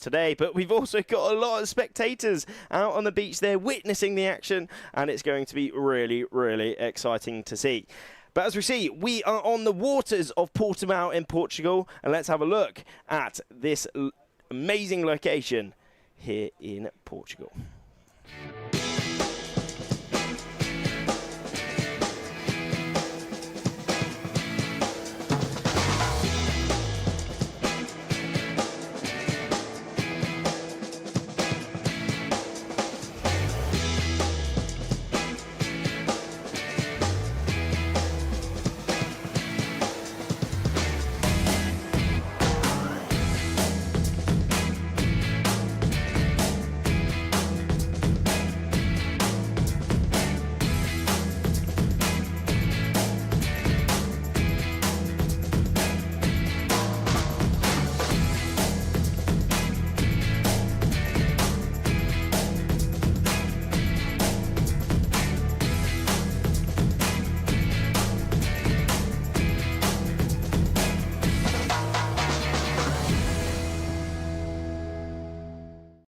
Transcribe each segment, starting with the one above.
today, but we've also got a lot of spectators out on the beach there witnessing the action, and it's going to be really, really exciting to see. But as we see, we are on the waters of Portimao in Portugal, and let's have a look at this amazing location here in Portugal.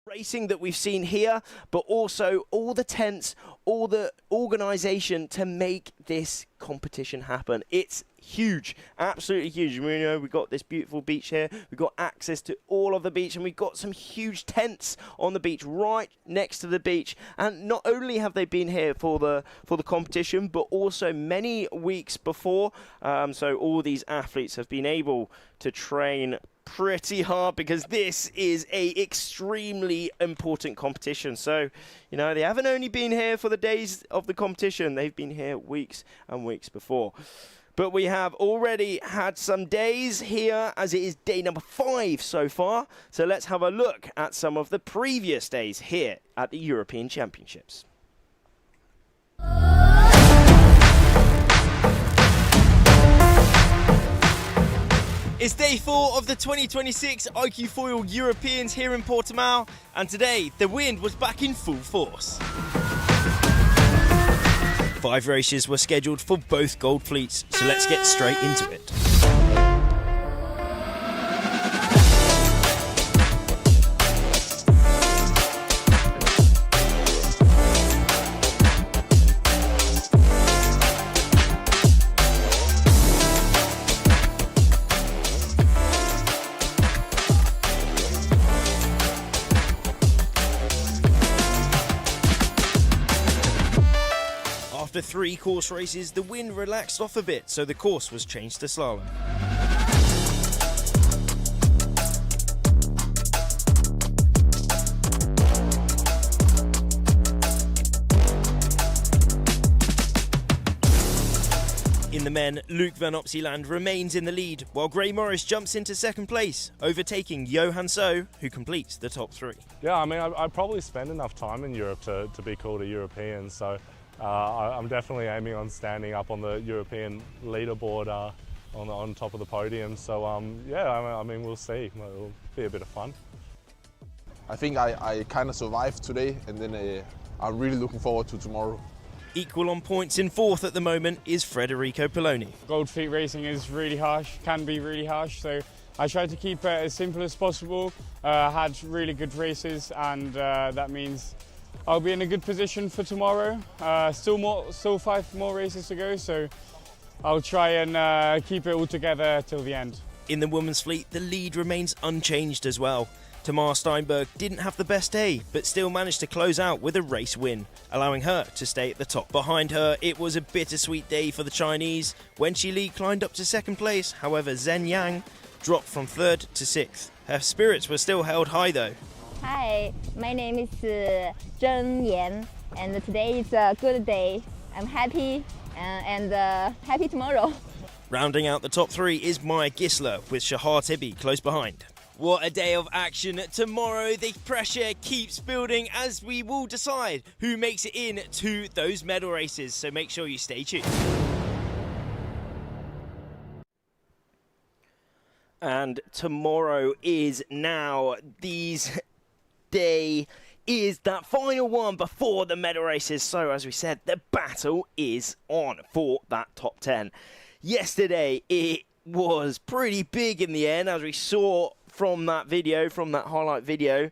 Racing that we've seen here, but also all the tents, all the organisation to make this competition happen. It's huge, absolutely huge. We know we've got this beautiful beach here, we've got access to all of the beach, and we've got some huge tents on the beach, right next to the beach. And not only have they been here for the competition, but also many weeks before. So all these athletes have been able to train pretty hard, because this is a extremely important competition. So, you know, they haven't only been here for the days of the competition, they've been here weeks and weeks before. But we have already had some days here, as it is day number 5 so far. So let's have a look at some of the previous days here at the European Championships. It's day 4 of the 2026 iQFoil Europeans here in Portimao, and today the wind was back in full force. 5 races were scheduled for both gold fleets, so let's get straight into it. After 3 course races, the wind relaxed off a bit, so the course was changed to slalom. In the men, Luke van Opsieland remains in the lead, while Gray Morris jumps into second place, overtaking Johan So, who completes the top 3. Yeah, I mean, I probably spend enough time in Europe to be called a European, so I'm definitely aiming on standing up on the European leaderboard on top of the podium. So yeah, I mean, we'll see. It'll be a bit of fun. I think I kind of survived today, and then I'm really looking forward to tomorrow. Equal on points in 4th at the moment is Federico Poloni. Gold fleet racing is really harsh, can be really harsh, so I tried to keep it as simple as possible. Had really good races, and that means I'll be in a good position for tomorrow. Still 5 more races to go, so I'll try and keep it all together till the end. In the women's fleet, the lead remains unchanged as well. Tamar Steinberg didn't have the best day, but still managed to close out with a race win, allowing her to stay at the top. Behind her, it was a bittersweet day for the Chinese. Wen Qili climbed up to 2nd place, however Zhen Yang dropped from 3rd to 6th. Her spirits were still held high though. Hi, my name is Zhen Yan, and today is a good day. I'm happy and happy tomorrow. Rounding out the top 3 is Maya Gisler, with Shahar Tibi close behind. What a day of action. Tomorrow the pressure keeps building as we will decide who makes it in to those medal races, so make sure you stay tuned. And tomorrow is now day is that final one before the medal races. So as we said, the battle is on for that top 10. Yesterday it was pretty big in the end, as we saw from that video, from that highlight video,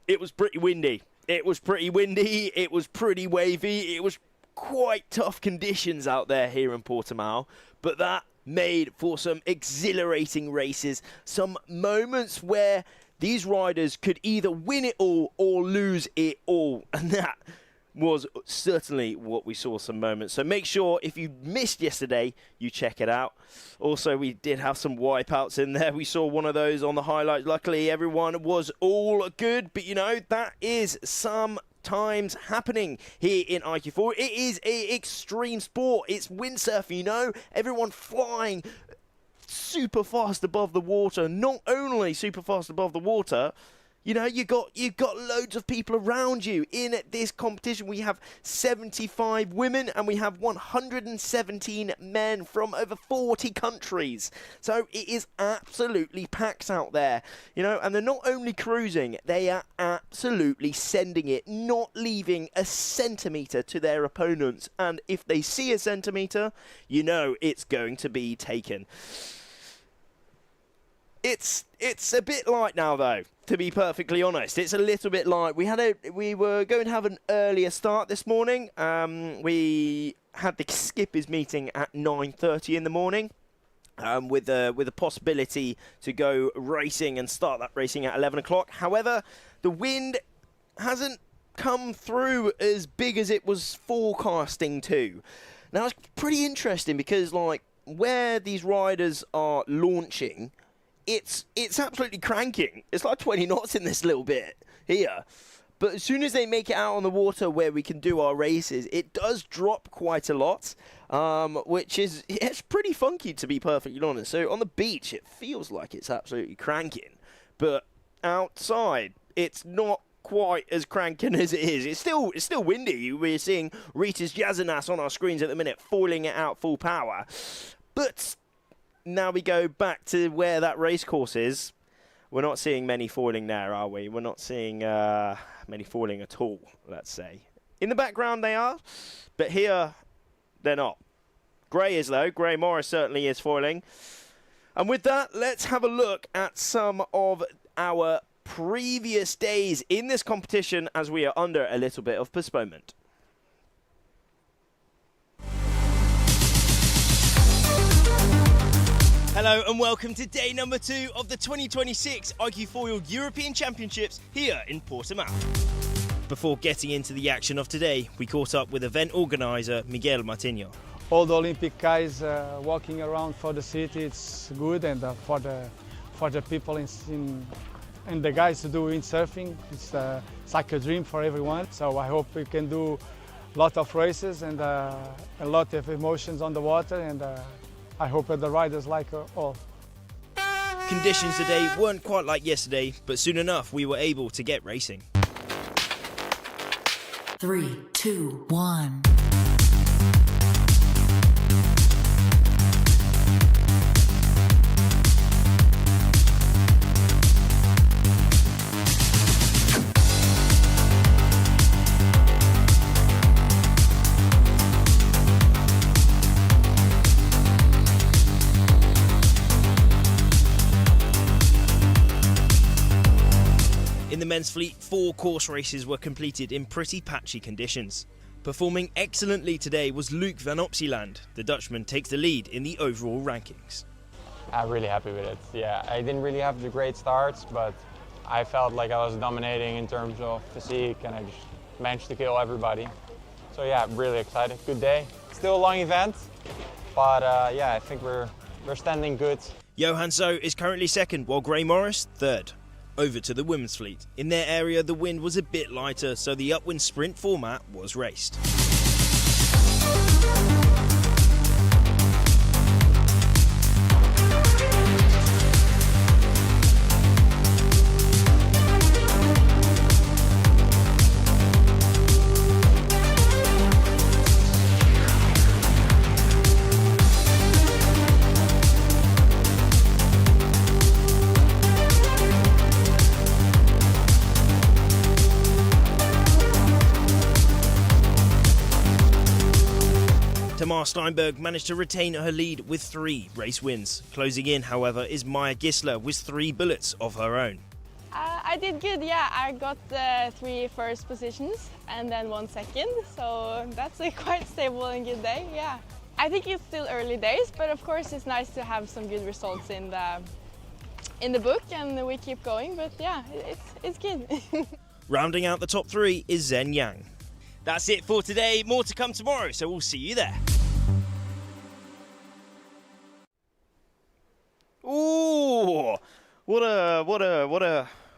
it was pretty windy. It was pretty windy. It was pretty wavy. It was quite tough conditions out there here in Portimao, but that made for some exhilarating races, some moments where these riders could either win it all or lose it all, and that was certainly what we saw some moments. So make sure if you missed yesterday, you check it out. Also, we did have some wipeouts in there. We saw one of those on the highlights. Luckily, everyone was all good, but you know, that is sometimes happening here in iQFoil. It is a extreme sport. It's windsurfing, you know, everyone flying super fast above the water. Not only super fast above the water, you know, you've got loads of people around you in this competition. We have 75 women and we have 117 men from over 40 countries. So it is absolutely packed out there, you know, and they're not only cruising, they are absolutely sending it, not leaving a centimetre to their opponents. And if they see a centimetre, you know it's going to be taken. It's a bit light now, though, to be perfectly honest. It's a little bit light. We were going to have an earlier start this morning. We had the skippers meeting at 9:30 in the morning, with the possibility to go racing and start that racing at 11 o'clock. However, the wind hasn't come through as big as it was forecasting to. Now, it's pretty interesting because, like, where these riders are launching, it's absolutely cranking. It's like 20 knots in this little bit here. But as soon as they make it out on the water where we can do our races, it does drop quite a lot, which is, it's pretty funky, to be perfectly honest. So on the beach, it feels like it's absolutely cranking. But outside, it's not quite as cranking as it is. It's still windy. We're seeing Rita's Jazanas on our screens at the minute, foiling it out full power. But now we go back to where that race course is. We're not seeing many foiling there, are we? We're not seeing many foiling at all, let's say. In the background they are, but here they're not. Gray is, though. Gray Morris certainly is foiling. And with that, let's have a look at some of our previous days in this competition as we are under a little bit of postponement. Hello and welcome to day number 2 of the 2026 iQFoil European Championships here in Portimao. Before getting into the action of today, we caught up with event organizer Miguel Martinho. All the Olympic guys walking around for the city, it's good, and for the people and the guys to do windsurfing, it's like a dream for everyone. So I hope we can do a lot of races and a lot of emotions on the water, and I hope that the riders like all. Conditions today weren't quite like yesterday, but soon enough we were able to get racing. 3, 2, 1. In the men's fleet, 4 course races were completed in pretty patchy conditions. Performing excellently today was Luc van Opsieland. The Dutchman takes the lead in the overall rankings. I'm really happy with it. Yeah, I didn't really have the great starts, but I felt like I was dominating in terms of physique, and I just managed to kill everybody. So yeah, I'm really excited. Good day. Still a long event, but yeah, I think we're standing good. Johan So is currently second, while Gray Morris third. Over to the women's fleet. In their area, the wind was a bit lighter, so the upwind sprint format was raced. Tamar Steinberg managed to retain her lead with 3 race wins. Closing in, however, is Maya Gisler with 3 bullets of her own. I did good, yeah. I got 3 first positions and then 1 second, so that's a quite stable and good day, yeah. I think it's still early days, but of course it's nice to have some good results in the book, and we keep going, but yeah, it's good. Rounding out the top 3 is Zhen Yang. That's it for today. More to come tomorrow, so we'll see you there. Ooh, what a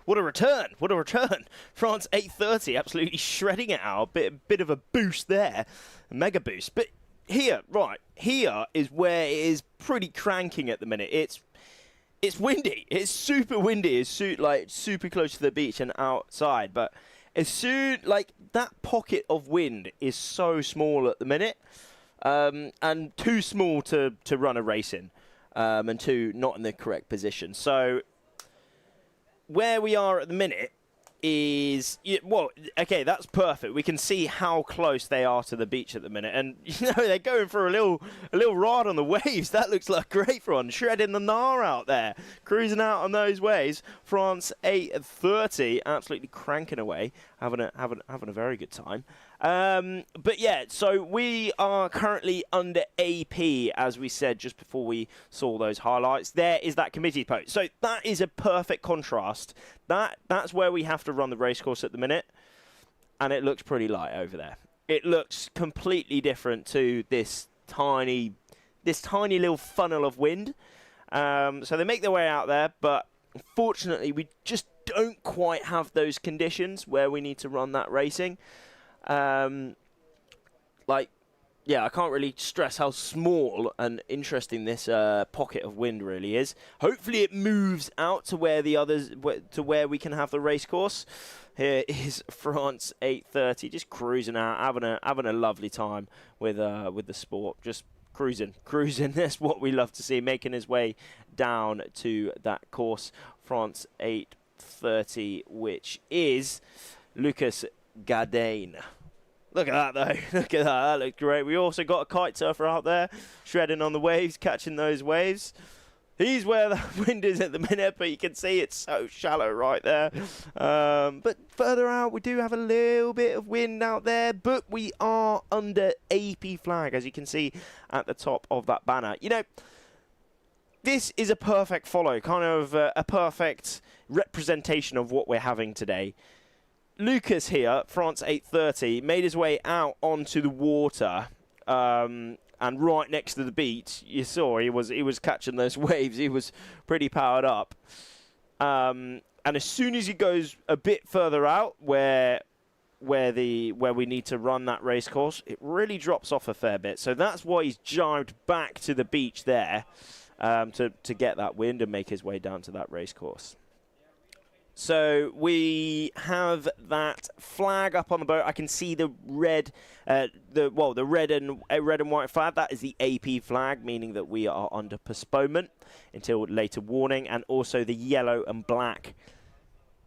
return! What a return! France 8:30, absolutely shredding it out. Bit of a boost there, a mega boost. But here is where it is pretty cranking at the minute. It's windy. It's super windy. It's super close to the beach and outside. But as soon that pocket of wind is so small at the minute, and too small to run a race in, and too not in the correct position. So where we are at the minute is, well, okay, that's perfect. We can see how close they are to the beach at the minute, and they're going for a little ride on the waves. That looks like great fun. Shredding the gnar out there, cruising out on those waves. France 8:30, absolutely cranking away, having a very good time. But yeah, so we are currently under AP, as we said just before we saw those highlights. There is that committee post. So that is a perfect contrast. That's where we have to run the racecourse at the minute, and it looks pretty light over there. It looks completely different to this tiny little funnel of wind. So they make their way out there, but unfortunately we just don't quite have those conditions where we need to run that racing. Yeah, I can't really stress how small and interesting this pocket of wind really is. Hopefully it moves out to where where we can have the race course. Here is France 8:30, just cruising out, having a lovely time with the sport, just cruising. That's what we love to see, making his way down to that course. France 8:30, which is Lucas Gardain. Look at that, though. Look at that. That looked great. We also got a kite surfer out there, shredding on the waves, catching those waves. He's where the wind is at the minute, but you can see it's so shallow right there. But further out, we do have a little bit of wind out there, but we are under AP flag, as you can see at the top of that banner. This is a perfect follow, kind of a perfect representation of what we're having today. Lucas here, France 8:30, made his way out onto the water, and right next to the beach, you saw he was catching those waves. He was pretty powered up, and as soon as he goes a bit further out, where we need to run that race course, it really drops off a fair bit. So that's why he's jibed back to the beach there, to get that wind and make his way down to that race course. So we have that flag up on the boat. I can see the red, the red and white flag. That is the AP flag, meaning that we are under postponement until later warning, and also the yellow and black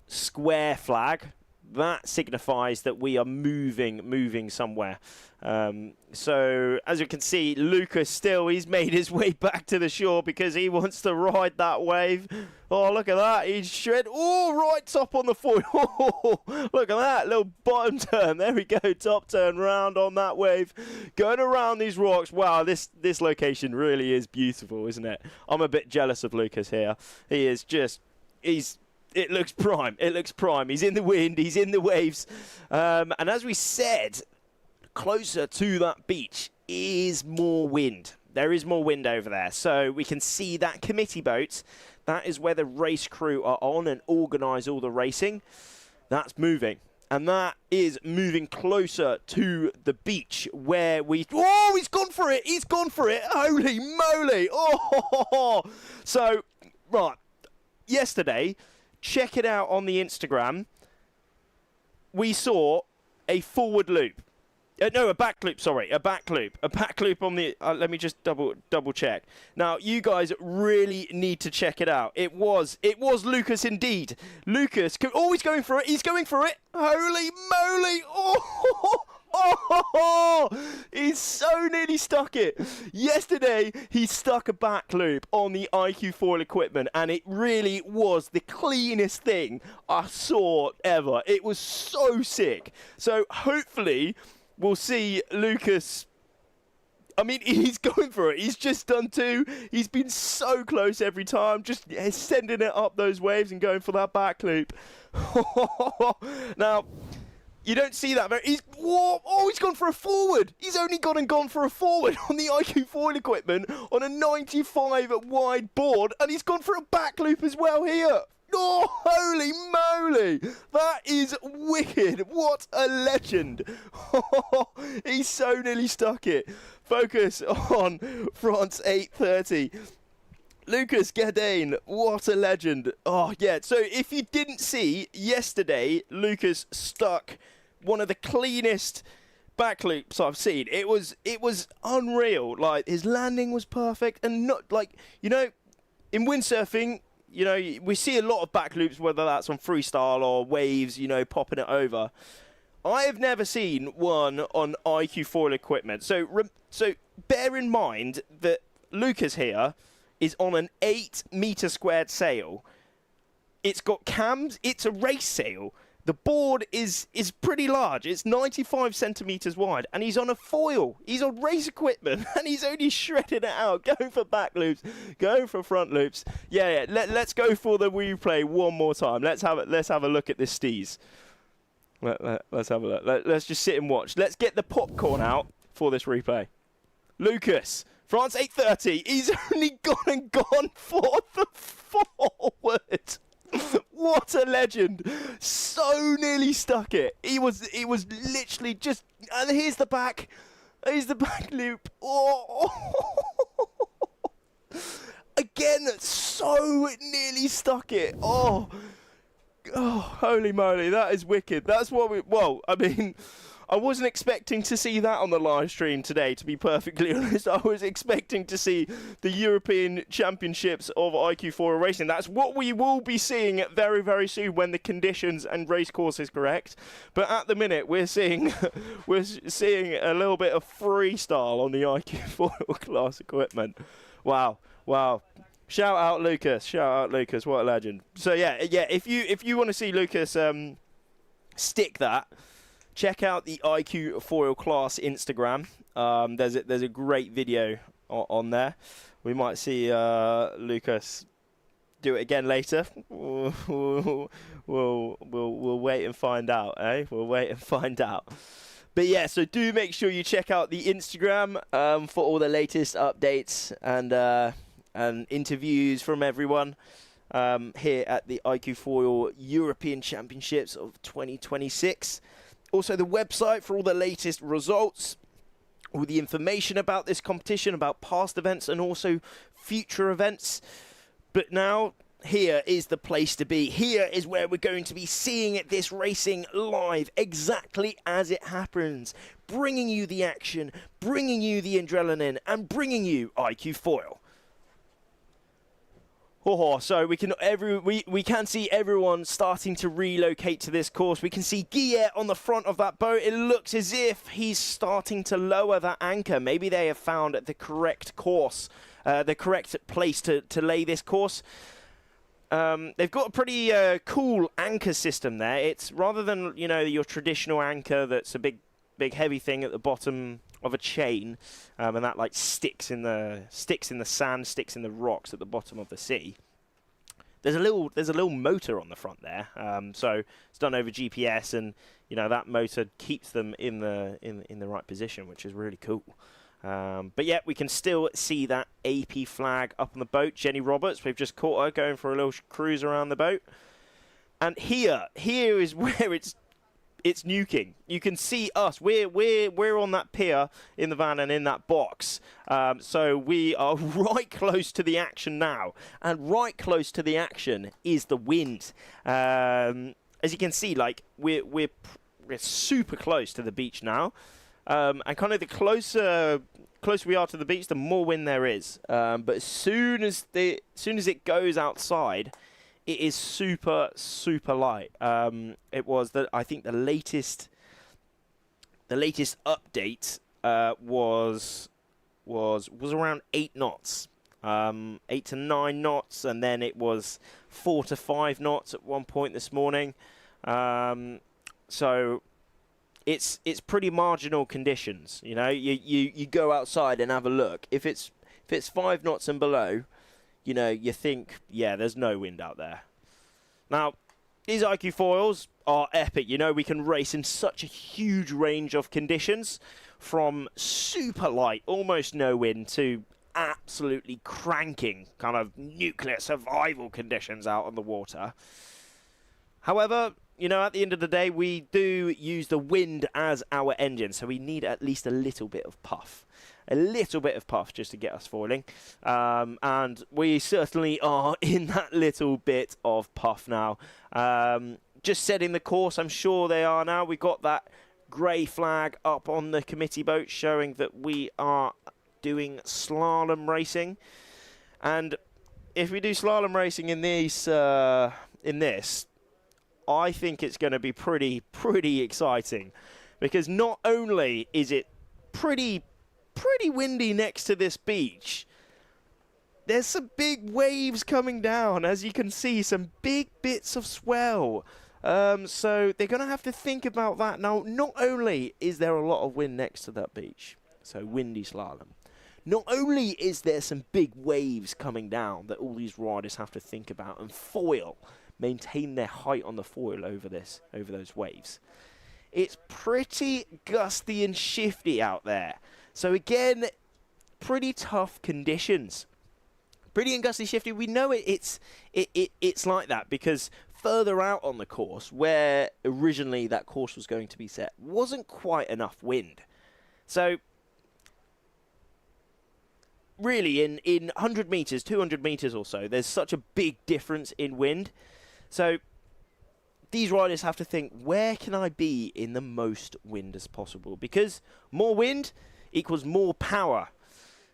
square flag. That signifies that we are moving somewhere. So as you can see, Lucas he's made his way back to the shore because he wants to ride that wave. Oh, look at that. He's shred. Oh, right top on the foil. Oh, look at that little bottom turn. There we go. Top turn round on that wave. Going around these rocks. Wow, this location really is beautiful, isn't it? I'm a bit jealous of Lucas here. It looks prime. It looks prime. He's in the wind. He's in the waves. And as we said, closer to that beach is more wind. There is more wind over there. So we can see that committee boat. That is where the race crew are on and organise all the racing. That's moving. And that is moving closer to the beach where Oh, he's gone for it. He's gone for it. Holy moly. Oh, so, right. Yesterday, check it out on the Instagram. We saw a forward loop. No, a back loop, sorry. A back loop on the... let me just double check. Now, you guys really need to check it out. It was Lucas indeed. Lucas... Oh, he's going for it. He's going for it. Holy moly. Oh, He's so nearly stuck it. Yesterday, he stuck a back loop on the iQFoil equipment, and it really was the cleanest thing I saw ever. It was so sick. So hopefully, we'll see Lucas. I mean, he's going for it. He's just done 2. He's been so close every time, just sending it up those waves and going for that back loop. Now, you don't see that very. He's gone for a forward. He's only gone for a forward on the iQFoil equipment on a 95 wide board, and he's gone for a back loop as well here. Oh, holy moly! That is wicked. What a legend. He's so nearly stuck it. Focus on France 8:30. Lucas Guedin, what a legend. Oh, yeah. So if you didn't see, yesterday, Lucas stuck one of the cleanest back loops I've seen. It was unreal. Like, his landing was perfect, and not like, you know, in windsurfing, you know, we see a lot of back loops, whether that's on freestyle or waves, you know, popping it over. I have never seen one on iQFoil equipment. So bear in mind that Lucas here is on an 8-meter squared sail. It's got cams. It's a race sail. The board is pretty large. It's 95 centimeters wide, and he's on a foil. He's on race equipment, and he's only shredding it out, going for back loops, going for front loops. Yeah. Let's go for the replay one more time. Let's have a look at this steez. Let's have a look. Let's just sit and watch. Let's get the popcorn out for this replay. Lucas, France 8:30. He's only gone for the forward. What a legend. So nearly stuck it. He was literally just, and here's the back loop. Again, so nearly stuck it. Oh, holy moly, that is wicked. That's what I mean, I wasn't expecting to see that on the live stream today, to be perfectly honest. I was expecting to see the European Championships of iQFoil racing. That's what we will be seeing very, very soon when the conditions and race course is correct. But at the minute, we're seeing a little bit of freestyle on the iQFoil class equipment. Wow. Shout out Lucas. What a legend. So yeah. If you want to see Lucas stick that, check out the iQFoil class Instagram. There's a great video on there. We might see Lucas do it again later. We'll wait and find out, eh? We'll wait and find out. But yeah, so do make sure you check out the Instagram for all the latest updates and interviews from everyone here at the iQFoil European Championships of 2026. Also, the website for all the latest results, all the information about this competition, about past events and also future events. But now, here is the place to be. Here is where we're going to be seeing this racing live, exactly as it happens. Bringing you the action, bringing you the adrenaline, and bringing you iQFoil. So we can see everyone starting to relocate to this course. We can see Guillet on the front of that boat. It looks as if he's starting to lower that anchor. Maybe they have found the correct course, the correct place to lay this course. They've got a pretty cool anchor system there. It's rather than your traditional anchor that's a big heavy thing at the bottom of a chain, and that like sticks in the sand, sticks in the rocks at the bottom of the sea. There's a little motor on the front there, so it's done over GPS, and that motor keeps them in the right position, which is really cool. But yeah, we can still see that AP flag up on the boat. Jenny Roberts, we've just caught her going for a little cruise around the boat, and here is where it's nuking. You can see us. We're on that pier in the van and in that box. So we are right close to the action now. And right close to the action is the wind. As you can see, like we're super close to the beach now. And kind of the closer we are to the beach, the more wind there is. But as soon as it goes outside, it is super, super light. It was I think the latest the latest update was around 8 knots. 8 to 9 knots, and then it was 4 to 5 knots at one point this morning. So it's pretty marginal conditions. You know, you go outside and have a look. If it's 5 knots and below, you know, you think, yeah, there's no wind out there. Now, these iQFoils are epic. You know, we can race in such a huge range of conditions, from super light, almost no wind, to absolutely cranking kind of nuclear survival conditions out on the water. However, you know, at the end of the day, we do use the wind as our engine, so we need at least a little bit of puff. A little bit of puff just to get us foiling. And we certainly are in that little bit of puff now. Just setting the course, I'm sure they are now. We've got that grey flag up on the committee boat showing that we are doing slalom racing. And if we do slalom racing in this, I think it's going to be pretty exciting, because not only is it pretty windy next to this beach, there's some big waves coming down, as you can see, some big bits of swell. So they're going to have to think about that. Now, not only is there a lot of wind next to that beach, so windy slalom, not only is there some big waves coming down that all these riders have to think about and foil, maintain their height on the foil over those waves. It's pretty gusty and shifty out there. So again, pretty tough conditions. Pretty and gusty, shifty. We know it's like that because further out on the course, where originally that course was going to be set, wasn't quite enough wind. So really, in 100 meters, 200 meters or so, there's such a big difference in wind. So these riders have to think, where can I be in the most wind as possible? Because more wind equals more power.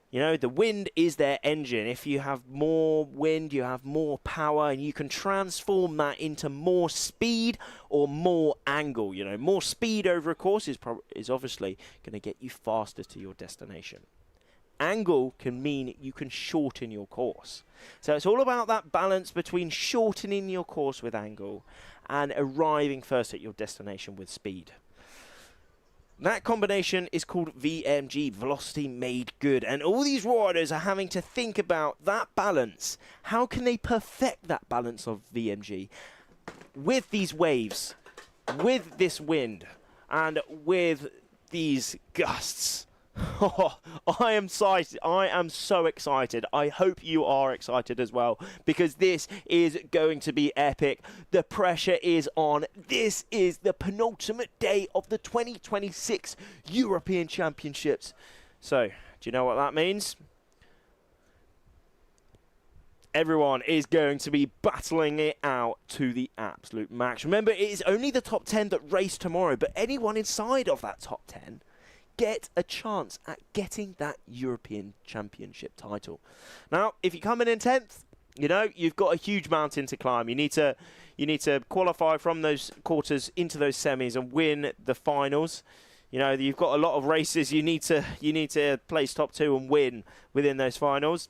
You know, the wind is their engine. If you have more wind, you have more power, and you can transform that into more speed or more angle. You know, more speed over a course is obviously going to get you faster to your destination. Angle can mean you can shorten your course. So it's all about that balance between shortening your course with angle and arriving first at your destination with speed. That combination is called VMG, Velocity Made Good. And all these riders are having to think about that balance. How can they perfect that balance of VMG with these waves, with this wind, and with these gusts? Oh, I am excited. I am so excited. I hope you are excited as well, because this is going to be epic. The pressure is on. This is the penultimate day of the 2026 European Championships. So, do you know what that means? Everyone is going to be battling it out to the absolute max. Remember, it is only the top 10 that race tomorrow, but anyone inside of that top 10 get a chance at getting that European Championship title. Now, if you come in 10th, you know, you've got a huge mountain to climb. You need to qualify from those quarters into those semis and win the finals. You know, you've got a lot of races you need to place top 2 and win within those finals.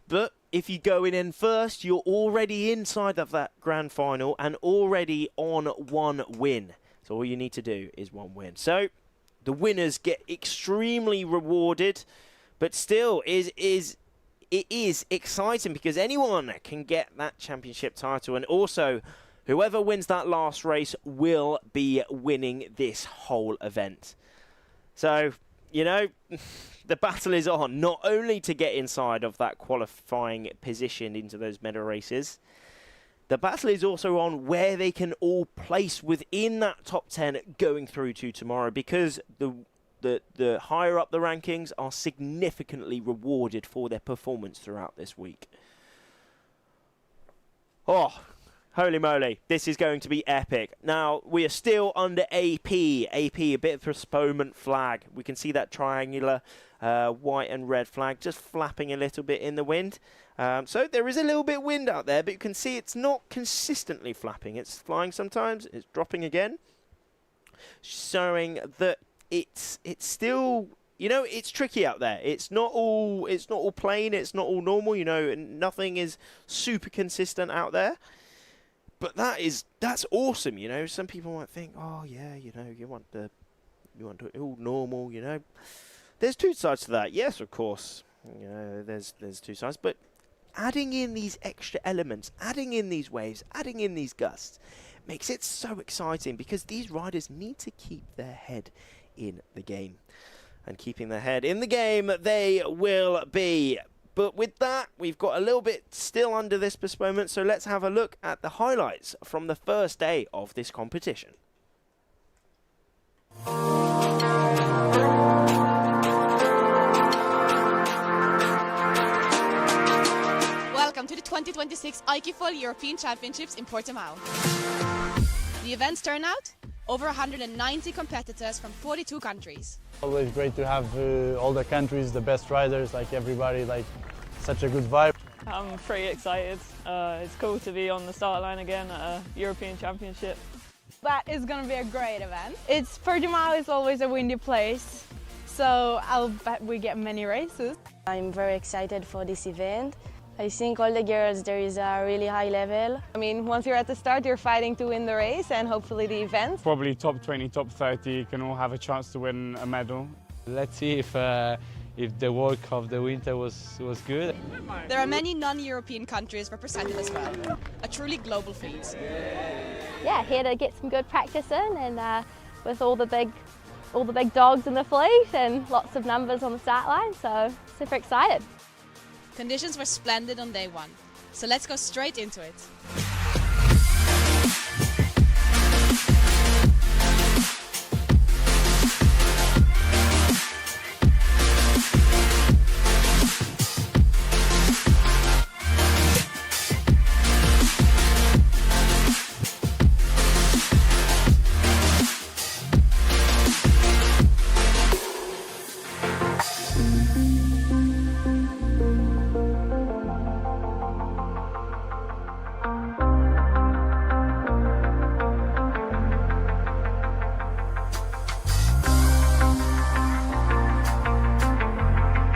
But if you go in first, you're already inside of that grand final and already on 1 win. So all you need to do is 1 win. So the winners get extremely rewarded, but still it is exciting because anyone can get that championship title, and also whoever wins that last race will be winning this whole event. So, you know, the battle is on, not only to get inside of that qualifying position into those medal races. The battle is also on where they can all place within that top 10 going through to tomorrow, because the higher up the rankings are significantly rewarded for their performance throughout this week. Oh, holy moly, this is going to be epic. Now, we are still under AP, a bit of postponement flag. We can see that triangular white and red flag just flapping a little bit in the wind. So there is a little bit of wind out there, but you can see it's not consistently flapping. It's flying sometimes, it's dropping again. showing that it's still, you know, it's tricky out there. It's not all plain. It's not all normal. You know, nothing is super consistent out there. But that's awesome. You know, some people might think, oh yeah, you know, you want it all normal. You know, there's two sides to that. Yes, of course. You know, there's two sides, but adding in these extra elements, adding in these waves, adding in these gusts, makes it so exciting because these riders need to keep their head in the game. And keeping their head in the game, they will be. But with that, we've got a little bit still under this postponement, so let's have a look at the highlights from the first day of this competition. Welcome to the 2026 iQFoil European Championships in Portimao. The event's turnout? Over 190 competitors from 42 countries. Always great to have all the countries, the best riders, like everybody, like such a good vibe. I'm pretty excited. It's cool to be on the start line again at a European Championship. That is going to be a great event. Portimao is always a windy place, so I'll bet we get many races. I'm very excited for this event. I think all the girls, there is a really high level. I mean, once you're at the start, you're fighting to win the race and hopefully the event. Probably top 20, top 30 can all have a chance to win a medal. Let's see if the work of the winter was good. There are many non-European countries represented as well. A truly global feat. Yeah, here to get some good practice in, and with all the big dogs in the fleet and lots of numbers on the start line, so super excited. Conditions were splendid on day one, so let's go straight into it.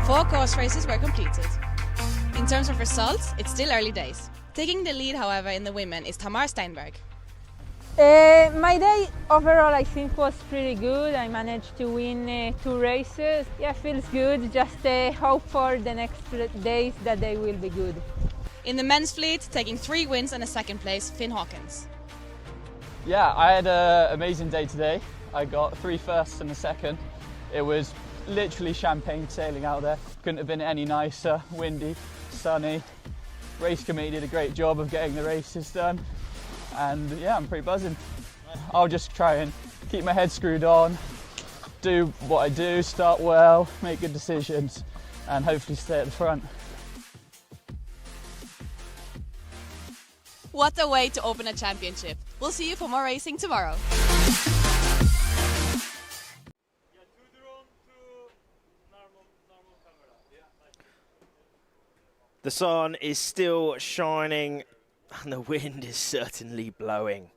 Four course races were completed. In terms of results, it's still early days. Taking the lead, however, in the women is Tamar Steinberg. My day overall I think was pretty good. I managed to win 2 races. Yeah, feels good. Just hope for the next days that they will be good. In the men's fleet, taking 3 wins and a second place, Finn Hawkins. Yeah, I had an amazing day today. I got 3 firsts and a second. It was literally champagne sailing out there. Couldn't have been any nicer, windy, sunny. Race committee did a great job of getting the races done. And yeah, I'm pretty buzzing. I'll just try and keep my head screwed on, do what I do, start well, make good decisions, and hopefully stay at the front. What a way to open a championship. We'll see you for more racing tomorrow. The sun is still shining and the wind is certainly blowing.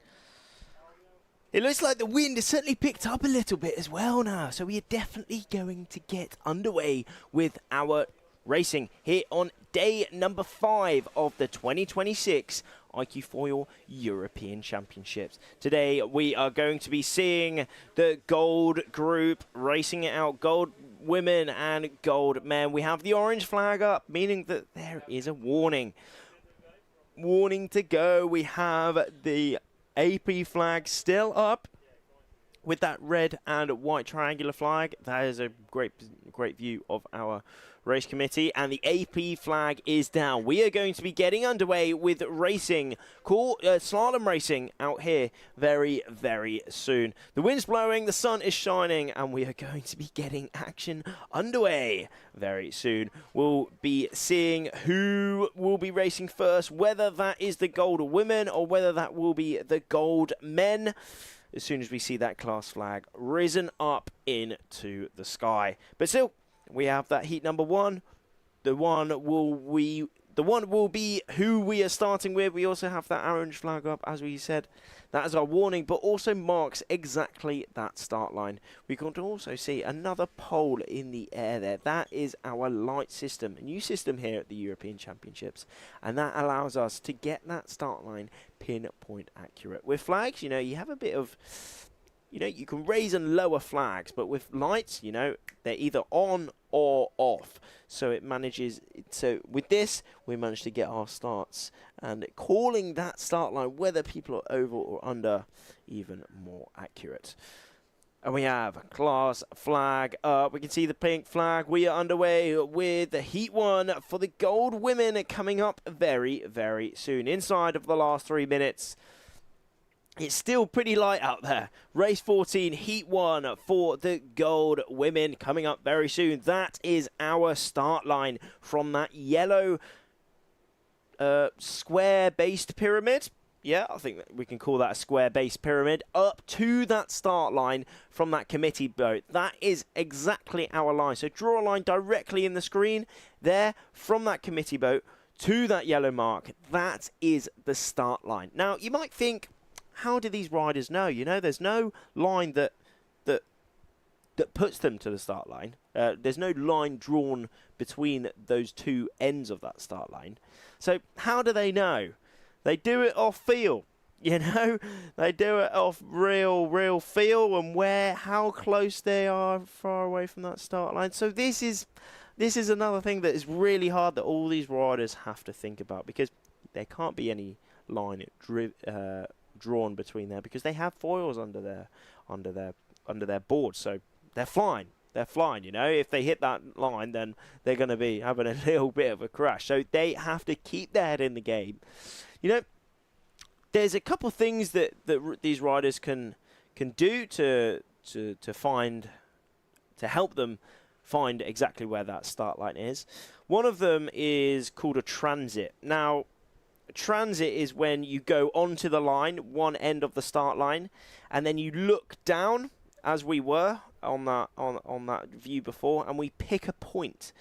It looks like the wind has certainly picked up a little bit as well now, so we are definitely going to get underway with our racing here on day number 5 of the 2026 iQFoil European Championships. Today we are going to be seeing the gold group racing it out, gold women and gold men. We have the orange flag up, meaning that there is a warning. Warning to go. We have the AP flag still up with that red and white triangular flag. That is a great view of our race committee, and the AP flag is down. We are going to be getting underway with racing, slalom racing out here very, very soon. The wind's blowing, the sun is shining, and we are going to be getting action underway very soon. We'll be seeing who will be racing first, whether that is the gold women or whether that will be the gold men, as soon as we see that class flag risen up into the sky. But still, we have that heat number 1. The one the one will be who we are starting with. We also have that orange flag up, as we said. That is our warning, but also marks exactly that start line. We can also see another pole in the air there. That is our light system, a new system here at the European Championships, and that allows us to get that start line pinpoint accurate. With flags, you know, you have a bit of, you know, you can raise and lower flags, but with lights, you know, they're either on or off. So it manages, so with this, we managed to get our starts and calling that start line, whether people are over or under, even more accurate. And we have class flag up. We can see the pink flag. We are underway with the Heat 1 for the gold women coming up very, very soon. Inside of the last 3 minutes. It's still pretty light out there. Race 14, Heat 1 for the gold women coming up very soon. That is our start line from that yellow square-based pyramid. Yeah, I think that we can call that a square-based pyramid. Up to that start line from that committee boat. That is exactly our line. So draw a line directly in the screen there from that committee boat to that yellow mark. That is the start line. Now, you might think, how do these riders know? You know, there's no line that puts them to the start line. There's no line drawn between those two ends of that start line. So how do they know? They do it off feel. You know, they do it off real feel and how close they are far away from that start line. So this is another thing that is really hard that all these riders have to think about, because there can't be any line drawn between there, because they have foils under their board, so they're flying. They're flying, you know. If they hit that line, then they're going to be having a little bit of a crash. So they have to keep their head in the game. You know, there's a couple of things that these riders can do to help them find exactly where that start line is. One of them is called a transit. Now, transit is when you go onto the line, one end of the start line, and then you look down, as we were on that view before, and we pick a point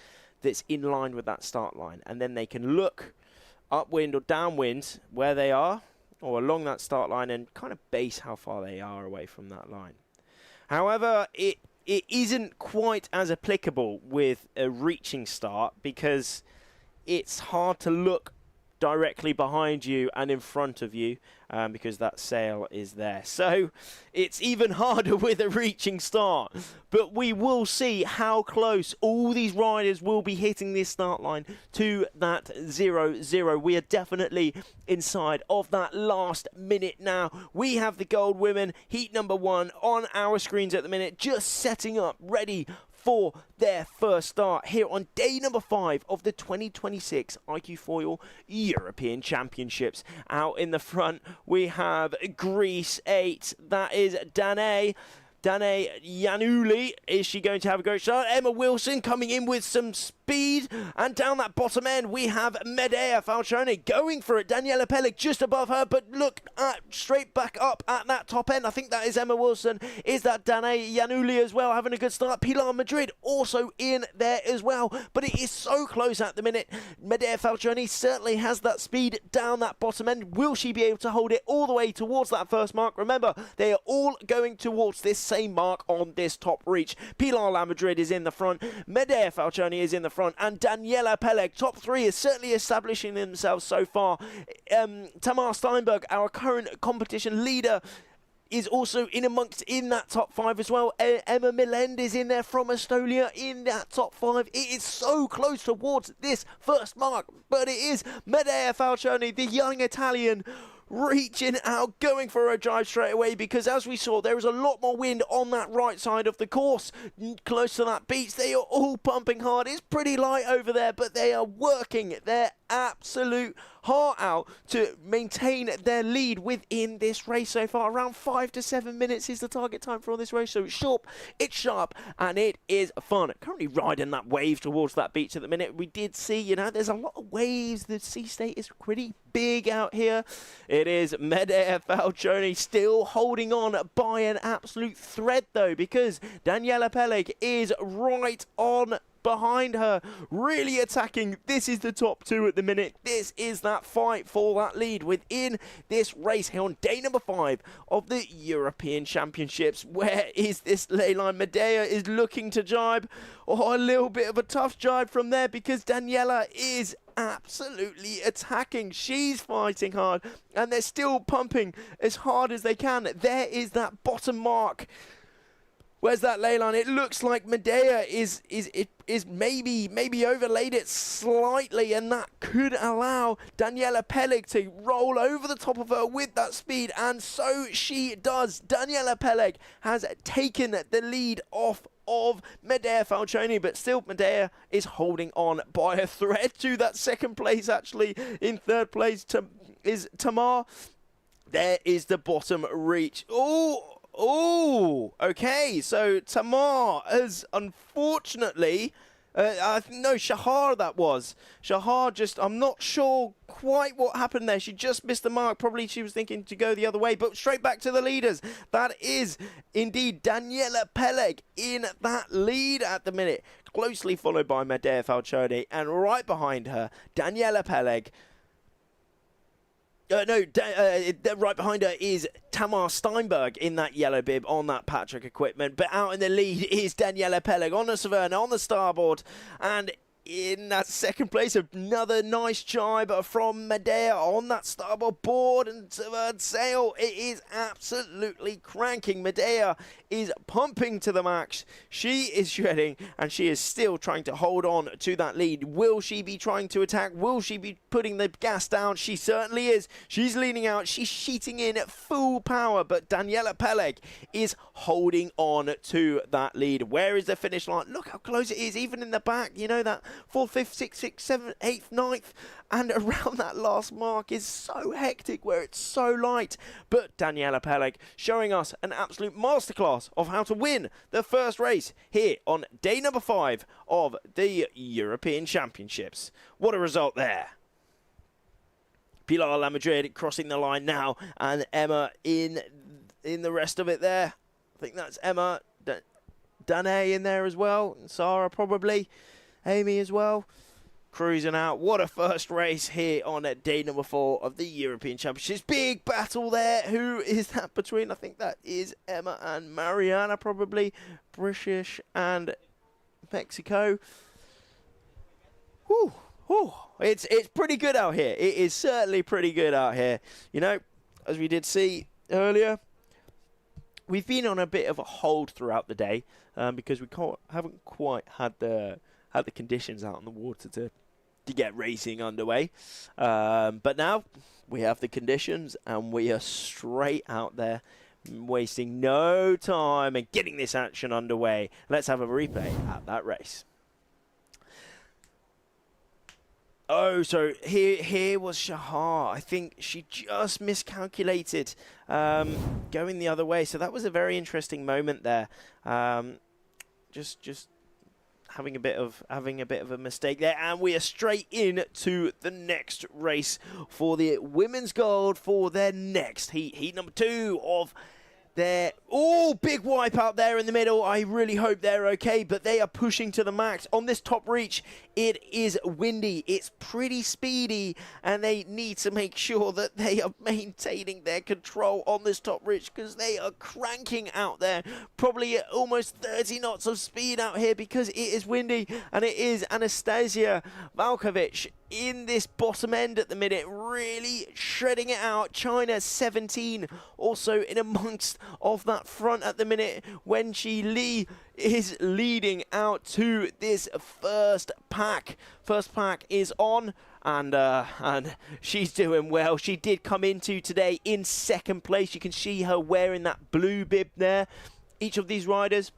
that's in line with that start line, and then they can look upwind or downwind where they are, or along that start line, and kind of base how far they are away from that line. However, it isn't quite as applicable with a reaching start, because it's hard to look directly behind you and in front of you, because that sail is there. So it's even harder with a reaching start. But we will see how close all these riders will be hitting this start line to that 0-0. We are definitely inside of that last minute now. We have the gold women, heat number 1, on our screens at the minute, just setting up, ready for their first start here on day number 5 of the 2026 iQFoil European Championships. Out in the front, we have Greece 8. That is Danae Yanuli. Is she going to have a great start? Emma Wilson coming in with some speed. And down that bottom end, we have Medea Falcione going for it. Daniela Pellic just above her, but look straight back up at that top end. I think that is Emma Wilson. Is that Danae Yanuli as well, having a good start? Pilar Madrid also in there as well. But it is so close at the minute. Medea Falcione certainly has that speed down that bottom end. Will she be able to hold it all the way towards that first mark? Remember, they are all going towards this same mark on this top reach. Pilar Madrid is in the front. Medea Falcione is in the front, and Daniela Pellic. Top 3 is certainly establishing themselves so far. Tamar Steinberg, our current competition leader, is also in that top 5 as well. Emma Melendez in there from Estonia in that top 5. It is so close towards this first mark, but it is Medea Falcione, the young Italian, reaching out, going for a drive straight away, because as we saw, there is a lot more wind on that right side of the course, close to that beach. They are all pumping hard. It's pretty light over there, but they are working their absolute heart out to maintain their lead within this race so far. Around 5 to 7 minutes is the target time for this race, so it's short, it's sharp, and it is fun. Currently riding that wave towards that beach at the minute. We did see, you know, there's a lot of waves. The sea state is pretty big out here. It is Medea Falcione still holding on by an absolute thread, though, because Daniela Pellic is right on behind her, really attacking. This is the top two at the minute. This is that fight for that lead within this race here on day number 5 of the European Championships. Where is this ley line? Medea is looking to jibe. Oh, a little bit of a tough jibe from there because Daniela is absolutely attacking. She's fighting hard and they're still pumping as hard as they can. There is that bottom mark. Where's that ley line? It looks like Medea is maybe overlaid it slightly, and that could allow Daniela Peleg to roll over the top of her with that speed, and so she does. Daniela Peleg has taken the lead off of Medea Falcioni, but still Medea is holding on by a thread to that second place. Actually, in third place is Tamar. There is the bottom reach. Oh, okay, so Tamar has unfortunately, no, Shahar that was. Shahar just, I'm not sure quite what happened there. She just missed the mark. Probably she was thinking to go the other way, but straight back to the leaders. That is indeed Daniela Peleg in that lead at the minute, closely followed by Medea Falcioni, and right behind her, Daniela Peleg. Right behind her is Tamar Steinberg in that yellow bib on that Patrick equipment. But out in the lead is Daniela Peleg on the Saverna, on the starboard. And in that second place, another nice jibe from Medea on that starboard board and Savern sail. It is absolutely cranking. Medea is pumping to the max. She is shredding and she is still trying to hold on to that lead. Will she be trying to attack? Will she be putting the gas down? She certainly is. She's leaning out. She's sheeting in at full power, but Daniela Peleg is holding on to that lead. Where is the finish line? Look how close it is, even in the back. You know, that 4th, 5th, 6th, 7th, 8th, 9th, and around that last mark is so hectic where it's so light. But Daniela Peleg showing us an absolute masterclass of how to win the first race here on day number 5 of the European Championships. What a result there. Pilar La Madrid crossing the line now, and Emma in the rest of it there. I think that's Emma, Danae in there as well, and Sarah probably. Amy as well, cruising out. What a first race here on day number 4 of the European Championships. Big battle there. Who is that between? I think that is Emma and Mariana, probably. British and Mexico. Whew. Whew. It's pretty good out here. It is certainly pretty good out here. You know, as we did see earlier, we've been on a bit of a hold throughout the day because we haven't quite had the conditions out on the water to get racing underway. But now we have the conditions and we are straight out there, wasting no time and getting this action underway. Let's have a replay at that race. Oh, so here was Shahar. I think she just miscalculated going the other way. So that was a very interesting moment there. Just having a bit of a mistake there, and we are straight in to the next race for the women's gold for their next heat number 2 of their big wipe out there in the middle. I really hope they're okay, but they are pushing to the max on this top reach. It is windy, it's pretty speedy, and they need to make sure that they are maintaining their control on this top reach because they are cranking out there, probably at almost 30 knots of speed out here because it is windy. And it is Anastasia Valkovic in this bottom end at the minute, really shredding it out. China 17 also in amongst of that front at the minute. Wenqi Li is leading out to this first pack. First pack is on, and she's doing well. She did come into today in second place. You can see her wearing that blue bib there. Each of these riders,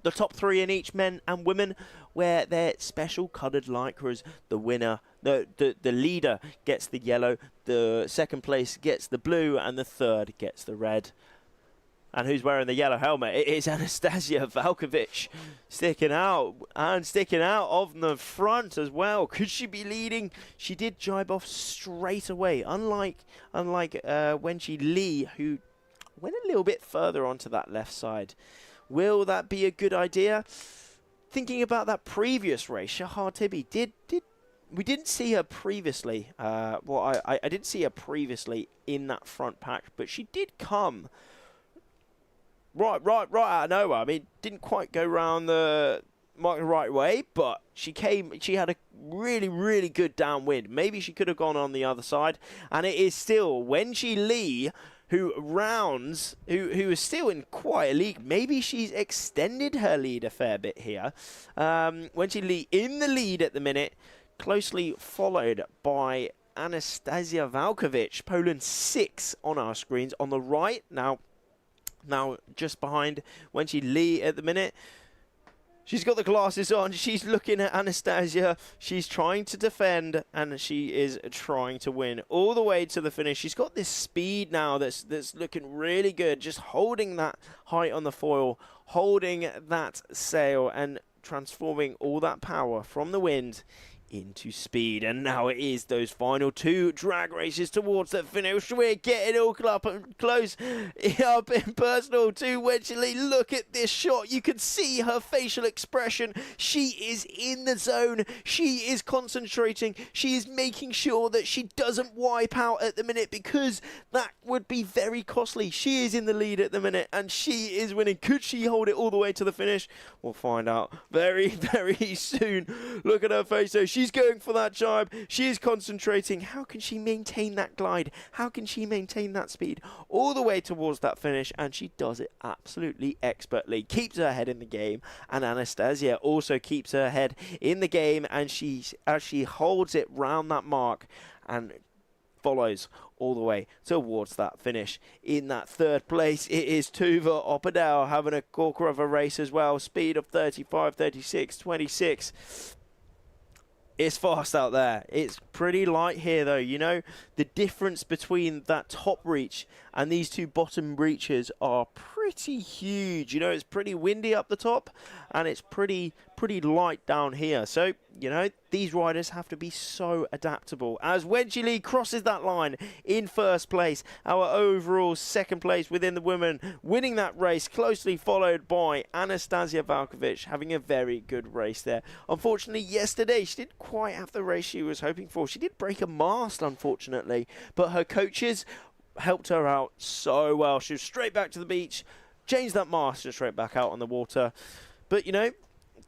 the top 3 in each, men and women, wear their special coloured lycras. The winner, the leader gets the yellow, the second place gets the blue, and the third gets the red. And who's wearing the yellow helmet? It is Anastasia Valkovic sticking out of the front as well. Could she be leading? She did jibe off straight away, unlike Wenqi Li, who went a little bit further onto that left side. Will that be a good idea? thinking about that previous race, Shahar Tibi we didn't see her previously. Well, I didn't see her previously in that front pack, but she did come right out of nowhere. I mean, didn't quite go round the mark the right way, but she had a really good downwind. Maybe she could have gone on the other side, and it is still Wenqi Li who is still in quite a lead. Maybe she's extended her lead a fair bit here. Wenqi Li in the lead at the minute, closely followed by Anastasia Valkovic, Poland 6 on our screens on the right. Now just behind Wenqi Li at the minute. She's got the glasses on. She's looking at Anastasia. She's trying to defend, and she is trying to win all the way to the finish. She's got this speed now that's looking really good. Just holding that height on the foil, holding that sail, and transforming all that power from the wind into speed. And now it is those final 2 drag races towards the finish. We're getting all up and close up in personal to Wenqi Li. Look at this shot. You can see her facial expression. She is in the zone. She is concentrating. She is making sure that she doesn't wipe out at the minute, because that would be very costly. She is in the lead at the minute, and she is winning. Could she hold it all the way to the finish? We'll find out very soon. Look at her face though. She's going for that jibe. She is concentrating. How can she maintain that glide? How can she maintain that speed all the way towards that finish? And she does it absolutely expertly. Keeps her head in the game. And Anastasia also keeps her head in the game. And as she holds it round that mark and follows all the way towards that finish. In that 3rd place, it is Tuva Oppadale having a corker of a race as well. Speed of 35, 36, 26. It's fast out there. It's pretty light here though. You know, the difference between that top reach and these 2 bottom reaches are pretty huge. You know, it's pretty windy up the top, and it's pretty light down here. So, you know, these riders have to be so adaptable. As Wenqi Li crosses that line in 1st place, our overall 2nd place within the women, winning that race, closely followed by Anastasia Valkovic, having a very good race there. Unfortunately, yesterday, she didn't quite have the race she was hoping for. She did break a mast, unfortunately, but her coaches helped her out so well. She was straight back to the beach, changed that mast, and straight back out on the water. But, you know,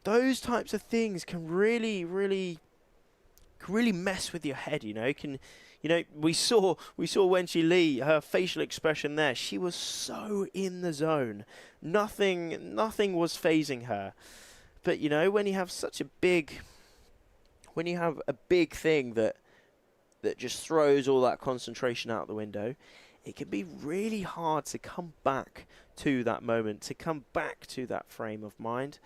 those types of things can really mess with your head, you know. We saw Wenqi Li, her facial expression there. She was so in the zone. Nothing was phasing her. But, you know, when you have a big thing that just throws all that concentration out the window, it can be really hard to come back to that moment, to come back to that frame of mind.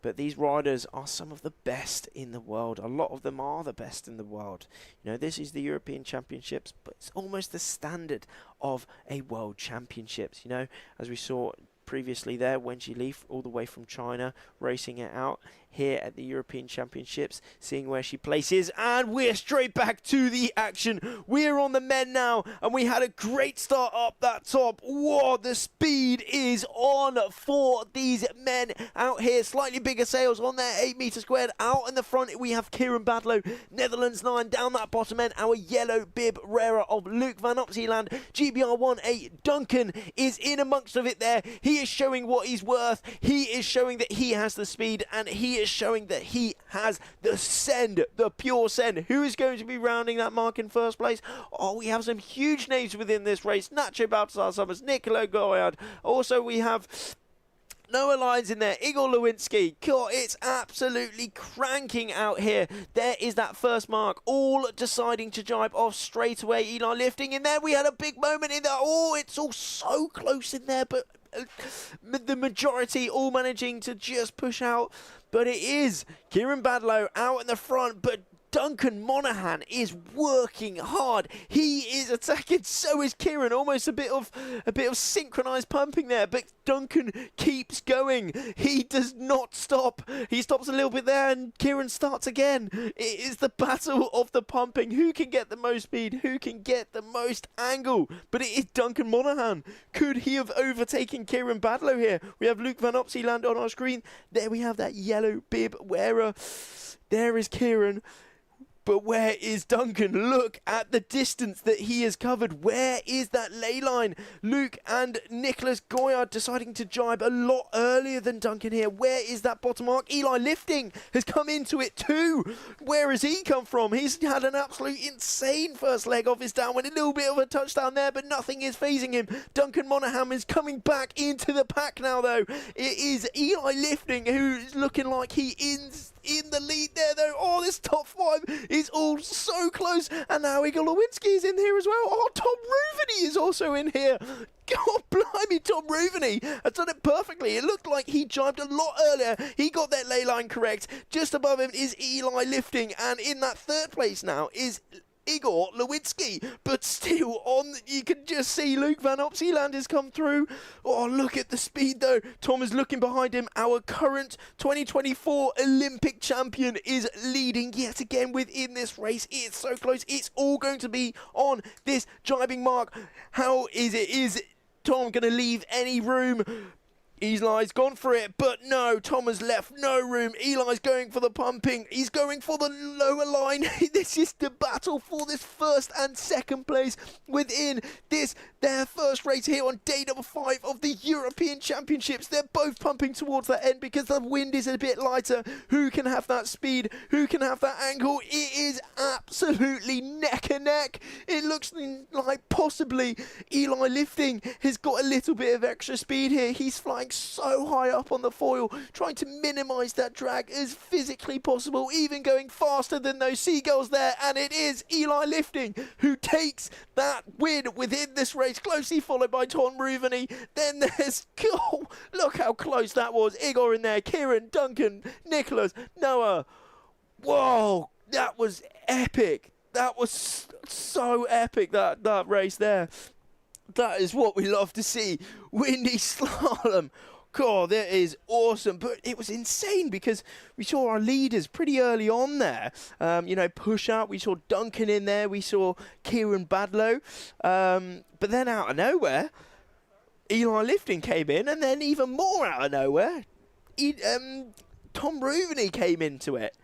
But these riders are some of the best in the world. A lot of them are the best in the world. You know, this is the European Championships, but it's almost the standard of a World Championships. You know, as we saw previously there, Wenqi Li all the way from China, racing it out here at the European Championships, seeing where she places, and we're straight back to the action. We're on the men now, and we had a great start up that top. Whoa, the speed is on for these men out here. Slightly bigger sails on their 8 meter squared. Out in the front, we have Kieran Badlow, Netherlands 9. Down that bottom end, our yellow bib rarer of Luke van Optieland, GBR 1-8. Duncan is in amongst of it there. He is showing what he's worth. He is showing that he has the speed, and he is showing that he has the send, the pure send. Who is going to be rounding that mark in 1st place? Oh, we have some huge names within this race. Nacho Baltasar Summers, Nicola Goyard. Also, we have Noah Lyons in there, Igor Lewinsky. God, it's absolutely cranking out here. There is that 1st mark, all deciding to jibe off straight away. Eli lifting in there. We had a big moment in there. Oh, it's all so close in there, but the majority all managing to just push out. But it is Kieran Badlow out in the front, but Duncan Monaghan is working hard. He is attacking, so is Kieran. Almost a bit of synchronized pumping there, but Duncan keeps going. He does not stop. He stops a little bit there, and Kieran starts again. It is the battle of the pumping. Who can get the most speed? Who can get the most angle? But it is Duncan Monaghan. Could he have overtaken Kieran Badlow here? We have Luke Van Opsieland on our screen. There we have that yellow bib wearer. There is Kieran. But where is Duncan? Look at the distance that he has covered. Where is that ley line? Luke and Nicholas Goyard deciding to jibe a lot earlier than Duncan here. Where is that bottom mark? Eli Lifting has come into it too. Where has he come from? He's had an absolute insane first leg off his downwind. A little bit of a touchdown there, but nothing is phasing him. Duncan Monaghan is coming back into the pack now, though. It is Eli Lifting who's looking like he is in the lead there, though. Oh, this top 5 is all so close. And now Igor Lewinsky is in here as well. Oh, Tom Ruveny is also in here. God blimey, Tom Ruveny has done it perfectly. It looked like he jibed a lot earlier. He got that ley line correct. Just above him is Eli Lifting. And in that third place now is Igor Lewinsky, but still on, you can just see Luke Van Opsieland has come through. Oh, look at the speed though. Tom is looking behind him. Our current 2024 Olympic champion is leading yet again within this race. It's so close. It's all going to be on this jibing mark. How is it? Is Tom going to leave any room? Eli's gone for it, but no, Tom has left no room. Eli's going for the pumping. He's going for the lower line. This is the battle for this first and second place within their first race here on day number 5 of the European Championships. They're both pumping towards that end because the wind is a bit lighter. Who can have that speed? Who can have that angle? It is absolutely neck and neck. It looks like possibly Eli Lifting has got a little bit of extra speed here. He's flying so high up on the foil, trying to minimize that drag as physically possible, even going faster than those seagulls there. And it is Eli Lifting who takes that win within this race, closely followed by Tom Ruveny. Then there's, oh, look how close that was. Igor in there, Kieran, Duncan, Nicholas, Noah. Whoa, that was epic. That was so epic, that race there. That is what we love to see. Windy slalom. God, that is awesome. But it was insane because we saw our leaders pretty early on there. Push out. We saw Duncan in there. We saw Kieran Badlow. But then out of nowhere, Eli Lifting came in. And then even more out of nowhere, Tom Ruveny came into it.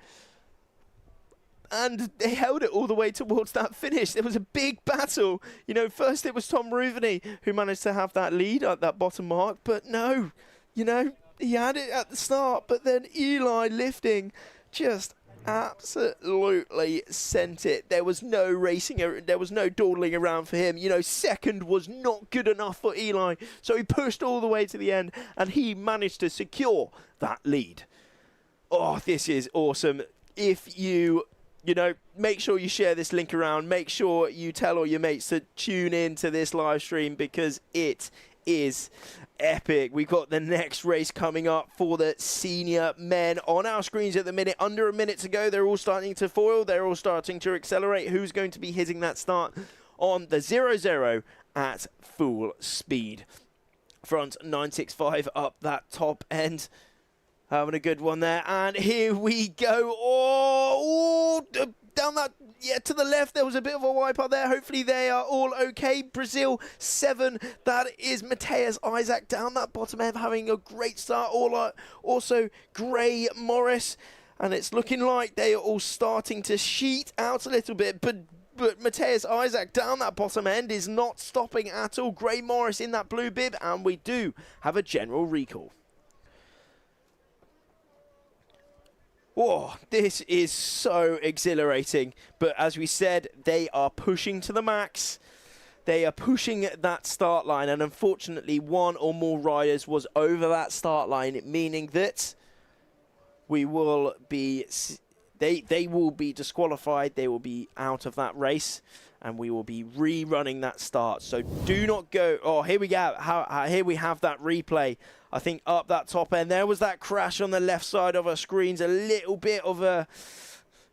And they held it all the way towards that finish. There was a big battle. First it was Tom Ruveny who managed to have that lead at that bottom mark. But no, he had it at the start. But then Eli Lifting just absolutely sent it. There was no racing. There was no dawdling around for him. Second was not good enough for Eli. So he pushed all the way to the end. And he managed to secure that lead. Oh, this is awesome. If you make sure you share this link around. Make sure you tell all your mates to tune in to this live stream because it is epic. We've got the next race coming up for the senior men on our screens at the minute. Under a minute to go. They're all starting to foil. They're all starting to accelerate. Who's going to be hitting that start on the 0-0 at full speed? Front 965 up that top end. Having a good one there, and here we go. Oh, down that, to the left, there was a bit of a wipeout there. Hopefully they are all okay. Brazil 7, that is Mateus Isaac down that bottom end, having a great start. Also Gray Morris, and it's looking like they are all starting to sheet out a little bit, but Mateus Isaac down that bottom end is not stopping at all. Gray Morris in that blue bib, and we do have a general recall. Whoa, this is so exhilarating. But as we said, they are pushing to the max. They are pushing that start line. And unfortunately, one or more riders was over that start line, meaning that we will be... They will be disqualified. They will be out of that race. And we will be rerunning that start. So do not go... Oh, here we go. Here we have that replay. I think up that top end. There was that crash on the left side of our screens. A little bit of a...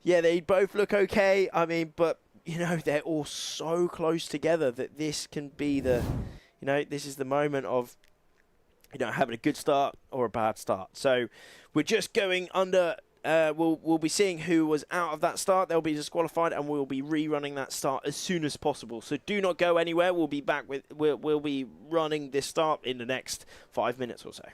Yeah, they both look okay. I mean, but, you know, they're all so close together that this can be the, you know, this is the moment of, you know, having a good start or a bad start. So we're just going under, we'll be seeing who was out of that start. They'll be disqualified, and we'll be rerunning that start as soon as possible. So do not go anywhere. We'll be back with, we'll be running this start in the next 5 minutes or so.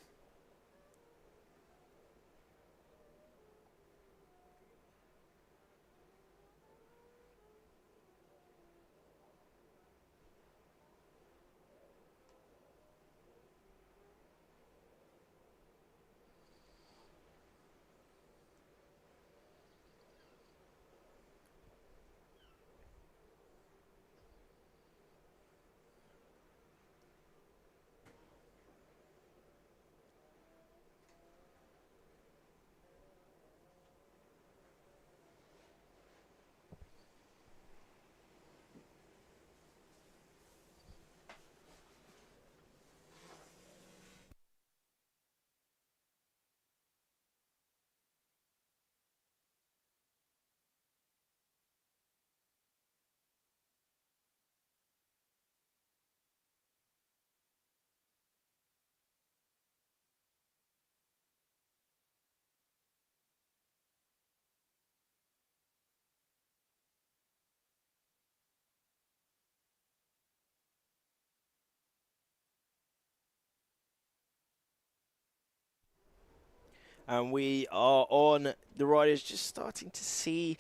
And we are on the riders, just starting to see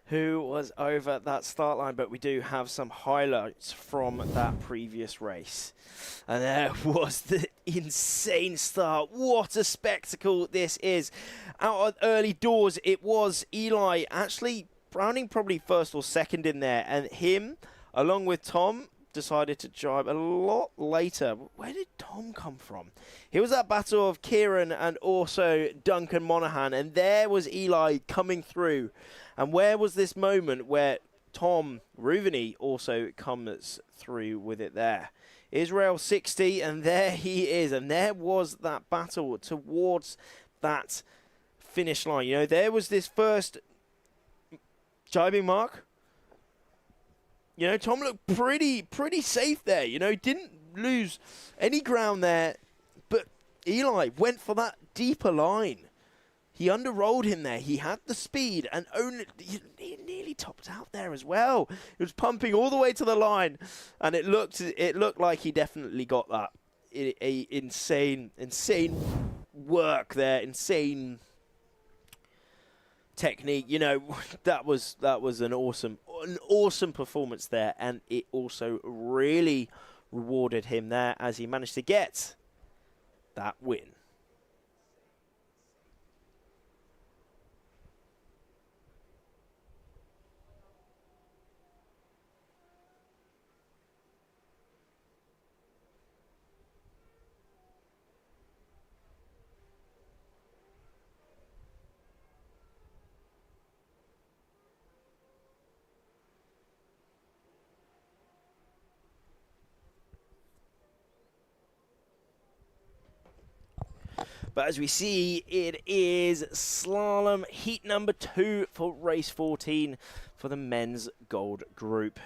who was over that start line, but we do have some highlights from that previous race. And there was the insane start. What a spectacle this is. Out of early doors, it was Eli actually Browning probably first or second in there, and him, along with Tom, decided to drive a lot later. Where did Tom come from? It was that battle of Kieran and also Duncan Monaghan, and there was Eli coming through. And where was this moment where Tom Ruveny also comes through with it there? Israel 60, and there he is. And there was that battle towards that finish line. You know, there was this first jibing mark. You know, Tom looked pretty safe there. You know, didn't lose any ground there. But Eli went for that deeper line. He underrolled him there. He had the speed, and only he nearly topped out there as well. It was pumping all the way to the line, and it looked like he definitely got that. Insane work there. Insane technique. You know, that was an awesome performance there, and it also really rewarded him there as he managed to get that win. But as we see, it is slalom heat number 2 for race 14 for the men's gold group.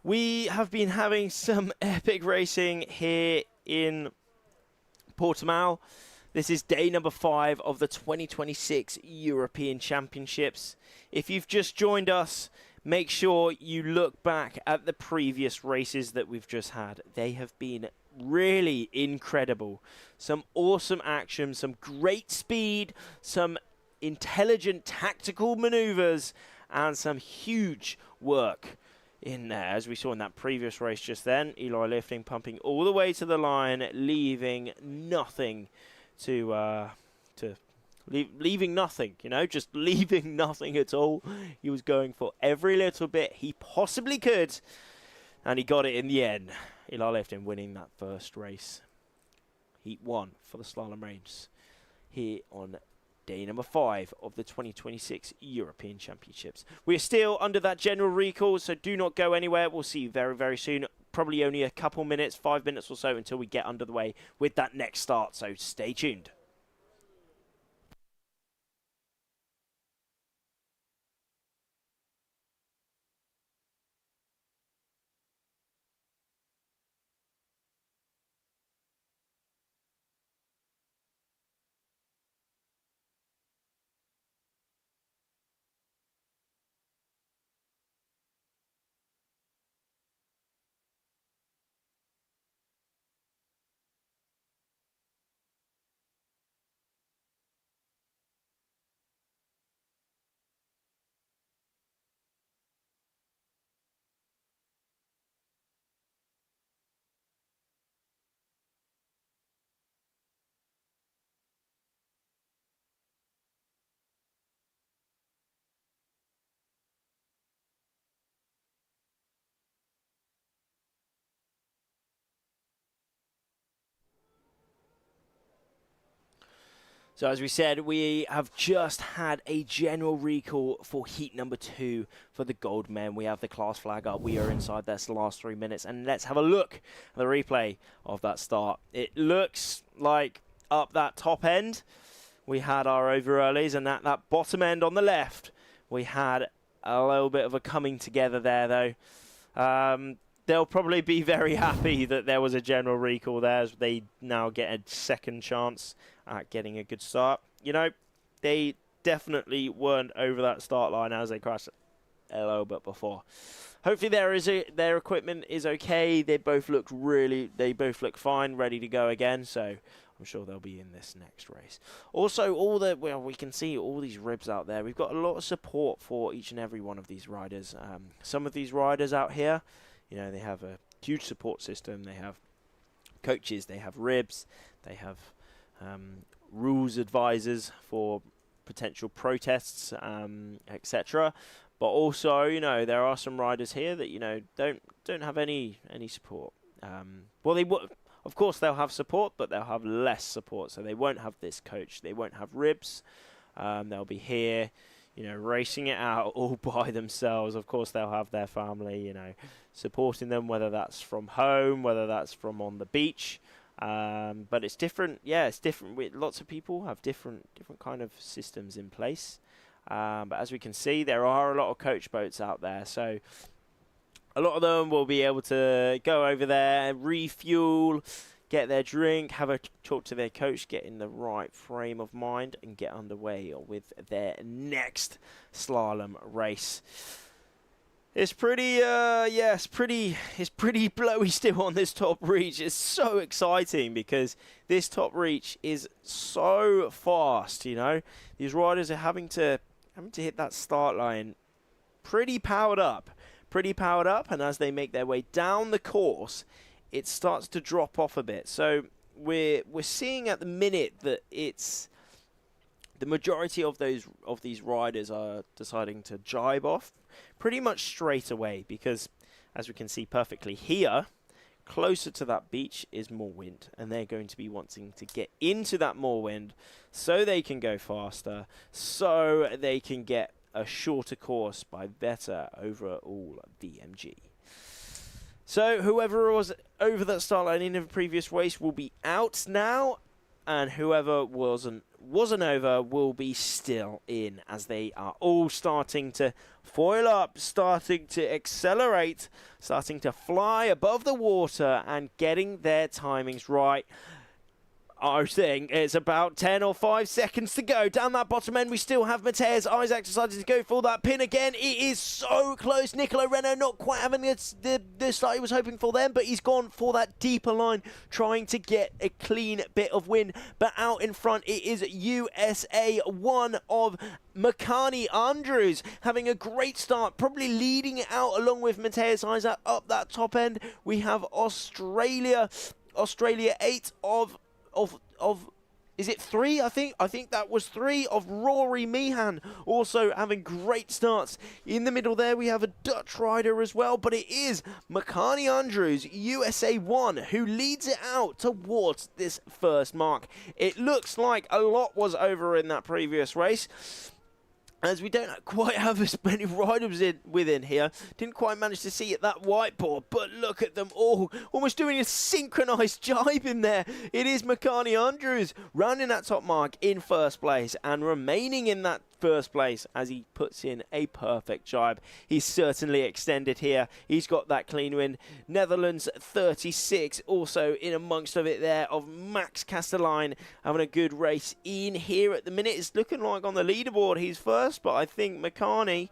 We have been having some epic racing here in Portimao. This is day number 5 of the 2026 European Championships. If you've just joined us, make sure you look back at the previous races that we've just had. They have been really incredible. Some awesome action, some great speed, some intelligent tactical maneuvers, and some huge work in there, as we saw in that previous race just then. Eli lifting, pumping all the way to the line, leaving nothing leaving nothing, you know, just leaving nothing at all. He was going for every little bit he possibly could, and he got it in the end. Eli Lifton winning that first race. Heat 1 for the slalom race here on day number 5 of the 2026 European Championships. We're still under that general recall, so do not go anywhere. We'll see you very, very soon. Probably only a couple minutes, 5 minutes or so, until we get under the way with that next start, so stay tuned. So as we said, we have just had a general recall for heat number 2 for the gold men. We have the class flag up. We are inside this last 3 minutes, and let's have a look at the replay of that start. It looks like up that top end, we had our over earlies, and at that bottom end on the left, we had a little bit of a coming together there, though. They'll probably be very happy that there was a general recall there, as they now get a second chance at getting a good start. You know, they definitely weren't over that start line as they crashed a little bit before. Hopefully their equipment is okay. They both look fine, ready to go again. So I'm sure they'll be in this next race. Also, we can see all these ribs out there. We've got a lot of support for each and every one of these riders. Some of these riders out here, you know, they have a huge support system. They have coaches, they have ribs, they have rules advisors for potential protests, etc. But also, you know, there are some riders here that, you know, don't have any support. Well, of course they'll have support, but they'll have less support. So they won't have this coach. They won't have ribs. They'll be here, you know, racing it out all by themselves. Of course, they'll have their family, you know, supporting them, whether that's from home, whether that's from on the beach. But it's different. Yeah, it's different. Lots of people have different kind of systems in place. But as we can see, there are a lot of coach boats out there. So a lot of them will be able to go over there, refuel, get their drink, have a talk to their coach, get in the right frame of mind, and get underway with their next slalom race. It's pretty, it's pretty blowy still on this top reach. It's so exciting because this top reach is so fast, you know. These riders are having to hit that start line pretty powered up, and as they make their way down the course, it starts to drop off a bit. So we're seeing at the minute that it's the majority of these riders are deciding to jibe off pretty much straight away, because as we can see perfectly here, closer to that beach is more wind, and they're going to be wanting to get into that more wind so they can go faster, so they can get a shorter course by better overall DMG. So whoever was over that start line in the previous race will be out now, and whoever wasn't over will be still in, as they are all starting to foil up, starting to accelerate, starting to fly above the water and getting their timings right. I think it's about 10 or 5 seconds to go. Down that bottom end, we still have Mateusz Isaac decided to go for that pin again. It is so close. Niccolo Renno not quite having the start he was hoping for then, but he's gone for that deeper line, trying to get a clean bit of win. But out in front, it is USA 1 of Makani Andrews having a great start, probably leading it out along with Mateusz Isaac up that top end. We have Australia 8 of is it 3? I think that was 3 of Rory Meehan, also having great starts. In the middle there we have a Dutch rider as well, but it is Makani Andrews, USA 1, who leads it out towards this first mark. It looks like a lot was over in that previous race, as we don't quite have as many riders within here. Didn't quite manage to see at that whiteboard, but look at them all, almost doing a synchronized jibe in there. It is Makani Andrews rounding that top mark in first place and remaining in that first place as he puts in a perfect jibe. He's certainly extended here. He's got that clean win. Netherlands 36 also in amongst of it there of Max Castellijn having a good race in here at the minute. It's looking like on the leaderboard he's first, but I think Makani,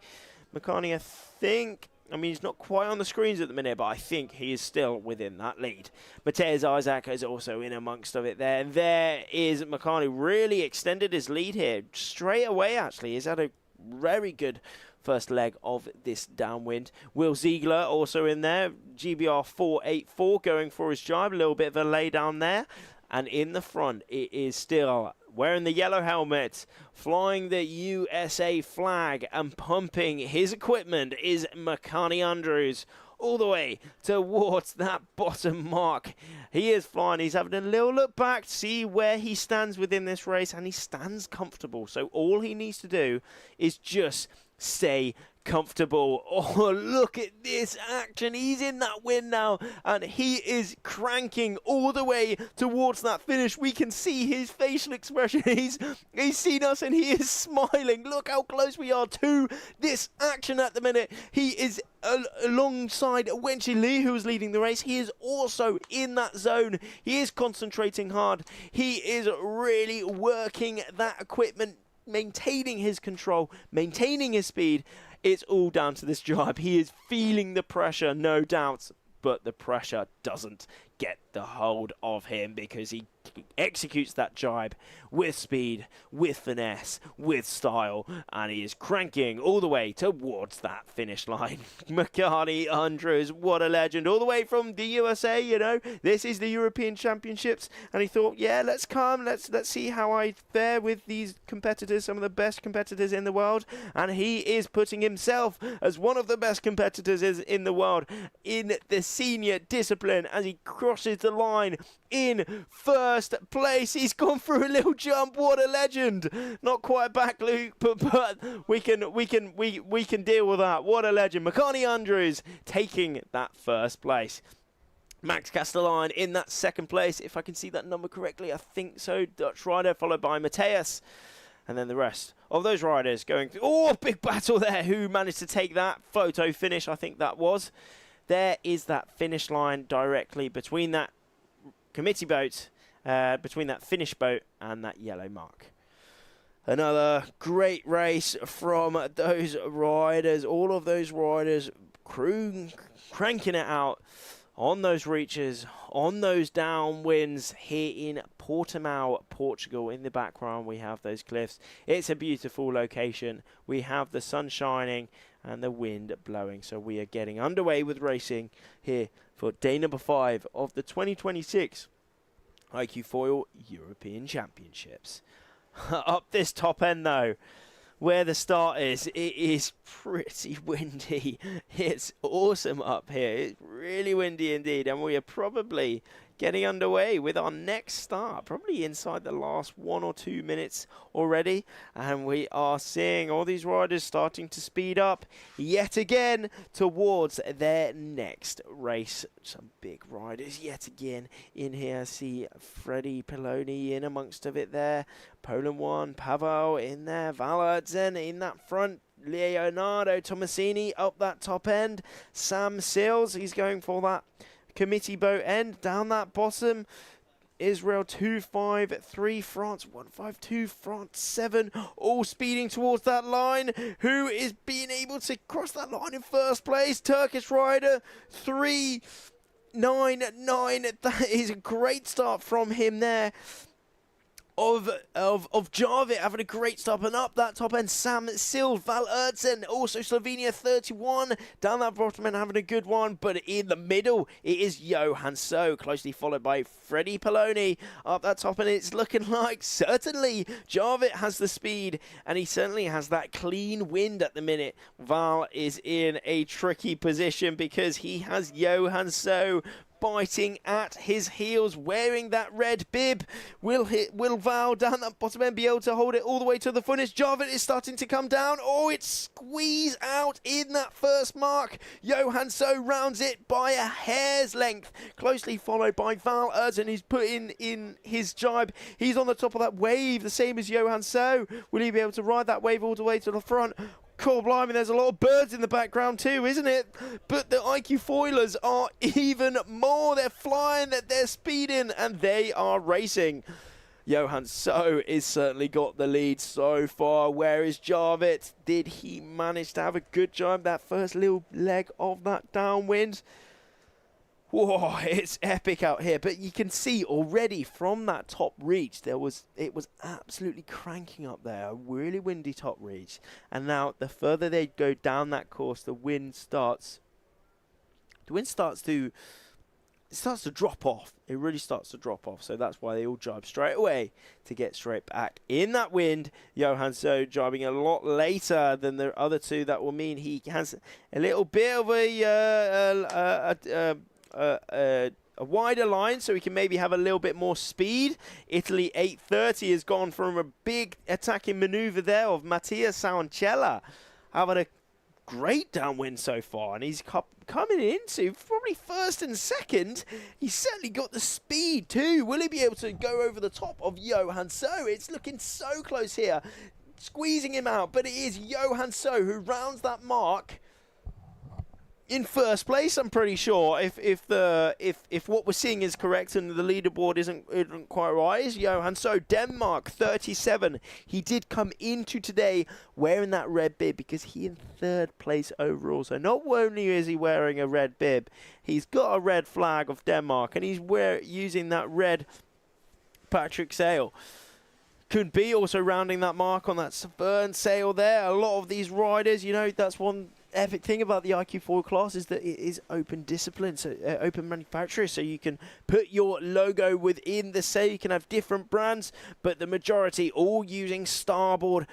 I mean, he's not quite on the screens at the minute, but I think he is still within that lead. Mateusz Isaac is also in amongst of it there. And there is Makani, really extended his lead here straight away, actually. He's had a very good first leg of this downwind. Will Ziegler also in there. GBR 484 going for his jibe. A little bit of a lay down there. And in the front, it is still wearing the yellow helmet, flying the USA flag and pumping his equipment is Makani Andrews, all the way towards that bottom mark. He is flying. He's having a little look back to see where he stands within this race, and he stands comfortable. So all he needs to do is just stay comfortable. Oh, look at this action. He's in that win now, and he is cranking all the way towards that finish. We can see his facial expression. He's seen us and he is smiling. Look how close we are to this action at the minute. He is alongside Wenchi Lee, who is leading the race. He is also in that zone. He is concentrating hard. He is really working that equipment, maintaining his control, maintaining his speed. It's all down to this jibe. He is feeling the pressure, no doubt, but the pressure doesn't get the hold of him because he executes that jibe with speed, with finesse, with style, and he is cranking all the way towards that finish line. Makani Andrews, what a legend, all the way from the USA, you know, this is the European Championships, and he thought, yeah, let's see how I fare with these competitors, some of the best competitors in the world, and he is putting himself as one of the best competitors in the world in the senior discipline as he crosses the line in first place. He's gone through a little jump. What a legend! Not quite back, Luke, but we can deal with that. What a legend! Makani Andrews taking that first place. Max Castelline in that second place, if I can see that number correctly. I think so. Dutch rider followed by Mateus, and then the rest of those riders going through. Oh, big battle there. Who managed to take that photo finish? I think that was. There is that finish line directly between that committee boat, between that finish boat and that yellow mark. Another great race from those riders. All of those riders cranking it out on those reaches, on those downwinds here in Portimao, Portugal. In the background we have those cliffs. It's a beautiful location. We have the sun shining and the wind blowing. So we are getting underway with racing here for day number 5 of the 2026 iQFoil European Championships. Up this top end though, where the start is, it is pretty windy. It's awesome up here. It's really windy indeed, and we are probably getting underway with our next start, probably inside the last 1 or 2 minutes already, and we are seeing all these riders starting to speed up yet again towards their next race. Some big riders yet again in here. I see Freddie Peloni in amongst of it there, Poland 1, Pavel in there, Valertzen in that front, Leonardo Tomasini up that top end, Sam Sills, he's going for that committee boat end. Down that bottom, Israel 253, France 152, France 7, all speeding towards that line. Who is being able to cross that line in first place? Turkish rider 399. That is a great start from him there. Of Jarvit having a great stop, and up that top end Sam Sil, Val Ertzen, also Slovenia 31 down that bottom end having a good one, but in the middle it is Johan So, closely followed by Freddie Peloni up that top, and it's looking like certainly Jarvit has the speed and he certainly has that clean wind at the minute. Val is in a tricky position because he has Johan So biting at his heels, wearing that red bib. Will Val down that bottom end be able to hold it all the way to the finish? Jarvit is starting to come down. Oh, it's squeezed out in that first mark. Johan So rounds it by a hair's length, closely followed by Val Erzen, who's put in his jibe. He's on the top of that wave, the same as Johan So. Will he be able to ride that wave all the way to the front? God blimey, there's a lot of birds in the background too, isn't it? But the iQFoilers are even more. They're flying, they're speeding, and they are racing. Johan So is certainly got the lead so far. Where is Jarvit? Did he manage to have a good jump that first little leg of that downwind? Whoa, it's epic out here, but you can see already from that top reach, it was absolutely cranking up there, a really windy top reach. And now the further they go down that course, the wind starts to starts to drop off. It really starts to drop off. So that's why they all jibe straight away to get straight back in that wind. Johan So jibing a lot later than the other two. That will mean he has a little bit of a wider line, so he can maybe have a little bit more speed. Italy 8:30 has gone from a big attacking maneuver there of Mattia Sauncella, having a great downwind so far, and he's coming into probably first and second. He's certainly got the speed too. Will he be able to go over the top of Johan So? It's looking so close here, squeezing him out, but it is Johan So who rounds that mark in first place. I'm pretty sure if what we're seeing is correct and the leaderboard isn't quite right, is Johan So, Denmark 37. He did come into today wearing that red bib because he in third place overall. So not only is he wearing a red bib, he's got a red flag of Denmark, and he's using that red Patrick sail. Could be also rounding that mark on that Severn sail there. A lot of these riders, you know, that's one epic thing about the iQFoil class is that it is open discipline, so open manufacturer, so you can put your logo within the sail. You can have different brands, but the majority all using starboard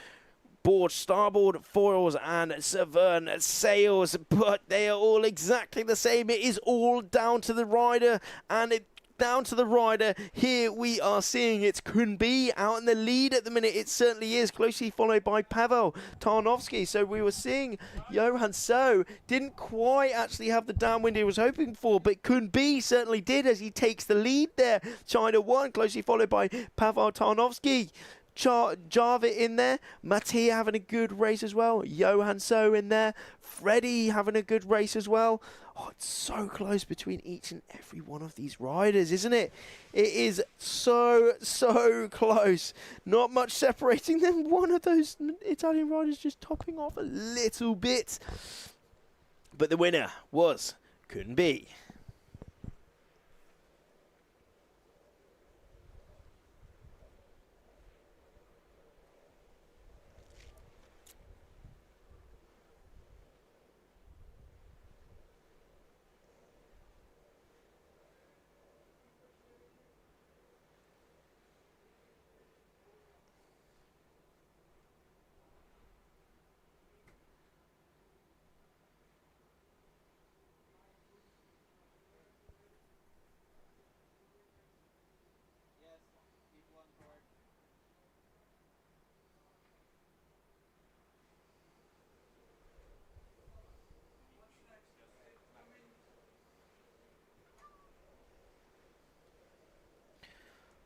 foils and Severn sails, but they are all exactly the same. It is all down to the rider, and down to the rider. Here we are seeing it's Kunbi out in the lead at the minute. It certainly is, closely followed by Pavel Tarnowski. So we were seeing Johan So didn't quite actually have the downwind he was hoping for, but Kunbi certainly did as he takes the lead there. China 1, closely followed by Pavel Tarnowski. Jarvit in there, Mattia having a good race as well, Johan So in there, Freddie having a good race as well. Oh, it's so close between each and every one of these riders, isn't it? It is so close. Not much separating them. One of those Italian riders just topping off a little bit. But the winner was Kunbi.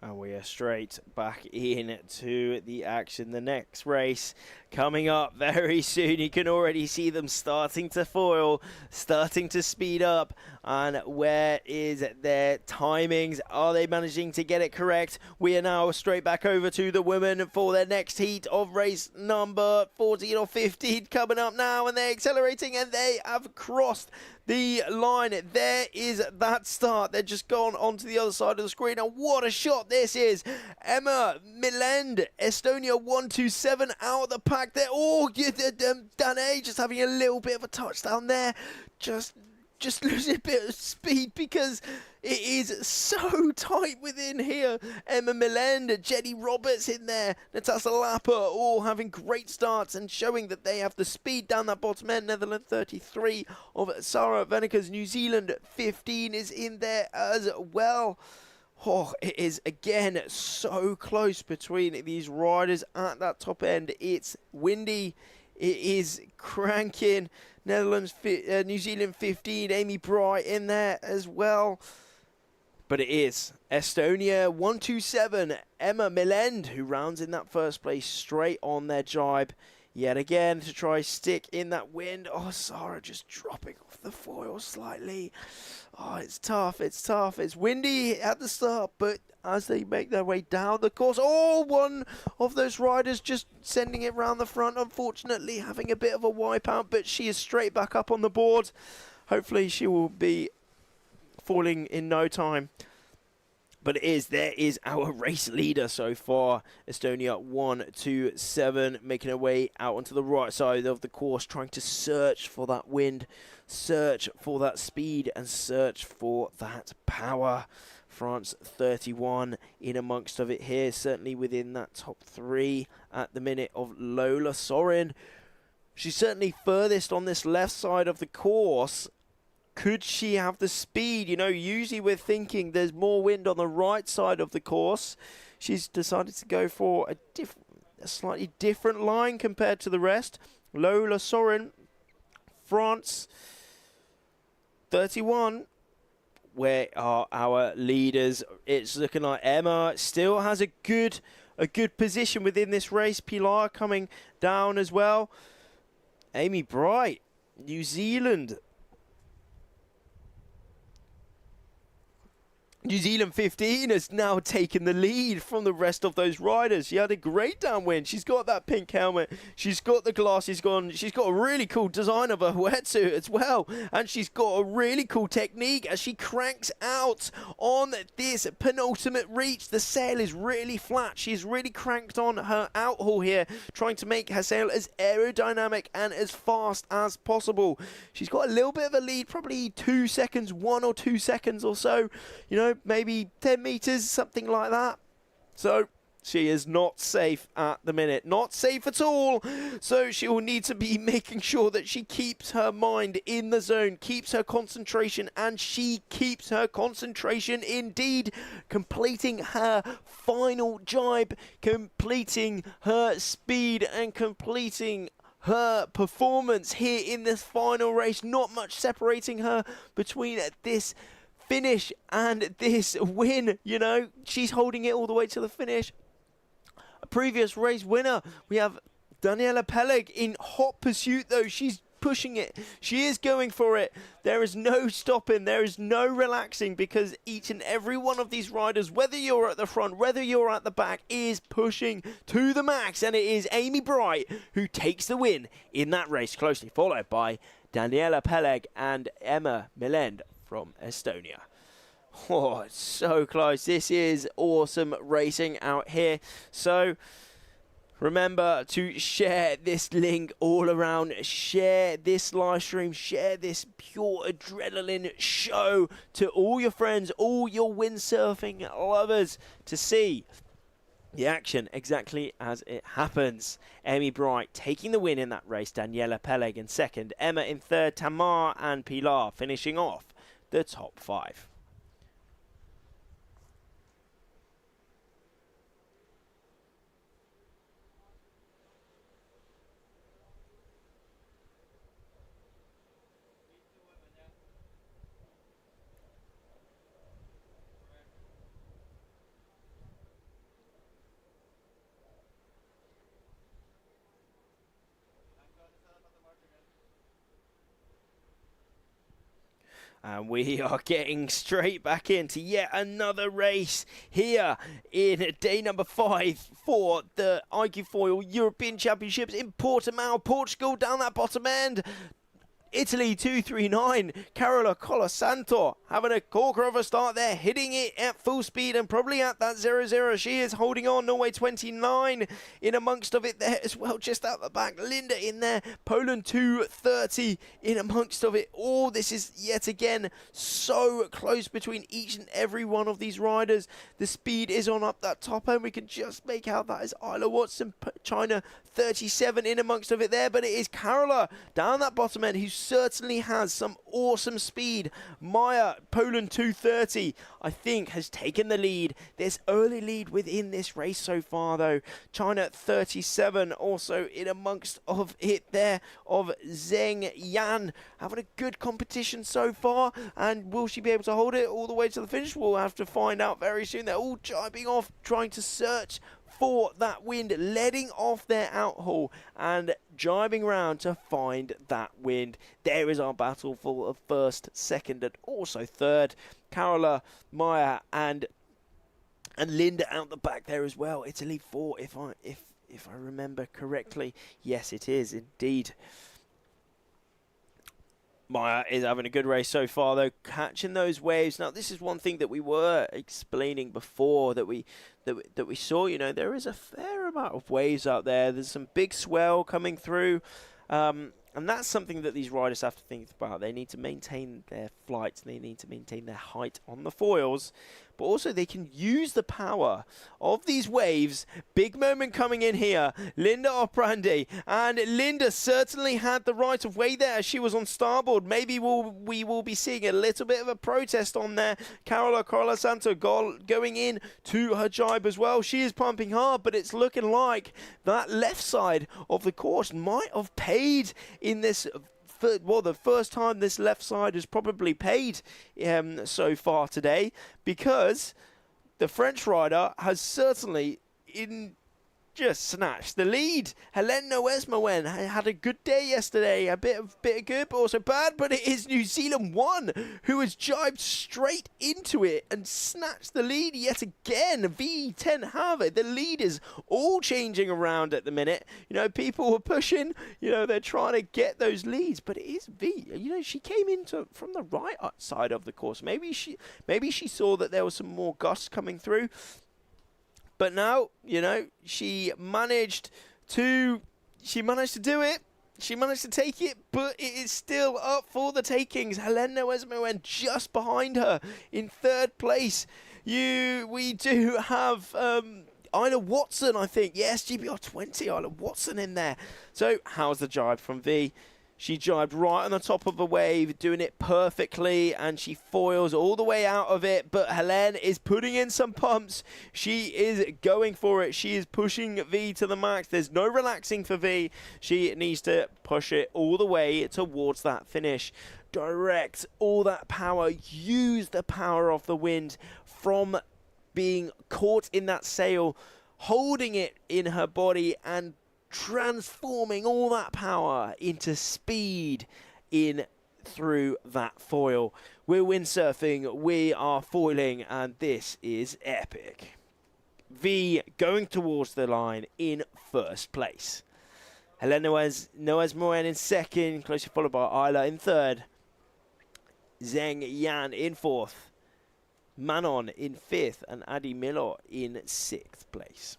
And we are straight back into the action. The next race coming up very soon. You can already see them starting to foil, starting to speed up. And where is their timings? Are they managing to get it correct? We are now straight back over to the women for their next heat of race number 14 or 15 coming up now. And they're accelerating and they have crossed the line. There is that start. They're just gone onto the other side of the screen. And what a shot this is. Emma Milend, Estonia 127 out of the pack there. Oh, Danae just having a little bit of a touchdown there. Just losing a bit of speed because it is so tight within here. Emma Milend, Jenny Roberts in there, Natasha Lapper, all having great starts and showing that they have the speed down that bottom end. Netherlands 33 of Sarah Venekers, New Zealand 15 is in there as well. Oh, it is again so close between these riders at that top end. It's windy. It is cranking. Netherlands, New Zealand 15, Amy Bright in there as well. But it is Estonia 127, Emma Milend, who rounds in that first place straight on their jibe. Yet again to try stick in that wind. Oh, Sarah just dropping off the foil slightly. Oh, it's tough, it's tough. It's windy at the start, but as they make their way down the course, oh, one of those riders just sending it round the front, unfortunately having a bit of a wipeout, but she is straight back up on the board. Hopefully she will be falling in no time. But there is our race leader so far. Estonia 1-2-7, making her way out onto the right side of the course, trying to search for that wind, search for that speed, and search for that power. France 31 in amongst of it here, certainly within that top 3 at the minute of Lola Sorin. She's certainly furthest on this left side of the course. Could she have the speed? You know, usually we're thinking there's more wind on the right side of the course. She's decided to go for a slightly different line compared to the rest. Lola Sorin, France 31. Where are our leaders? It's looking like Emma still has a good position within this race. Pilar coming down as well. Amy Bright, New Zealand 15 has now taken the lead from the rest of those riders. She had a great downwind. She's got that pink helmet. She's got the glasses on. She's got a really cool design of her wetsuit as well. And she's got a really cool technique as she cranks out on this penultimate reach. The sail is really flat. She's really cranked on her outhaul here, trying to make her sail as aerodynamic and as fast as possible. She's got a little bit of a lead, probably 2 seconds, 1 or 2 seconds or so. You know, maybe 10 meters, something like that. So she is not safe at the minute. Not safe at all. So she will need to be making sure that she keeps her mind in the zone, keeps her concentration, and she keeps her concentration indeed, completing her final jibe, completing her speed, and completing her performance here in this final race. Not much separating her between this finish and this win. You know, she's holding it all the way to the finish. A previous race winner, we have Daniela Peleg in hot pursuit though. She's pushing it. She is going for it. There is no stopping. There is no relaxing, because each and every one of these riders, whether you're at the front, whether you're at the back, is pushing to the max. And it is Amy Bright who takes the win in that race, closely followed by Daniela Peleg and Emma Milend from Estonia. Oh, it's so close. This is awesome racing out here. So remember to share this link all around. Share this live stream. Share this pure adrenaline show to all your friends, all your windsurfing lovers, to see the action exactly as it happens. Amy Bright taking the win in that race. Daniela Peleg in second. Emma in third. Tamar and Pilar finishing off the top 5. And we are getting straight back into yet another race here in day number 5 for the iQFoil European Championships in Portimao, Portugal, down that bottom end. Italy 239, Carola Colasanto having a corker of a start there, hitting it at full speed and probably at that 0-0. She is holding on. Norway 29 in amongst of it there as well, just out the back. Linda in there, Poland 230 in amongst of it. Oh, this is yet again so close between each and every one of these riders. The speed is on up that top end. We can just make out that is Isla Watson, China 37 in amongst of it there, but it is Carola down that bottom end who certainly has some awesome speed. Maya, Poland 230, I think has taken the lead. There's early lead within this race so far though. China 37 also in amongst of it there of Zheng Yan, having a good competition so far, and will she be able to hold it all the way to the finish? We'll have to find out very soon. They're all jibing off, trying to search for that wind, letting off their outhaul and jibing around to find that wind. There is our battle for first, second, and also third. Carola, Maya, and Linda out the back there as well. Italy 4, if I remember correctly. Yes, it is indeed. Maya is having a good race so far, though, catching those waves. Now, this is one thing that we were explaining before that we saw. You know, there is a fair amount of waves out there. There's some big swell coming through, and that's something that these riders have to think about. They need to maintain their flight. They need to maintain their height on the foils. But also they can use the power of these waves. Big moment coming in here. Linda Oprandi. And Linda certainly had the right of way there as she was on starboard. Maybe we will be seeing a little bit of a protest on there. Carola Santo going in to her jibe as well. She is pumping hard, but it's looking like that left side of the course might have paid in this. Well, the first time this left side has probably paid so far today, because the French rider has certainly just snatched the lead. Helene Noesmoen had a good day yesterday, a bit of good, but also bad. But it is New Zealand 1 who has jibed straight into it and snatched the lead yet again. V10 Harvey, the lead is all changing around at the minute. You know, people were pushing. You know, they're trying to get those leads, but it is V. You know, she came into from the right side of the course. Maybe she saw that there was some more gusts coming through. But now, you know, she managed to do it. She managed to take it, but it is still up for the takings. Helene Noesmoen just behind her in third place. We do have Isla Watson, I think. Yes, GBR 20, Isla Watson in there. So how's the jibe from V? She jibed right on the top of a wave, doing it perfectly, and she foils all the way out of it. But Helene is putting in some pumps. She is going for it. She is pushing V to the max. There's no relaxing for V. She needs to push it all the way towards that finish. Direct all that power. Use the power of the wind from being caught in that sail, holding it in her body and transforming all that power into speed in through that foil. We're windsurfing, we are foiling, and this is epic. V going towards the line in first place. Helene Noesmoen in second, closely followed by Isla in third. Zheng Yan in fourth. Manon in fifth, and Adi Milo in sixth place.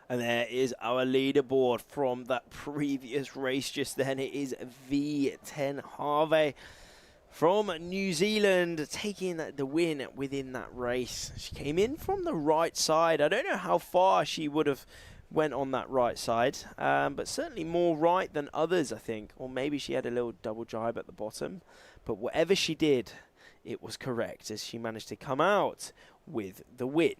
And there is our leaderboard from that previous race just then. It is V10 Harvey from New Zealand taking the win within that race. She came in from the right side. I don't know how far she would have went on that right side, but certainly more right than others, I think. Or maybe she had a little double jibe at the bottom. But whatever she did, it was correct as she managed to come out with the win.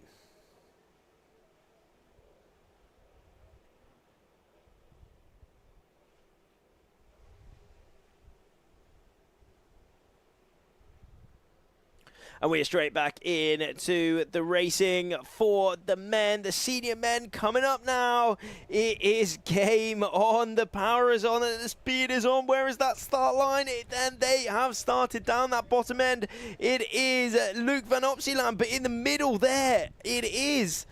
And we're straight back into the racing for the men, the senior men coming up now. It is game on. The power is on, the speed is on. Where is that start line? And they have started down that bottom end. It is Luke Van Opsieland, but in the middle there, it is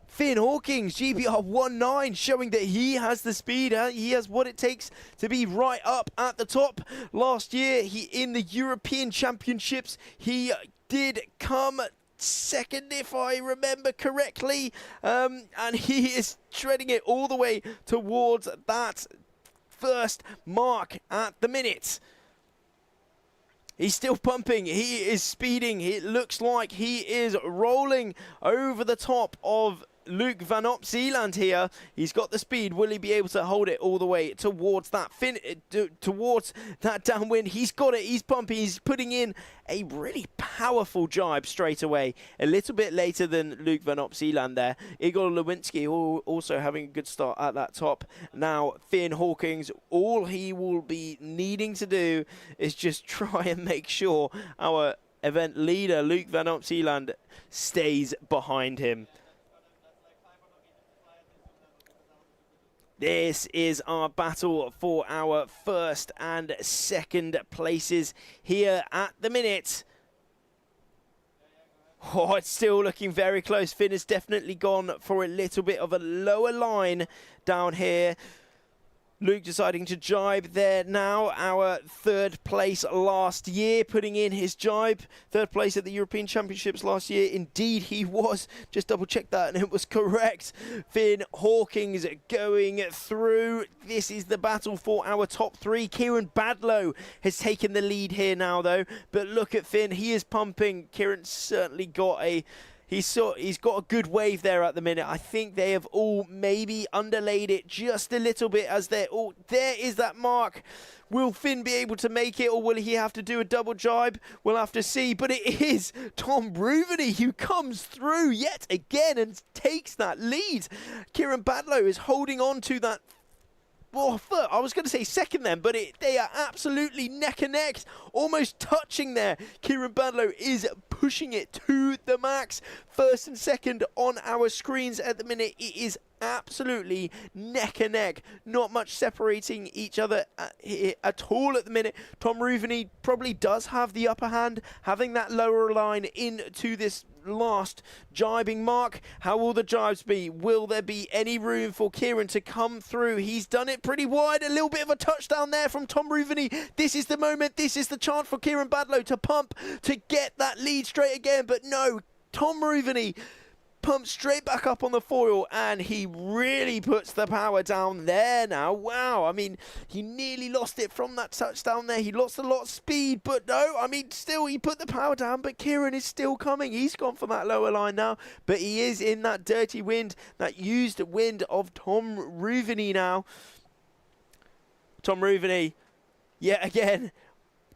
Finn Hawkins, GBR 19, showing that he has the speed. He has what it takes to be right up at the top. Last year, in the European Championships, he did come second, if I remember correctly. And he is treading it all the way towards that first mark at the minute. He's still pumping. He is speeding. It looks like he is rolling over the top of Luke Van Opsieland here. He's got the speed. Will he be able to hold it all the way towards that towards that downwind? He's got it. He's pumping. He's putting in a really powerful jibe straight away. A little bit later than Luke Van Opsieland there. Igor Lewinsky also having a good start at that top. Now Finn Hawkins, all he will be needing to do is just try and make sure our event leader Luke Van Opsieland stays behind him. This is our battle for our first and second places here at the minute. Oh, it's still looking very close. Finn has definitely gone for a little bit of a lower line down here. Luke deciding to jibe there now. Our third place last year, putting in his jibe. Third place at the European Championships last year. Indeed, he was. Just double check that and it was correct. Finn Hawkins going through. This is the battle for our top three. Kieran Badlow has taken the lead here now, though. But look at Finn. He is pumping. Kieran's certainly got a... He's got a good wave there at the minute. I think they have all maybe underlaid it just a little bit as they're all... There is that mark. Will Finn be able to make it, or will he have to do a double jibe? We'll have to see. But it is Tom Ruveny who comes through yet again and takes that lead. Kieran Badlow is holding on to that... Well, I was going to say second then, but they are absolutely neck and neck, almost touching there. Kieran Badlow is pushing it to the max. First and second on our screens at the minute. It is absolutely neck and neck. Not much separating each other at all at the minute. Tom Ruveny probably does have the upper hand, having that lower line into this last jibing mark. How will the jibes be? Will there be any room for Kieran to come through? He's done it pretty wide. A little bit of a touchdown there from Tom Ruveny. This is the moment. This is the chance for Kieran Badlow to pump, to get that lead straight again. But no, Tom Ruveny pumps straight back up on the foil, and he really puts the power down there now. Wow, I mean, he nearly lost it from that touchdown there. He lost a lot of speed, but no, I mean, still, he put the power down, but Kieran is still coming. He's gone for that lower line now, but he is in that dirty wind, that used wind of Tom Ruveny now. Tom Ruveny, yet again,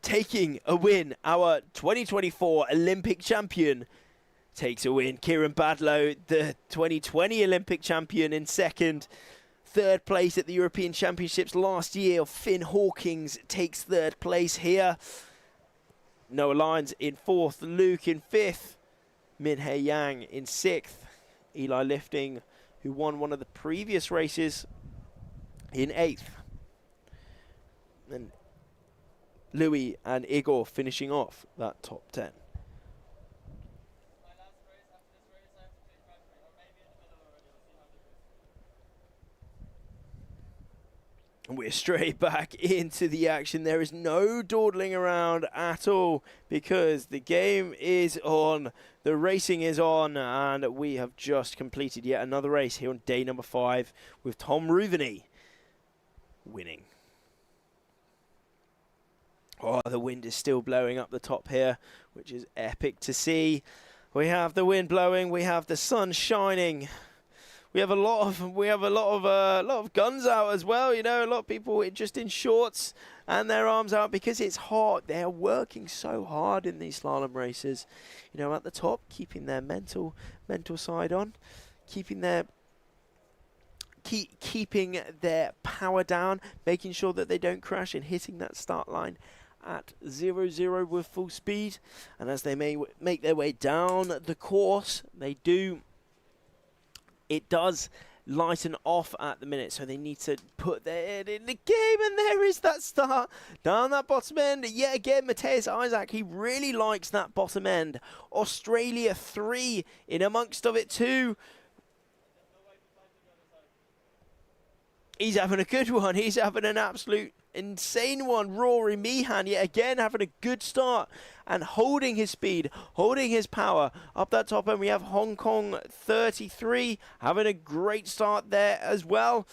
taking a win. Our 2024 Olympic champion takes a win. Kieran Badlow, the 2020 Olympic champion, in second. Third place at the European Championships last year. Finn Hawkins takes third place here. Noah Lyons in fourth. Luke in fifth. Min Hei Yang in sixth. Eli Lifting, who won one of the previous races, in eighth. And Louis and Igor finishing off that top 10. We're straight back into the action. There is no dawdling around at all because the game is on, the racing is on, and we have just completed yet another race here on day number 5 with Tom Ruveny winning. Oh, the wind is still blowing up the top here, which is epic to see. We have the wind blowing, we have the sun shining. We have a lot of guns out as well. You know, a lot of people just in shorts and their arms out because it's hot. They're working so hard in these slalom races. You know, at the top, keeping their mental side on, keeping their power down, making sure that they don't crash and hitting that start line at 0-0 with full speed. And as they may make their way down the course, they do. It does lighten off at the minute, so they need to put their head in the game, and there is that start down that bottom end. Yet again, Matthias Isaac, he really likes that bottom end. Australia 3 in amongst of it too. He's having a good one. He's having an absolute insane one. Rory Meehan yet again having a good start and holding his speed, holding his power. Up that top end we have Hong Kong 33 having a great start there as well.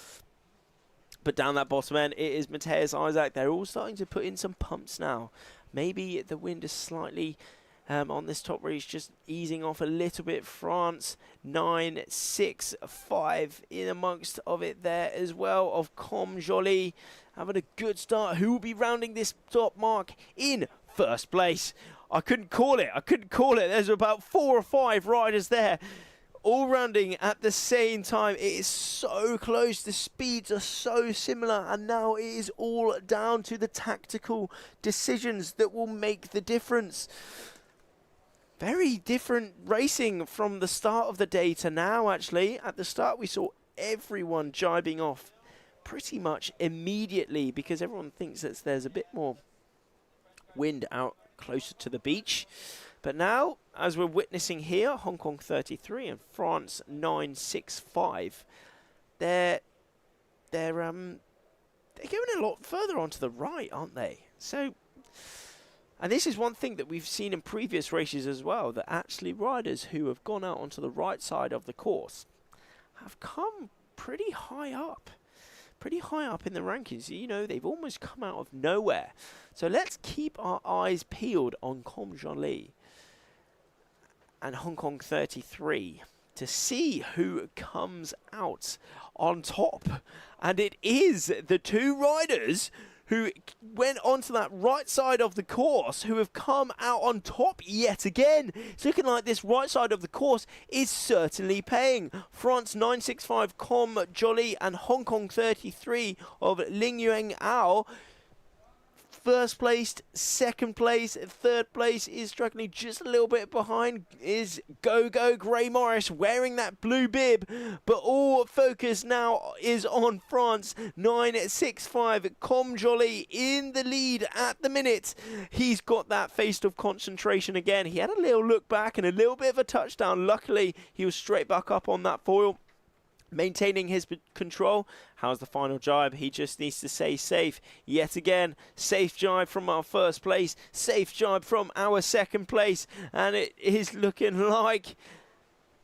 But down that bottom end it is Matthias Isaac. They're all starting to put in some pumps now. Maybe the wind is slightly on this top race, just easing off a little bit. France 9-6-5 in amongst of it there as well, of Com Joly having a good start. Who will be rounding this top mark in first place? I couldn't call it. There's about 4 or 5 riders there, all rounding at the same time. It is so close. The speeds are so similar, and now it is all down to the tactical decisions that will make the difference. Very different racing from the start of the day to now, actually. At the start, we saw everyone jibing off pretty much immediately because everyone thinks that there's a bit more wind out closer to the beach. But now, as we're witnessing here, Hong Kong 33 and France 965, they're going a lot further onto the right, aren't they? So, and this is one thing that we've seen in previous races as well, that actually riders who have gone out onto the right side of the course have come pretty high up in the rankings. You know, they've almost come out of nowhere. So let's keep our eyes peeled on Com Jolie and Hong Kong 33 to see who comes out on top. And it is the two riders who went onto that right side of the course who have come out on top yet again. It's looking like this right side of the course is certainly paying. France 965 Com Jolie and Hong Kong 33 of Ling Yuan Ao. First place, second place, third place is struggling just a little bit behind is Go Gray Morris wearing that blue bib, but all focus now is on France 965. Com Jolie in the lead at the minute. He's got that face of concentration again. He had a little look back and a little bit of a touchdown. Luckily, he was straight back up on that foil, maintaining his control. How's the final jibe? He just needs to stay safe. Yet again, safe jibe from our first place, safe jibe from our second place, and it is looking like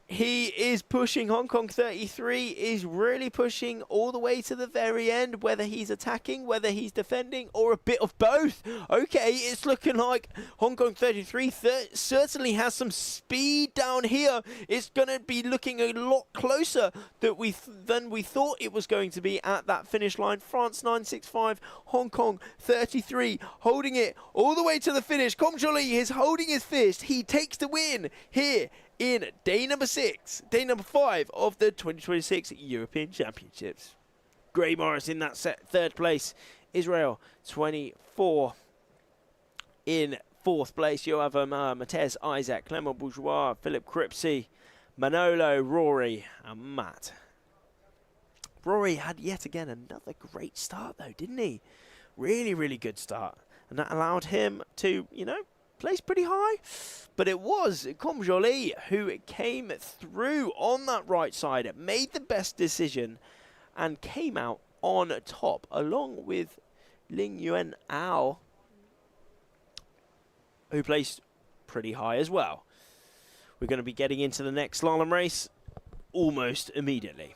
he is pushing. Hong Kong 33 is really pushing all the way to the very end, whether he's attacking, whether he's defending, or a bit of both. Okay, it's looking like Hong Kong 33 certainly has some speed down here. It's going to be looking a lot closer than we thought it was going to be at that finish line. France 965, Hong Kong 33 holding it all the way to the finish. Com Jolie is holding his fist. He takes the win here in day number 5 of the 2026 European Championships. Gray Morris in that third place. Israel 24 in fourth place. You have Matez, Isaac, Clement Bourgeois, Philip Cripsey, Manolo, Rory and Matt. Rory had yet again another great start though, didn't he? Really, really good start. And that allowed him to, you know, place pretty high, but it was Com Jolie who came through on that right side, made the best decision and came out on top along with Ling Yuan Ao, who placed pretty high as well. We're going to be getting into the next slalom race almost immediately.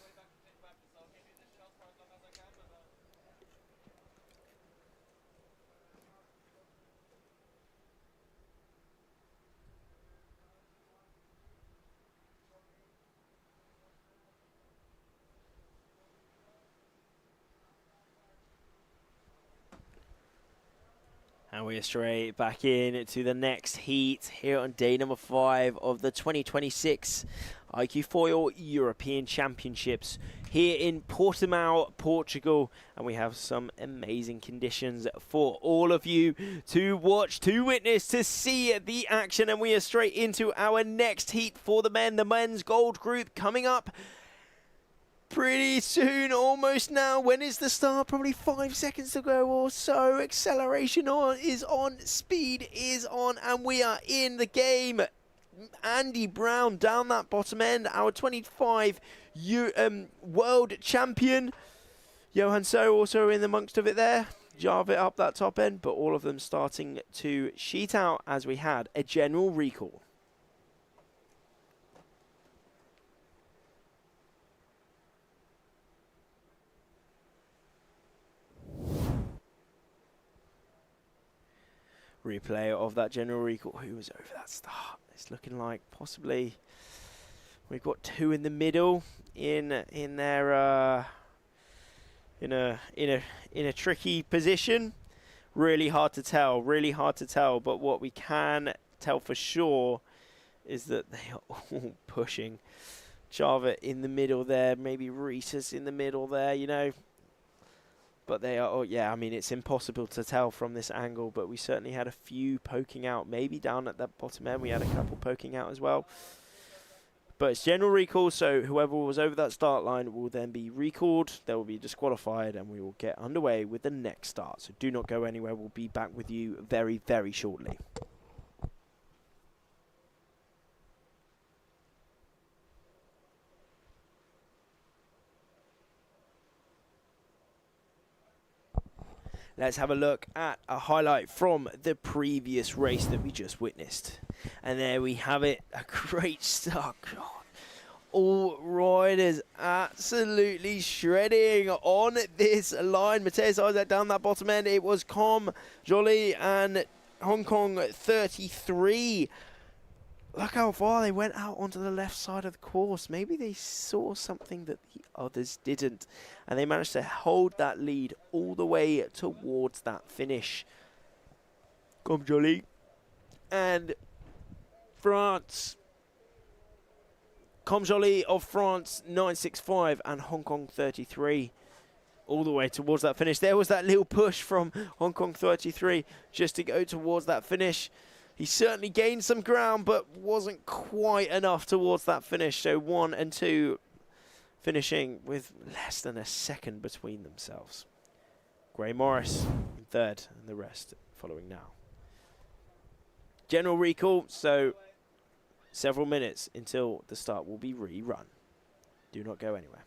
And we are straight back in to the next heat here on day number 5 of the 2026 iQFoil European Championships here in Portimao, Portugal. And we have some amazing conditions for all of you to watch, to witness, to see the action. And we are straight into our next heat for the men, the men's gold group coming up pretty soon, almost now. When is the start? Probably 5 seconds to go or so. Acceleration is on, speed is on, and we are in the game. Andy Brown down that bottom end, our 25 world champion. Johan So also in amongst of it there. Jarvit up that top end, but all of them starting to sheet out as we had a general recall. Replay of that general recall. Who was over that start? It's looking like possibly we've got 2 in the middle in their in a tricky position. Really hard to tell. Really hard to tell. But what we can tell for sure is that they are all pushing. Java in the middle there. Maybe Reese's in the middle there. You know. But they are, oh yeah, I mean, it's impossible to tell from this angle, but we certainly had a few poking out. Maybe down at that bottom end, we had a couple poking out as well. But it's general recall, so whoever was over that start line will then be recalled. They will be disqualified, and we will get underway with the next start. So do not go anywhere. We'll be back with you very, very shortly. Let's have a look at a highlight from the previous race that we just witnessed. And there we have it, a great start. God. All riders absolutely shredding on this line. Mateus Isaac down that bottom end. It was Com, Jolie and Hong Kong 33. Look how far they went out onto the left side of the course. Maybe they saw something that the others didn't. And they managed to hold that lead all the way towards that finish. Com Jolie and France. Com Jolie of France 965 and Hong Kong 33. All the way towards that finish. There was that little push from Hong Kong 33 just to go towards that finish. He certainly gained some ground, but wasn't quite enough towards that finish. So 1 and 2 finishing with less than a second between themselves. Gray Morris in third, and the rest following now. General recall, so several minutes until the start will be rerun. Do not go anywhere.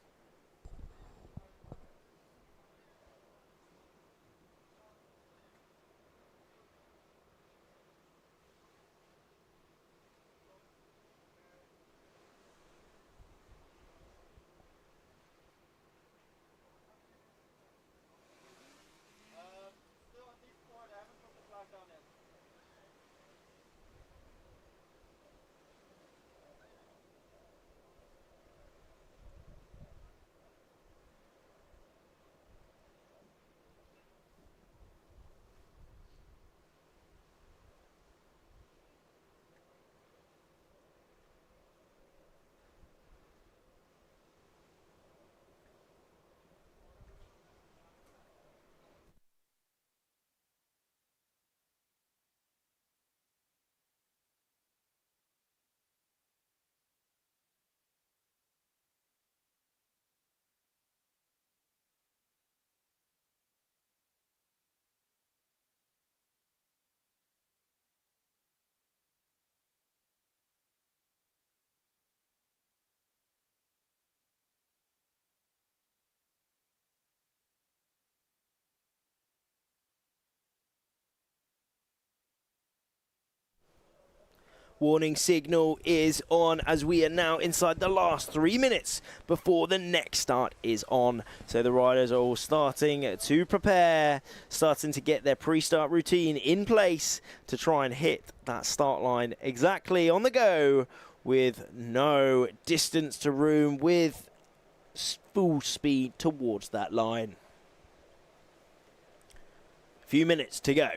Warning signal is on as we are now inside the last 3 minutes before the next start is on. So the riders are all starting to prepare, starting to get their pre-start routine in place to try and hit that start line exactly on the go with no distance to room, with full speed towards that line. A few minutes to go.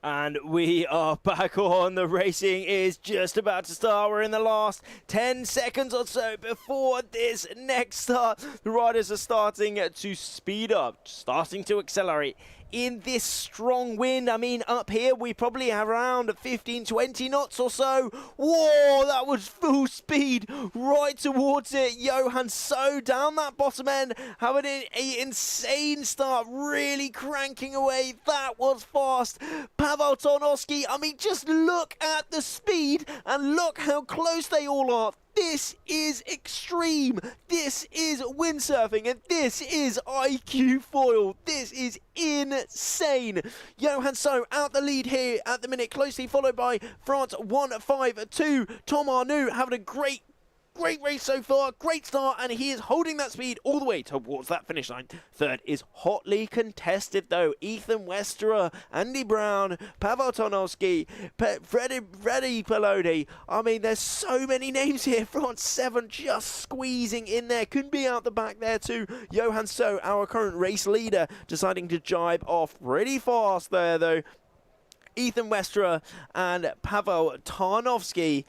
And we are back on. The racing is just about to start. We're in the last 10 seconds or so before this next start. The riders are starting to speed up, starting to accelerate in this strong wind. I mean, up here we probably have around 15, 20 knots or so. Whoa, that was full speed right towards it. Johan So down that bottom end, having an insane start, really cranking away. That was fast. Pavel Tarnowski, I mean, just look at the speed and look how close they all are. This is extreme. This is windsurfing, and this is iQFoil. This is insane. Johan So out the lead here at the minute, closely followed by France 152. Tom Arnoux having a great race so far, great start, and he is holding that speed all the way towards that finish line. Third is hotly contested though. Ethan Westerer, Andy Brown, Pavel Tarnowski, Freddie Pelodi. I mean, there's so many names here. France 7 just squeezing in there. Couldn't be out the back there too. Johan So, our current race leader, deciding to jibe off pretty fast there though. Ethan Westerer and Pavel Tarnowski.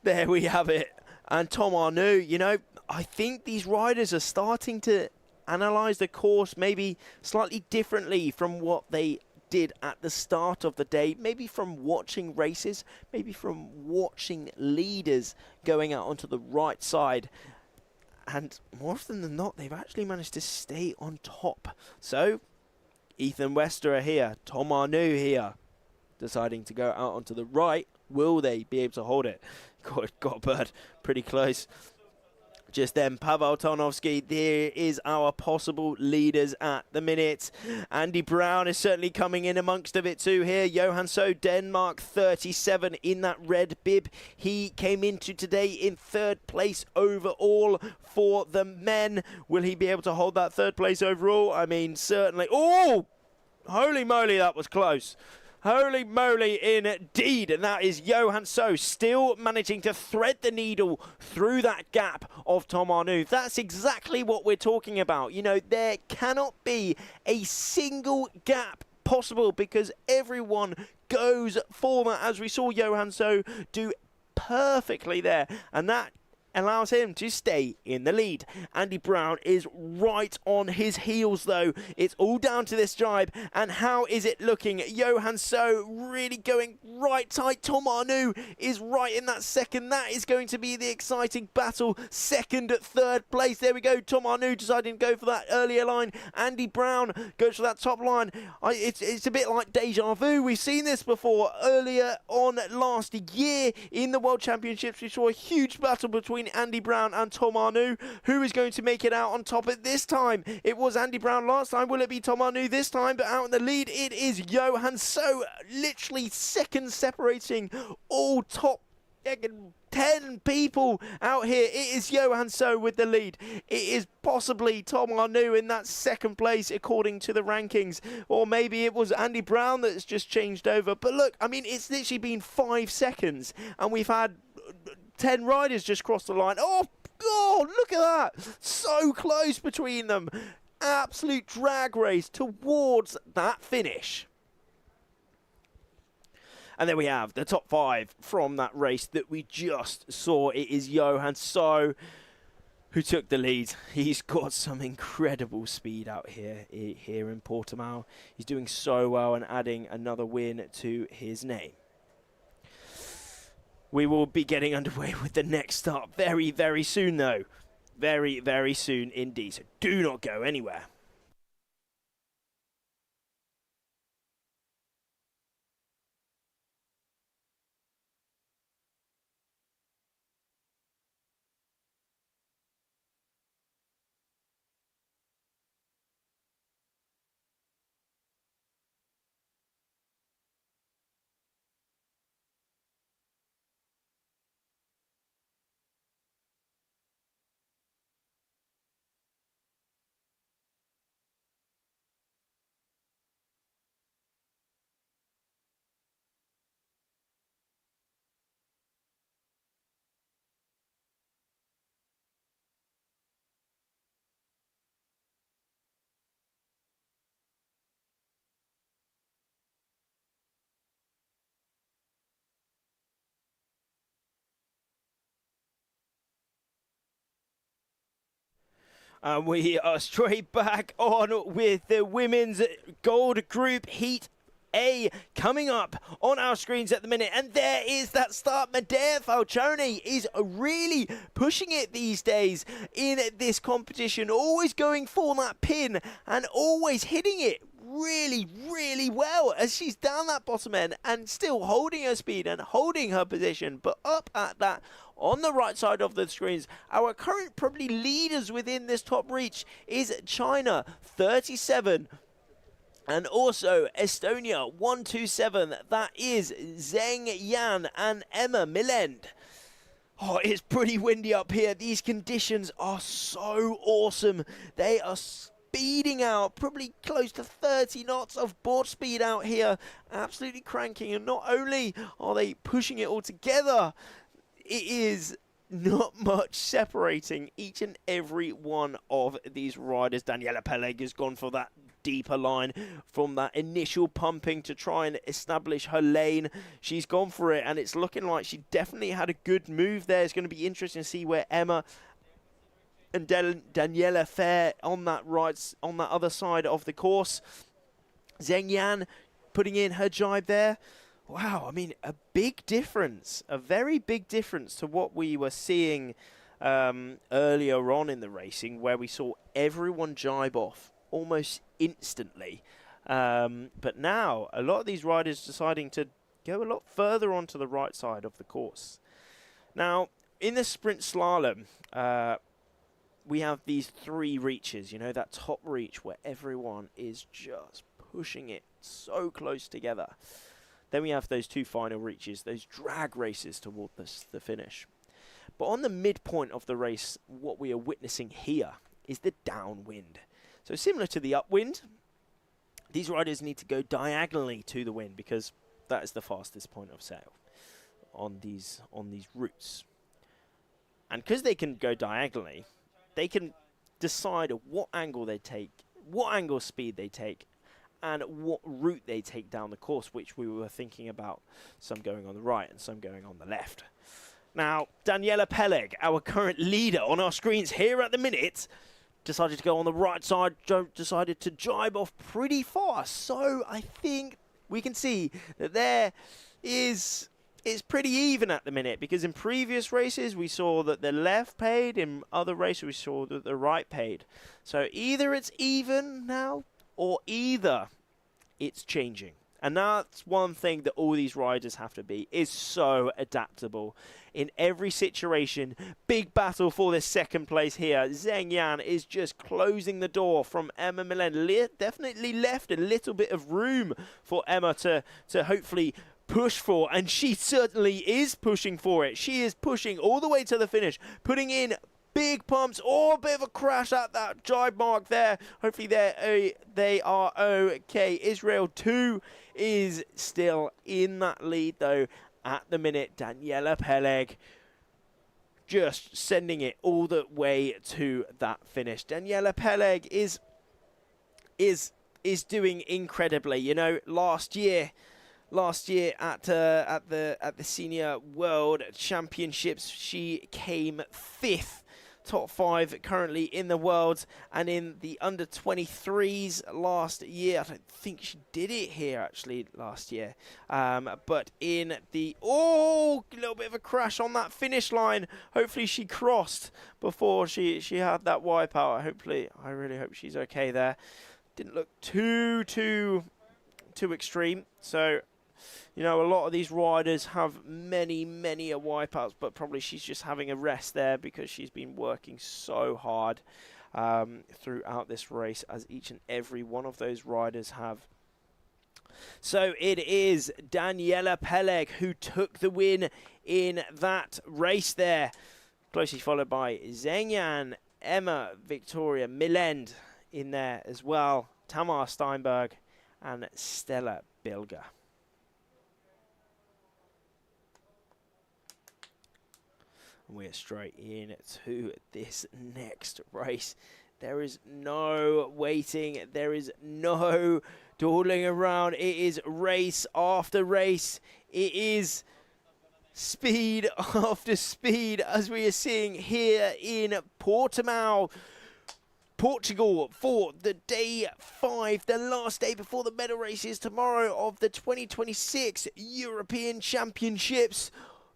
There we have it. And Tom Arnoux, you know, I think these riders are starting to analyse the course maybe slightly differently from what they did at the start of the day, maybe from watching races, maybe from watching leaders going out onto the right side. And more often than not, they've actually managed to stay on top. So, Ethan Westerer here, Tom Arnoux here, deciding to go out onto the right. Will they be able to hold it? Got a bird pretty close. Just then, Pavel Tarnowski, there is our possible leaders at the minute. Andy Brown is certainly coming in amongst of it too here. Johan So, Denmark 37 in that red bib. He came into today in third place overall for the men. Will he be able to hold that third place overall? I mean, certainly. Oh, holy moly, that was close. Holy moly indeed, and that is Johan So still managing to thread the needle through that gap of Tom Arnoux. That's exactly what we're talking about. You know, there cannot be a single gap possible because everyone goes for that, as we saw Johan So do perfectly there, and that allows him to stay in the lead. Andy Brown is right on his heels though. It's all down to this jibe, and how is it looking? Johan So really going right tight. Tom Arnoux is right in that second. That is going to be the exciting battle. Second at third place. There we go. Tom Arnoux deciding to go for that earlier line. Andy Brown goes for that top line. It's a bit like deja vu. We've seen this before earlier on last year in the World Championships. We saw a huge battle between Andy Brown and Tom Arnoux. Who is going to make it out on top at this time? It was Andy Brown last time. Will it be Tom Arnoux this time? But out in the lead, it is Johan So, literally seconds separating all top 10 people out here. It is Johan So with the lead. It is possibly Tom Arnoux in that second place according to the rankings, or maybe it was Andy Brown that's just changed over. But look, I mean, it's literally been 5 seconds and we've had 10 riders just cross the line. Oh God, look at that. So close between them. Absolute drag race towards that finish. And there we have the top 5 from that race that we just saw. It is Johan So who took the lead. He's got some incredible speed out here in Portimao. He's doing so well and adding another win to his name. We will be getting underway with the next start very, very soon, though. Very, very soon indeed. So do not go anywhere. And we are straight back on with the women's gold group heat A coming up on our screens at the minute. And there is that start. Medea Falcione is really pushing it these days in this competition. Always going for that pin and always hitting it really, really well as she's down that bottom end and still holding her speed and holding her position. But up at that, on the right side of the screens, our current probably leaders within this top reach is China, 37. And also Estonia, 127. That is Zheng Yan and Emma Milend. Oh, it's pretty windy up here. These conditions are so awesome. They are speeding out, probably close to 30 knots of board speed out here. Absolutely cranking. And not only are they pushing it all together, it is not much separating each and every one of these riders. Daniela Peleg has gone for that deeper line from that initial pumping to try and establish her lane. She's gone for it, and it's looking like she definitely had a good move there. It's going to be interesting to see where Emma and Daniela fare on that other side of the course. Zheng Yan putting in her jibe there. Wow, I mean, a big difference, a very big difference to what we were seeing earlier on in the racing, where we saw everyone jibe off almost instantly. But now, a lot of these riders deciding to go a lot further onto the right side of the course. Now, in the sprint slalom, we have these three reaches, you know, that top reach where everyone is just pushing it so close together. Then we have those two final reaches, those drag races toward the finish. But on the midpoint of the race, what we are witnessing here is the downwind. So similar to the upwind, these riders need to go diagonally to the wind because that is the fastest point of sail on these routes. And because they can go diagonally, they can decide what angle they take, what angle speed they take, and what route they take down the course, which we were thinking about, some going on the right and some going on the left. Now, Daniela Peleg, our current leader on our screens here at the minute, decided to go on the right side, decided to jibe off pretty fast. So I think we can see that it's pretty even at the minute, because in previous races we saw that the left paid, in other races we saw that the right paid. So either it's even now, or either it's changing. And that's one thing that all these riders have to be, is so adaptable. In every situation, big battle for this second place here. Zheng Yan is just closing the door from Emma Milend. Definitely left a little bit of room for Emma to hopefully push for, and she certainly is pushing for it. She is pushing all the way to the finish, putting in big pumps. Oh, a bit of a crash at that jibe mark there. Hopefully they are okay. Israel 2 is still in that lead though at the minute. Daniela Peleg just sending it all the way to that finish. Daniela Peleg is doing incredibly. You know, last year at the Senior World Championships, she came 5th. Top 5 currently in the world, and in the under 23s last year. I don't think she did it here actually last year, but in the little bit of a crash on that finish line. Hopefully she crossed before she had that wipeout. Hopefully, I really hope she's okay there. Didn't look too extreme. So, you know, a lot of these riders have many a wipeouts, but probably she's just having a rest there because she's been working so hard throughout this race, as each and every one of those riders have. So it is Daniela Peleg who took the win in that race there, closely followed by Zheng Yan, Emma Victoria Milend in there as well, Tamar Steinberg and Stella Bilger. We're straight into this next race. There is no waiting. There is no dawdling around. It is race after race. It is speed after speed, as we are seeing here in Portimao. Portugal for the day 5, the last day before the medal races tomorrow of the 2026 European Championships.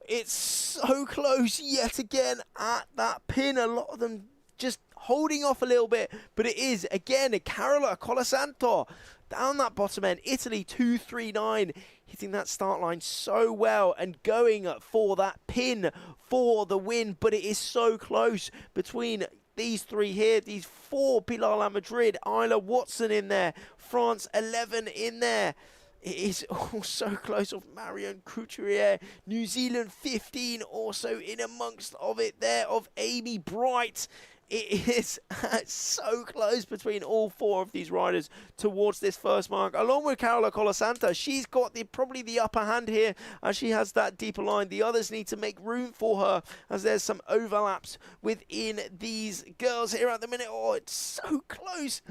It's so close yet again at that pin. A lot of them just holding off a little bit, but it is again Carola Colasanto down that bottom end. Italy 239, hitting that start line so well and going for that pin for the win, but it is so close between these three here, these four. Pilar La Madrid, Isla Watson in there, France 11 in there. It is all so close of Marion Couturier. New Zealand 15 also in amongst of it there of Amy Bright. It is so close between all four of these riders towards this first mark. Along with Carola Colasanto, she's got probably the upper hand here as she has that deeper line. The others need to make room for her as there's some overlaps within these girls here at the minute. Oh, it's so close.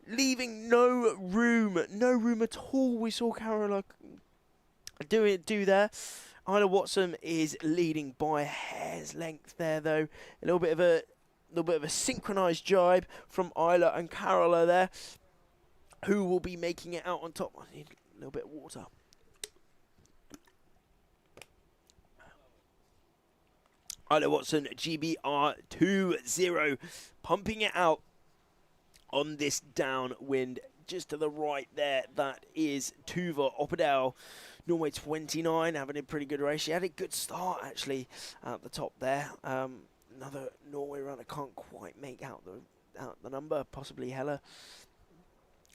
Leaving no room at all. We saw Carola do there. Isla Watson is leading by a hair's length there, though. A little bit of a synchronized jibe from Isla and Carola there, who will be making it out on top. I need a little bit of water. Isla Watson, GBR 2-0, pumping it out on this downwind. Just to the right there, that is Tuva Oppedal, Norway 29, having a pretty good race. She had a good start, actually, at the top there. Another Norway runner can't quite make out the number, possibly Hella.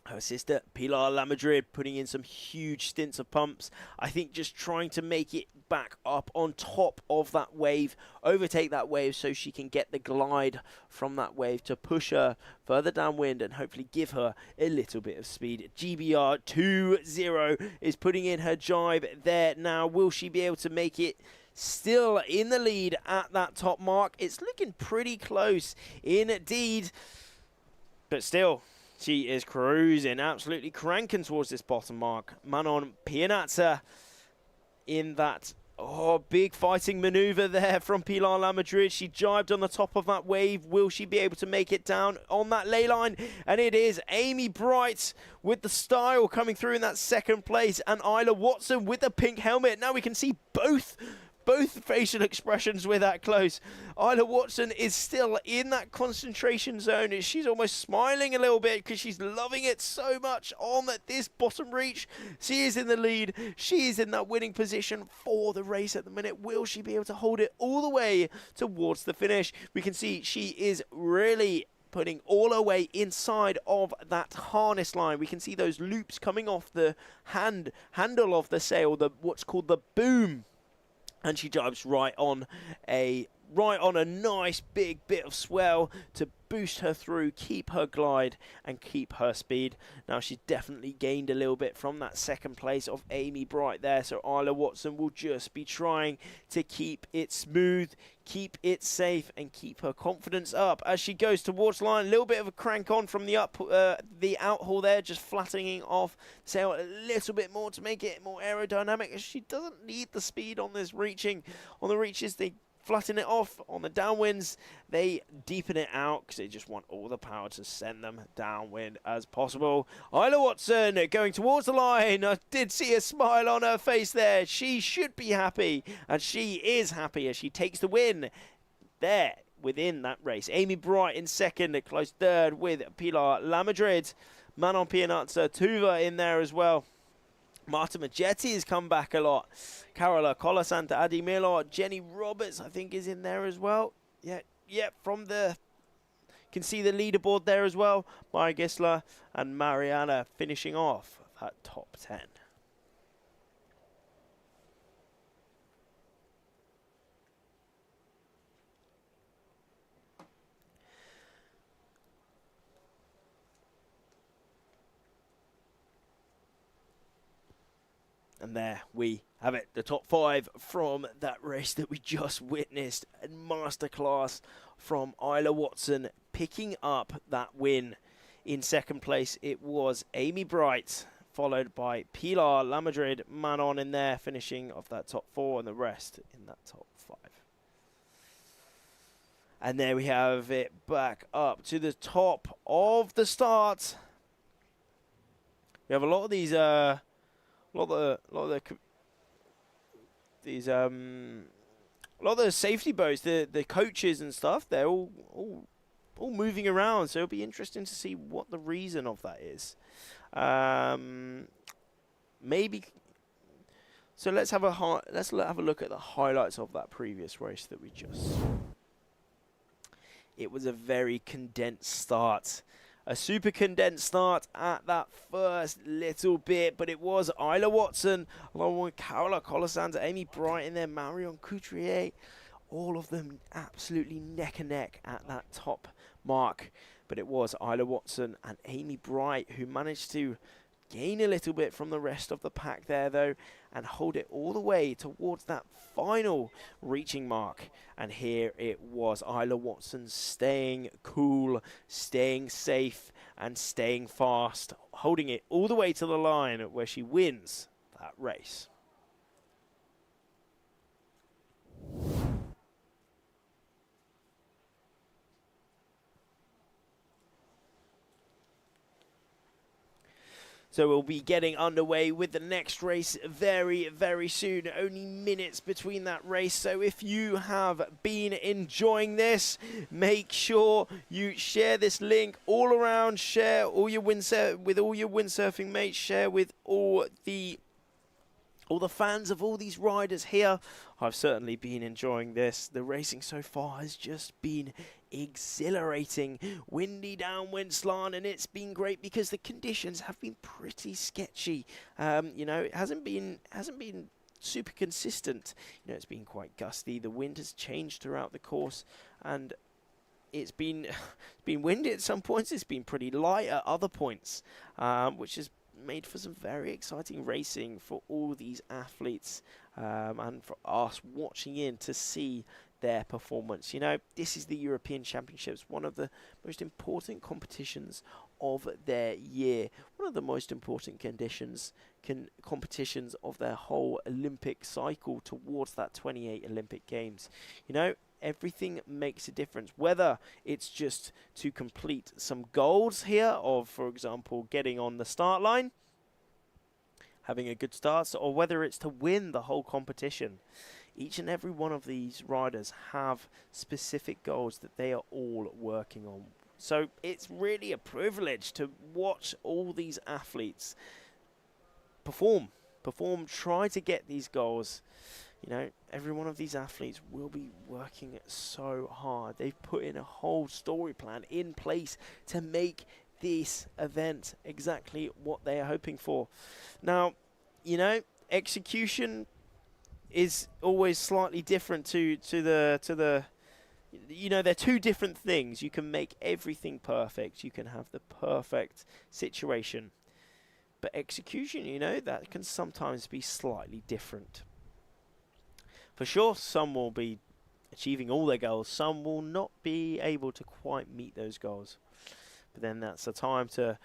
Her sister, Pilar La Madrid, putting in some huge stints of pumps. I think just trying to make it back up on top of that wave, overtake that wave so she can get the glide from that wave to push her further downwind and hopefully give her a little bit of speed. GBR 2-0 is putting in her jibe there now. Will she be able to make it? Still in the lead at that top mark. It's looking pretty close indeed, but still, she is cruising, absolutely cranking towards this bottom mark. Manon Pianazza in that big fighting maneuver there from Pilar La Madrid. She jibed on the top of that wave. Will she be able to make it down on that ley line? And it is Amy Bright with the style coming through in that second place, and Isla Watson with the pink helmet. Now we can see both facial expressions with that close. Isla Watson is still in that concentration zone. She's almost smiling a little bit because she's loving it so much on this bottom reach. She is in the lead. She is in that winning position for the race at the minute. Will she be able to hold it all the way towards the finish? We can see she is really putting all her weight inside of that harness line. We can see those loops coming off the handle of the sail, what's called the boom. And she jibes right on a nice big bit of swell to boost her through, keep her glide and keep her speed. Now she's definitely gained a little bit from that second place of Amy Bright there, so Isla Watson will just be trying to keep it smooth, keep it safe and keep her confidence up as she goes towards the line. A little bit of a crank on from the outhaul there, just flattening off the sail a little bit more to make it more aerodynamic, as she doesn't need the speed on this reaching. On the reaches, they flatten it off. On the downwinds, they deepen it out because they just want all the power to send them downwind as possible. Isla Watson going towards the line. I did see a smile on her face there. She should be happy, and she is happy as she takes the win there within that race. Amy Bright in second, a close third with Pilar La Madrid. Manon Pianazza, Tuva in there as well. Marta Majetti has come back a lot. Carola Colasanto, Adi Miller, Jenny Roberts, I think, is in there as well. Yeah, from the... Can see the leaderboard there as well. Maya Gisler and Mariana finishing off that top 10. And there we have it, the top 5 from that race that we just witnessed. A masterclass from Isla Watson, picking up that win. In second place, it was Amy Bright, followed by Pilar La Madrid, Manon in there, finishing off that top 4, and the rest in that top 5. And there we have it back up to the top of the start. We have a lot of these, a lot of the safety boats, the coaches and stuff. They're all moving around, so it'll be interesting to see what the reason of that is. Maybe. So let's have a look at the highlights of that previous race that we just. It was a very condensed start. A super condensed start at that first little bit, but it was Isla Watson, along with Carola Colasanto, Amy Bright in there, Marion Couturier, all of them absolutely neck and neck at that top mark. But it was Isla Watson and Amy Bright who managed to gain a little bit from the rest of the pack there, though, and hold it all the way towards that final reaching mark. And here it was, Isla Watson staying cool, staying safe, and staying fast, holding it all the way to the line where she wins that race. So we'll be getting underway with the next race very, very soon. Only minutes between that race. So if you have been enjoying this, make sure you share this link all around. Share all your with all your windsurfing mates. Share with all the fans of all these riders here. I've certainly been enjoying this. The racing so far has just been exhilarating. Windy downwind slant, and it's been great because the conditions have been pretty sketchy. You know, it hasn't been super consistent. You know, it's been quite gusty. The wind has changed throughout the course, and it's been windy at some points. It's been pretty light at other points, which has made for some very exciting racing for all these athletes, and for us watching in to see their performance. You know, this is the European Championships, one of the most important competitions of their year, one of the most important competitions of their whole Olympic cycle towards that 28 Olympic Games. You know, everything makes a difference, whether it's just to complete some goals here of, for example, getting on the start line, having a good start, or whether it's to win the whole competition. Each and every one of these riders have specific goals that they are all working on. So it's really a privilege to watch all these athletes perform, try to get these goals. You know, every one of these athletes will be working so hard. They've put in a whole story plan in place to make this event exactly what they are hoping for. Now, you know, execution is always slightly different to the you know, they're two different things. You can make everything perfect. You can have the perfect situation. But execution, you know, that can sometimes be slightly different. For sure, some will be achieving all their goals. Some will not be able to quite meet those goals. But then that's the time to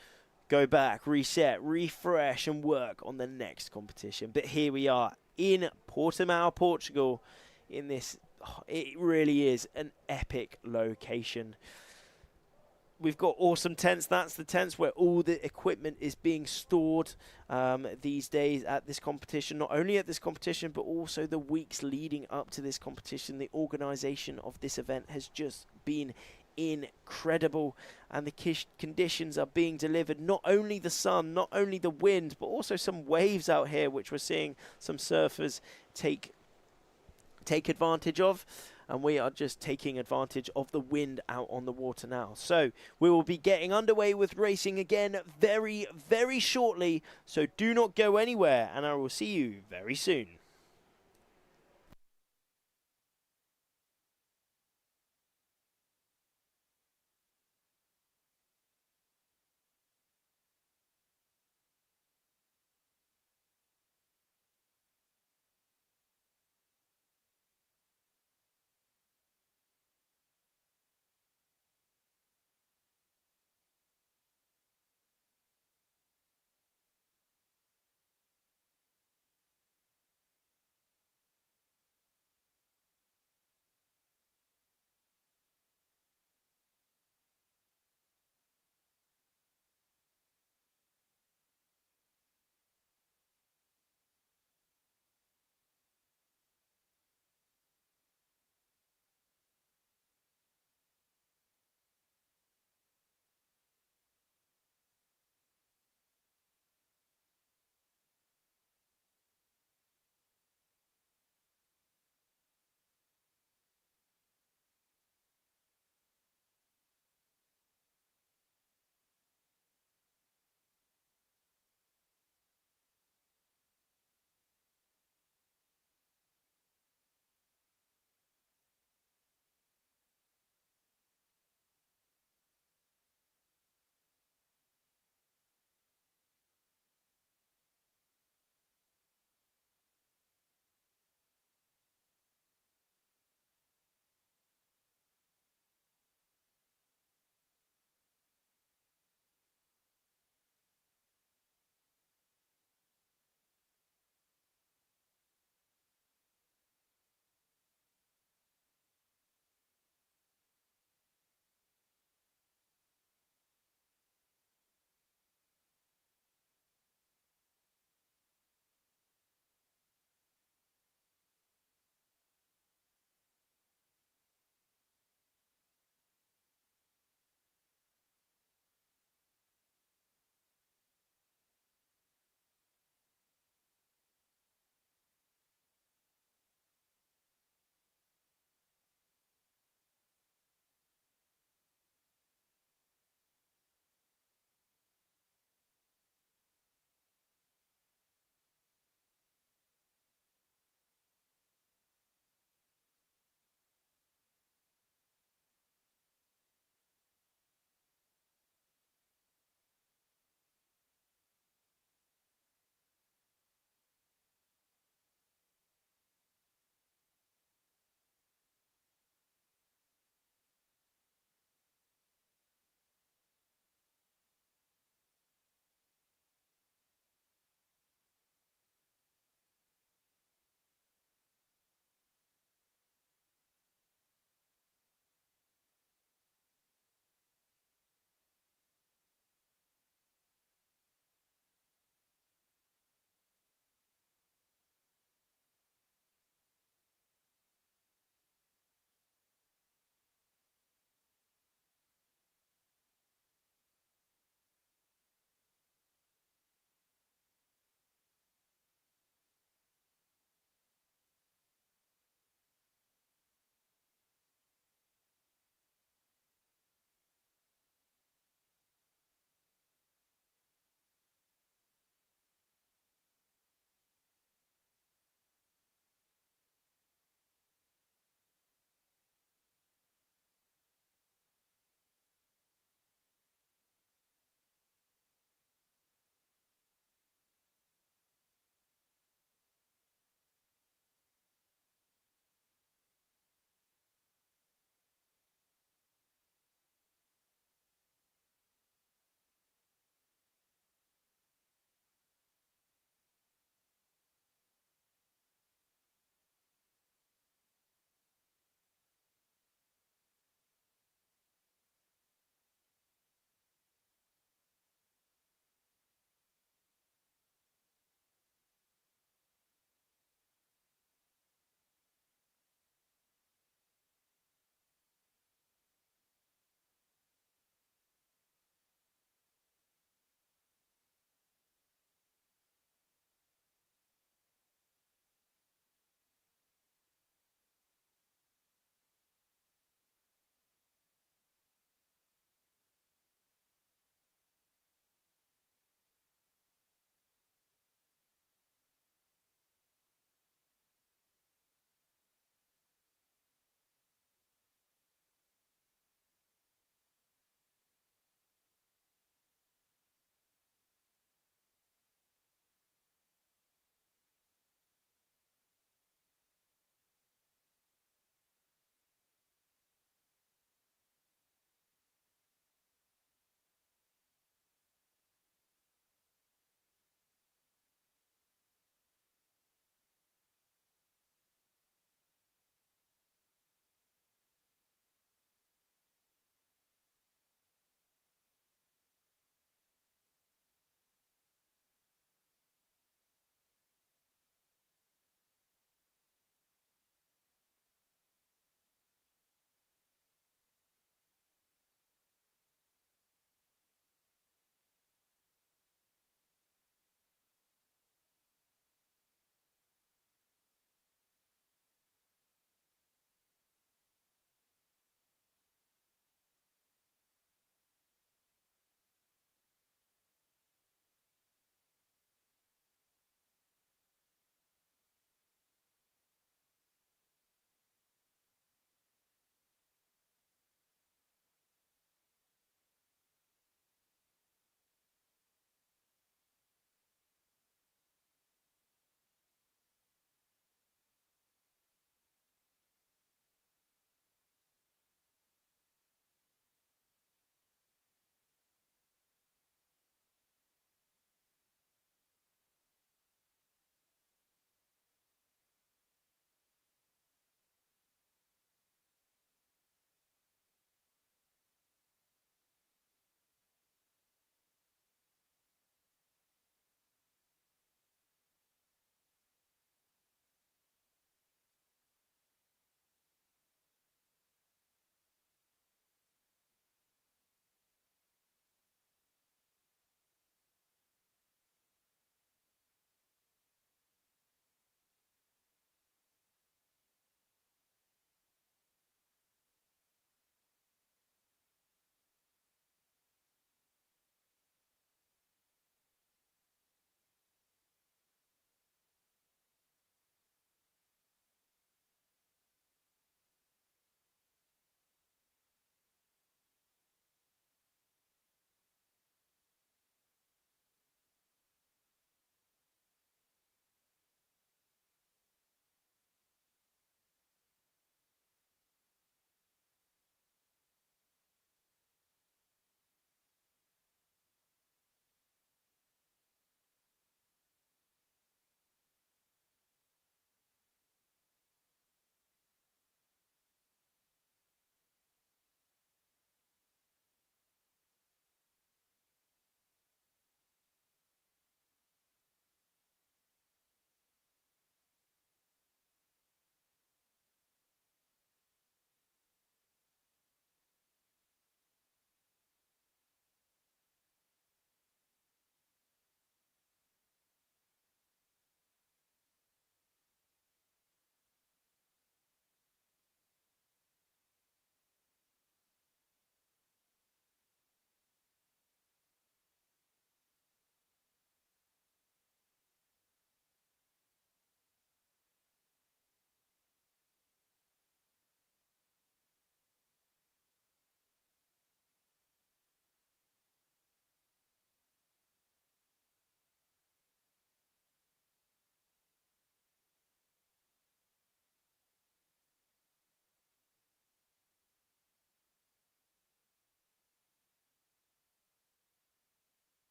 go back, reset, refresh, and work on the next competition. But here we are in Portimao, Portugal, in this, it really is an epic location. We've got awesome tents. That's the tents where all the equipment is being stored these days at this competition. Not only at this competition, but also the weeks leading up to this competition. The organisation of this event has just been incredible, and the conditions are being delivered. Not only the sun, not only the wind, but also some waves out here, which we're seeing some surfers take advantage of. And we are just taking advantage of the wind out on the water now. So we will be getting underway with racing again very, very shortly. So do not go anywhere, and I will see you very soon.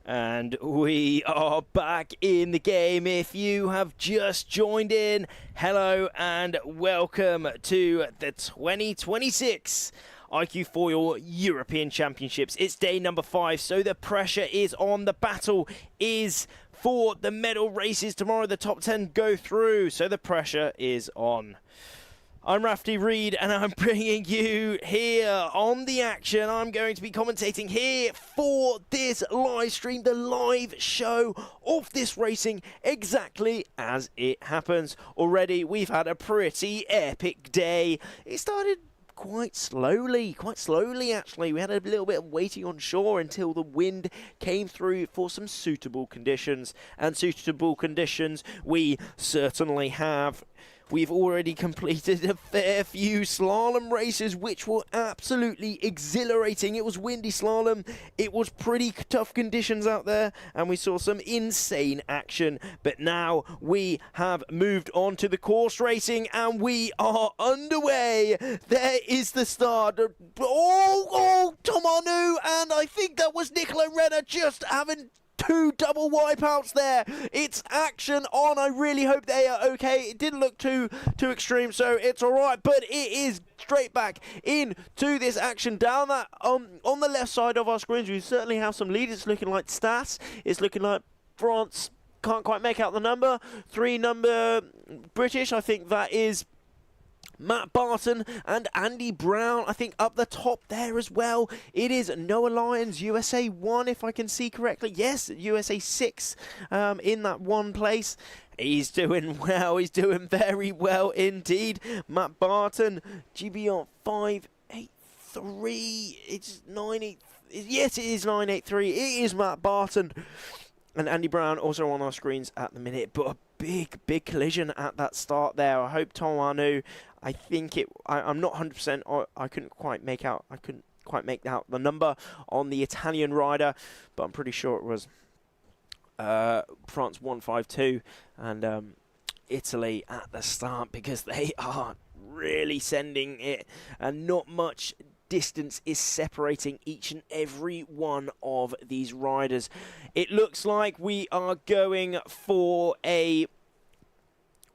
And we are back in the game. If you have just joined in, hello and welcome to the 2026 iQFoil European Championships. It's day number 5, so the pressure is on. The battle is for the medal races. Tomorrow the top 10 go through, so the pressure is on. I'm Rafty Reed and I'm bringing you here on the action. I'm going to be commentating here for this live stream, the live show of this racing exactly as it happens. Already we've had a pretty epic day. It started quite slowly actually. We had a little bit of waiting on shore until the wind came through for some suitable conditions, and suitable conditions we certainly have. We've already completed a fair few slalom races, which were absolutely exhilarating. It was windy slalom, it was pretty tough conditions out there, and we saw some insane action. But now we have moved on to the course racing, and we are underway. There is the start. Tom Arnoux, and I think that was Nicola Renner just having 2 double wipeouts there. It's action on. I really hope they are okay. It didn't look too extreme, so it's all right. But it is straight back into this action down that on the left side of our screens. We certainly have some leaders. It's looking like Stas. It's looking like France can't quite make out the number. 3 number British. I think that is Matt Barton and Andy Brown, I think, up the top there as well. It is Noah Lyons, USA 1, if I can see correctly. Yes, USA 6 in that one place. He's doing well. He's doing very well indeed. Matt Barton, GBR 583. It's 98. Yes, it is 983. It is Matt Barton. And Andy Brown also on our screens at the minute. But a big collision at that start there. I hope Tom Arnoux, I think it, I'm not 100%, I couldn't quite make out the number on the Italian rider, but I'm pretty sure it was France 152 and Italy at the start, because they are really sending it, and not much distance is separating each and every one of these riders. It looks like we are going for a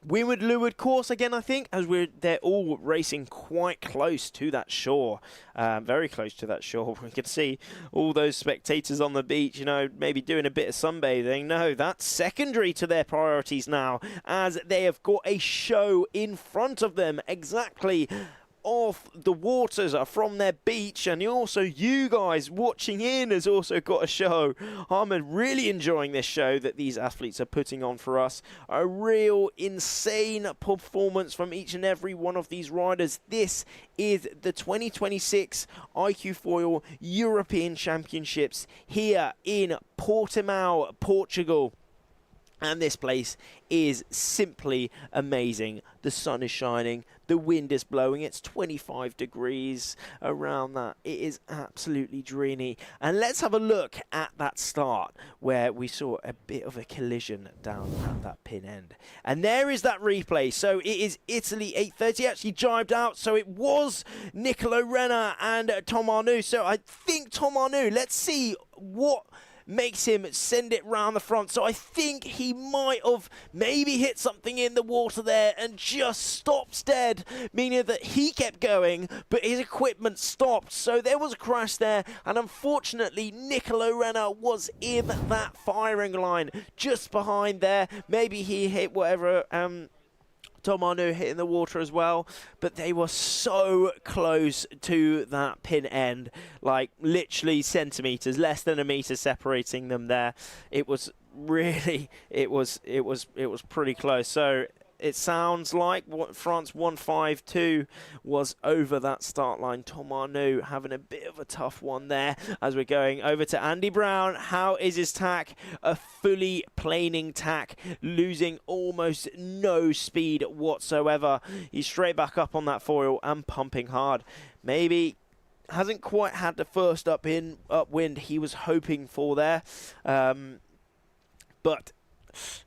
windward-leeward course again, I think, as they're all racing quite close to that shore, very close to that shore. We can see all those spectators on the beach, you know, maybe doing a bit of sunbathing. No, that's secondary to their priorities now, as they have got a show in front of them exactly off the waters from their beach. And also you guys watching in has also got a show. I'm really enjoying this show that these athletes are putting on for us. A real insane performance from each and every one of these riders. This is the 2026 iQFoil European Championships here in Portimao, Portugal. And this place is simply amazing. The sun is shining, the wind is blowing, it's 25 degrees around that. It is absolutely dreamy. And let's have a look at that start where we saw a bit of a collision down at that pin end. And there is that replay. So it is Italy 830 actually jibed out. So it was Nicola Renner and Tom Arnoux. So I think Tom Arnoux, let's see what makes him send it round the front. So I think he might have maybe hit something in the water there and just stops dead, meaning that he kept going, but his equipment stopped. So there was a crash there, and unfortunately, Nicola Renner was in that firing line just behind there. Maybe he hit whatever Tom Arnoux hit in the water as well, but they were so close to that pin end, like literally centimeters, less than a meter separating them there. It was really, it was pretty close. So it sounds like what France 152 was over that start line. Tom Arnoux having a bit of a tough one there as we're going over to Andy Brown. How is his tack? A fully planing tack, losing almost no speed whatsoever. He's straight back up on that foil and pumping hard. Maybe hasn't quite had the first upwind he was hoping for there. But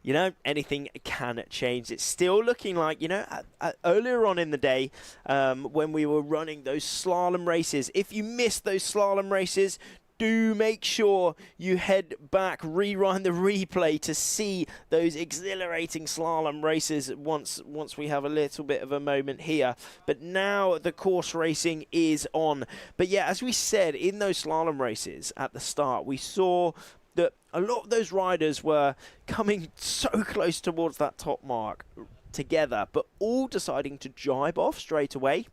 you know, anything can change. It's still looking like, you know, earlier on in the day, when we were running those slalom races, if you missed those slalom races, do make sure you head back, rewind the replay to see those exhilarating slalom races once we have a little bit of a moment here. But now the course racing is on. But yeah, as we said, in those slalom races at the start, we saw that a lot of those riders were coming so close towards that top mark together, but all deciding to jibe off straight away.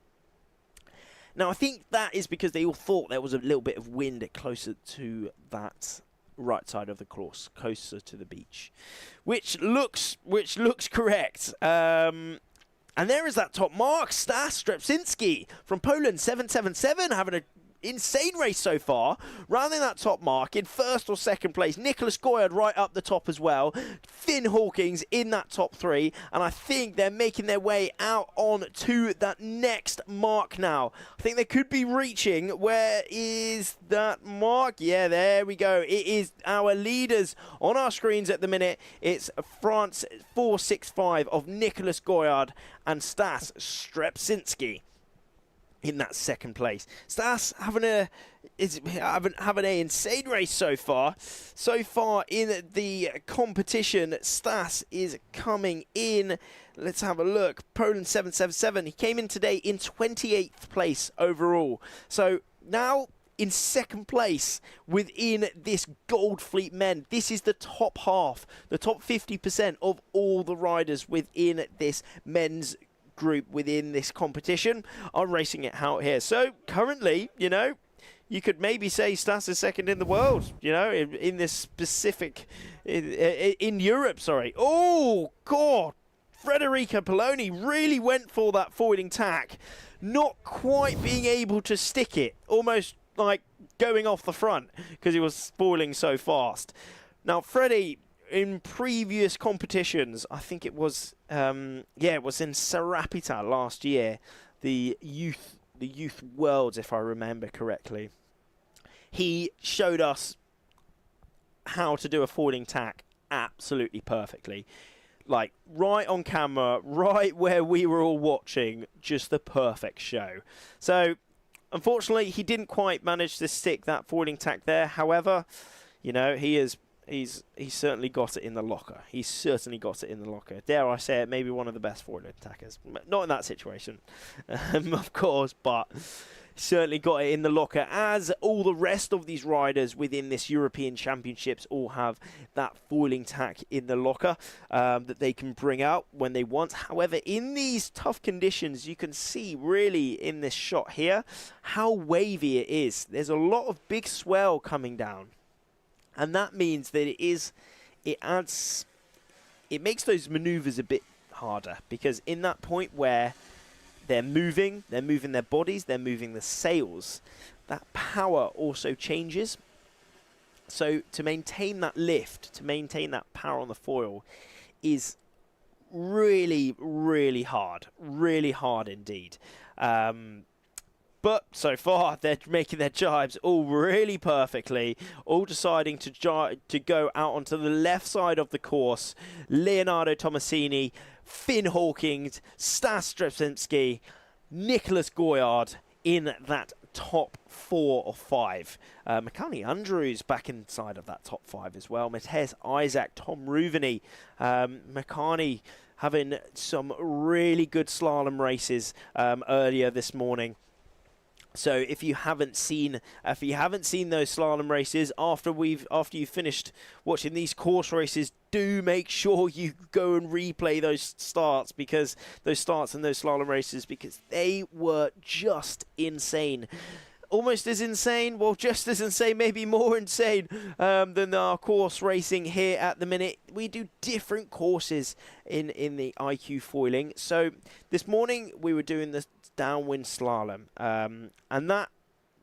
Now, I think that is because they all thought there was a little bit of wind closer to that right side of the course, closer to the beach, which looks correct. And there is that top mark, Stas Strepczynski from Poland, 777, having an insane race so far, rounding that top mark in first or second place. Nicholas Goyard right up the top as well. Finn Hawkins in that top 3, and I think they're making their way out on to that next mark now. I think they could be reaching, where is that mark? Yeah, there we go. It is our leaders on our screens at the minute. It's France 465 of Nicholas Goyard and Stas Strepczynski in that second place. Stas having an insane race so far. So far in the competition, Stas is coming in. Let's have a look. Poland 777. He came in today in 28th place overall. So now in second place within this Gold Fleet men. This is the top half, the top 50% of all the riders within this men's group within this competition are racing it out here. So currently, you know, you could maybe say Stas is second in the world, you know, in this specific, in Europe, sorry. Oh, God. Federico Poloni really went for that foiling tack, not quite being able to stick it, almost like going off the front because he was spoiling so fast. Now, Freddie, in previous competitions, I think it was, it was in Sarapita last year, the youth worlds, if I remember correctly. He showed us how to do a foiling tack absolutely perfectly. Like, right on camera, right where we were all watching, just the perfect show. So, unfortunately, he didn't quite manage to stick that foiling tack there. However, you know, he's certainly got it in the locker. He's certainly got it in the locker. Dare I say it, maybe one of the best foiling attackers. Not in that situation, of course, but certainly got it in the locker, as all the rest of these riders within this European Championships all have that foiling tack in the locker that they can bring out when they want. However, in these tough conditions, you can see really in this shot here how wavy it is. There's a lot of big swell coming down. And that means that it makes those maneuvers a bit harder, because in that point where they're moving their bodies, they're moving the sails, that power also changes. So to maintain that lift, to maintain that power on the foil is really, really hard indeed. But so far, they're making their jibes all really perfectly, all deciding to go out onto the left side of the course. Leonardo Tomasini, Finn Hawkins, Stas Strepczynski, Nicholas Goyard in that top 4 or 5. Makani Andrews back inside of that top 5 as well. Matthias Isaac, Tom Ruveny, Makani having some really good slalom races earlier this morning. So if you haven't seen those slalom races after you've finished watching these course races, do make sure you go and replay those starts and those slalom races, because they were just insane. Almost as insane, well, just as insane, maybe more insane than our course racing here at the minute. We do different courses in the iQFoiling. So this morning we were doing the downwind slalom, and that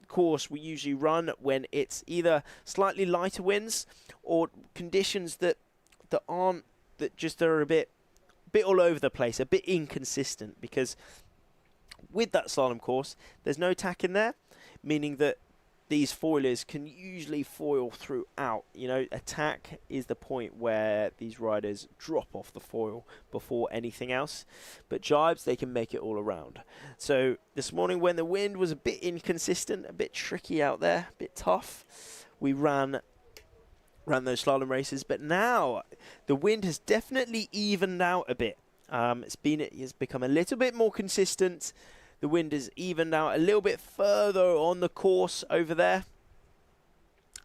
course we usually run when it's either slightly lighter winds or conditions that are a bit all over the place, a bit inconsistent, because with that slalom course there's no tack in there, meaning that these foilers can usually foil throughout. You know, attack is the point where these riders drop off the foil before anything else. But jibes, they can make it all around. So this morning when the wind was a bit inconsistent, a bit tricky out there, a bit tough, we ran those slalom races. But now the wind has definitely evened out a bit. It's become a little bit more consistent. The wind is evened out a little bit further on the course over there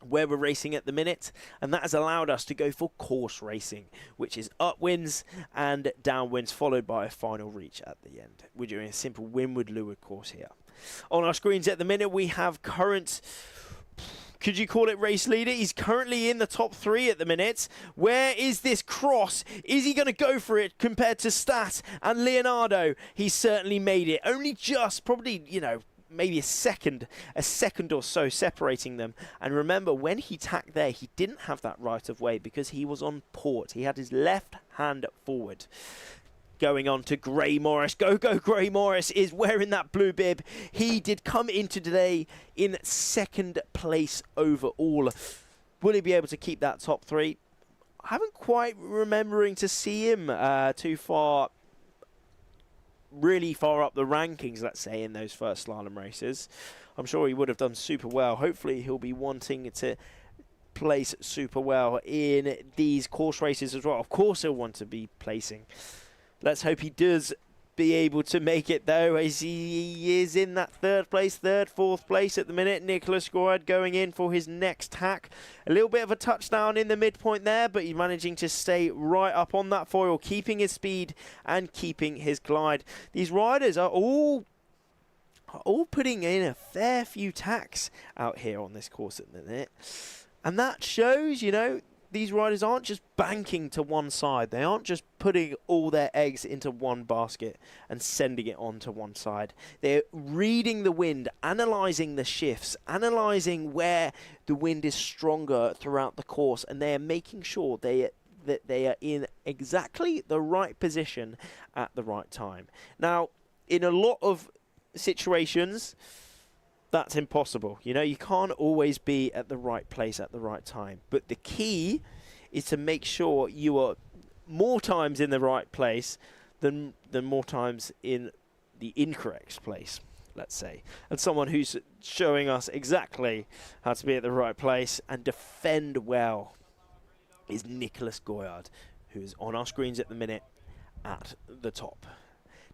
where we're racing at the minute, and that has allowed us to go for course racing, which is upwinds and downwinds followed by a final reach at the end. We're doing a simple windward-leeward course here. On our screens at the minute we have current, could you call it race leader? He's currently in the top 3 at the minute. Where is this cross? Is he going to go for it compared to Stat and Leonardo? He's certainly made it. Only just, probably, you know, maybe a second or so separating them. And remember, when he tacked there, he didn't have that right of way because he was on port. He had his left hand forward. Going on to Gray Morris. Go Gray Morris is wearing that blue bib. He did come into today in 2nd place overall. Will he be able to keep that top 3? I haven't quite remembering to see him too far, really far up the rankings, let's say, in those first slalom races. I'm sure he would have done super well. Hopefully he'll be wanting to place super well in these course races as well. Of course he'll want to be placing. Let's hope he does be able to make it, though, as he is in that 3rd place, 3rd, 4th place at the minute. Nicholas Goyard going in for his next hack. A little bit of a touchdown in the midpoint there, but he's managing to stay right up on that foil, keeping his speed and keeping his glide. These riders are all putting in a fair few tacks out here on this course at the minute. And that shows, you know, these riders aren't just banking to one side. They aren't just putting all their eggs into one basket and sending it on to one side. They're reading the wind, analysing the shifts, analysing where the wind is stronger throughout the course, and they are making sure that they are in exactly the right position at the right time. Now, in a lot of situations, that's impossible. You know, you can't always be at the right place at the right time. But the key is to make sure you are more times in the right place than more times in the incorrect place, let's say. And someone who's showing us exactly how to be at the right place and defend well is Nicholas Goyard, who's on our screens at the minute at the top.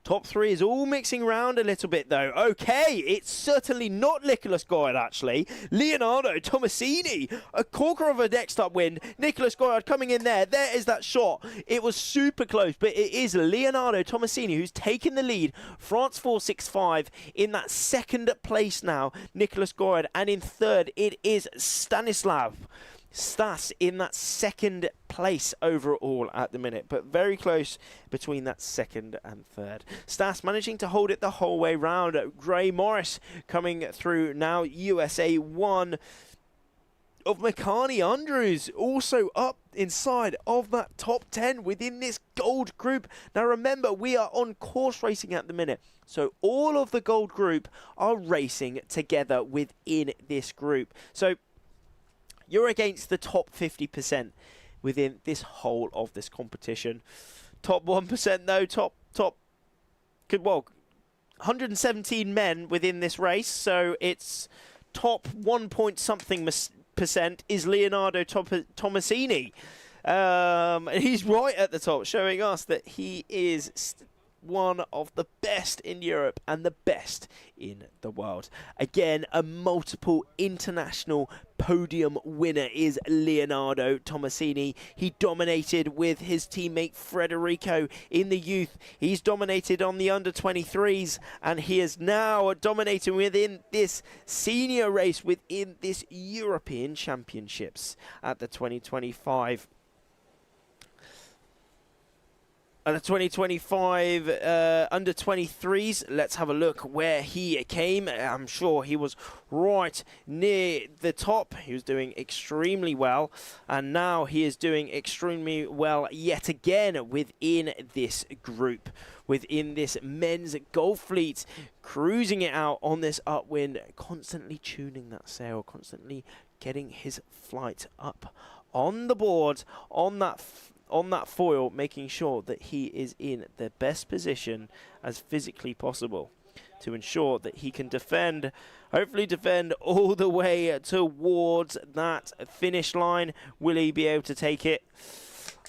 Top 3 is all mixing around a little bit, though. Okay, it's certainly not Nicholas Goyard, actually. Leonardo Tomasini, a corker of a next upwind. Nicholas Goyard coming in there. There is that shot. It was super close, but it is Leonardo Tomasini who's taken the lead. France 465 in that 2nd place now. Nicholas Goyard, and in 3rd, it is Stanislav Stas in that 2nd place overall at the minute, but very close between that 2nd and 3rd. Stas managing to hold it the whole way round. Gray Morris coming through now. USA 1 of Makani Andrews also up inside of that top 10 within this gold group. Now remember, we are on course racing at the minute, so all of the gold group are racing together within this group. So you're against the top 50% within this whole of this competition. Top 1% though, well, 117 men within this race, so it's top 1 point something percent is Leonardo Tomasini. And he's right at the top, showing us that he is one of the best in Europe and the best in the world. Again, a multiple international podium winner is Leonardo Tomasini. He dominated with his teammate Federico in the youth. He's dominated on the under-23s, and he is now dominating within this senior race within this European Championships at the 2025 the 2025 under 23s. Let's have a look where he came. I'm sure he was right near the top. He was doing extremely well, and now he is doing extremely well yet again within this group, within this men's golf fleet, cruising it out on this upwind, constantly tuning that sail, constantly getting his flight up on the board, on that foil, making sure that he is in the best position as physically possible to ensure that he can defend, hopefully defend all the way towards that finish line. Will he be able to take it?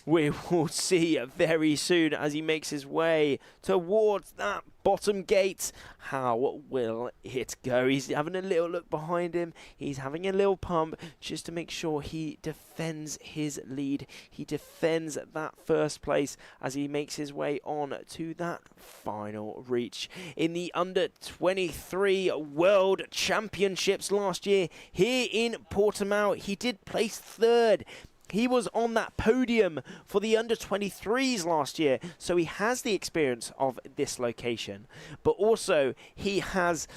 We will see very soon as he makes his way towards that bottom gate. How will it go? He's having a little look behind him. He's having a little pump just to make sure he defends his lead. He defends that first place as he makes his way on to that final reach. In the under 23 World Championships last year here in Portimao, he did place third. He was on that podium for the under 23s last year, so he has the experience of this location, but also he has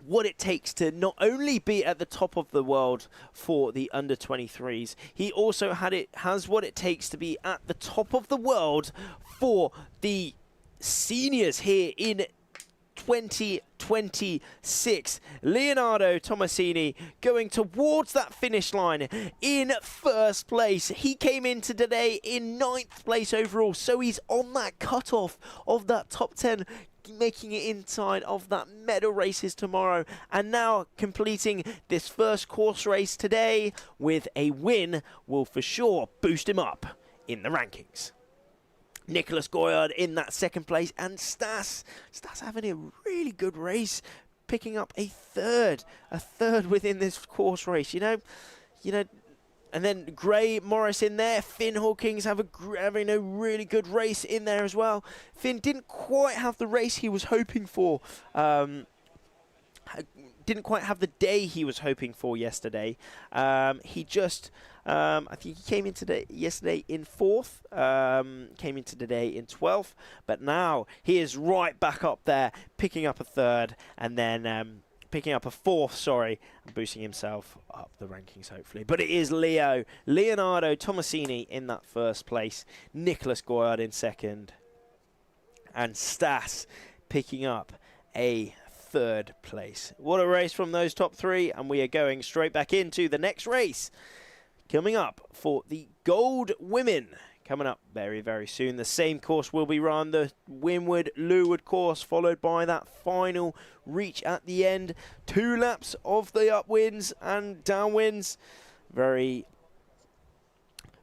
what it takes to not only be at the top of the world for the under 23s, he also has what it takes to be at the top of the world for the seniors here in 2026. Leonardo Tomasini going towards that finish line in first place. He came into today in 9th place overall, so he's on that cutoff of that top 10, making it inside of that medal races tomorrow, and now completing this first course race today with a win will for sure boost him up in the rankings. Nicholas Goyard in that second place, and Stas having a really good race, picking up a third within this course race. You know, and then Gray Morris in there. Finn Hawkins having a really good race in there as well. Finn didn't quite have the race he was hoping for. Didn't quite have the day he was hoping for yesterday. He just, I think he came into yesterday in 4th, came into today in 12th, but now he is right back up there, picking up a 3rd, and then picking up a 4th, and boosting himself up the rankings, hopefully. But it is Leonardo Tomasini in that first place, Nicholas Goyard in 2nd, and Stas picking up a 3rd place. What a race from those top 3, and we are going straight back into the next race coming up for the Gold Women. Coming up very, very soon. The same course will be run, the Wynwood-Leeward course, followed by that final reach at the end. 2 laps of the upwinds and downwinds. Very,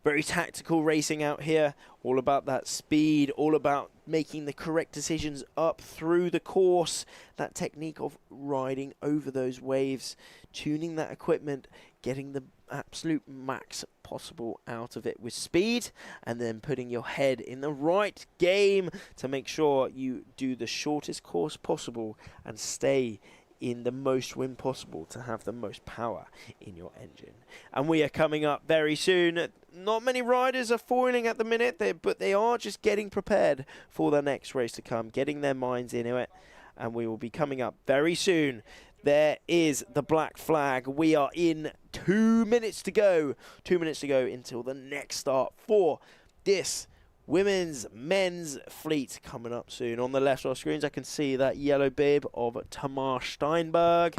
very tactical racing out here. All about that speed, all about making the correct decisions up through the course. That technique of riding over those waves, tuning that equipment, getting the absolute max possible out of it with speed, and then putting your head in the right game to make sure you do the shortest course possible and stay in the most wind possible to have the most power in your engine. And we are coming up very soon. Not many riders are foiling at the minute, but they are just getting prepared for the next race to come, getting their minds into it, and we will be coming up very soon. There is the black flag. We are in 2 minutes to go. 2 minutes to go until the next start for this men's fleet coming up soon. On the left of our screens, I can see that yellow bib of Tamar Steinberg.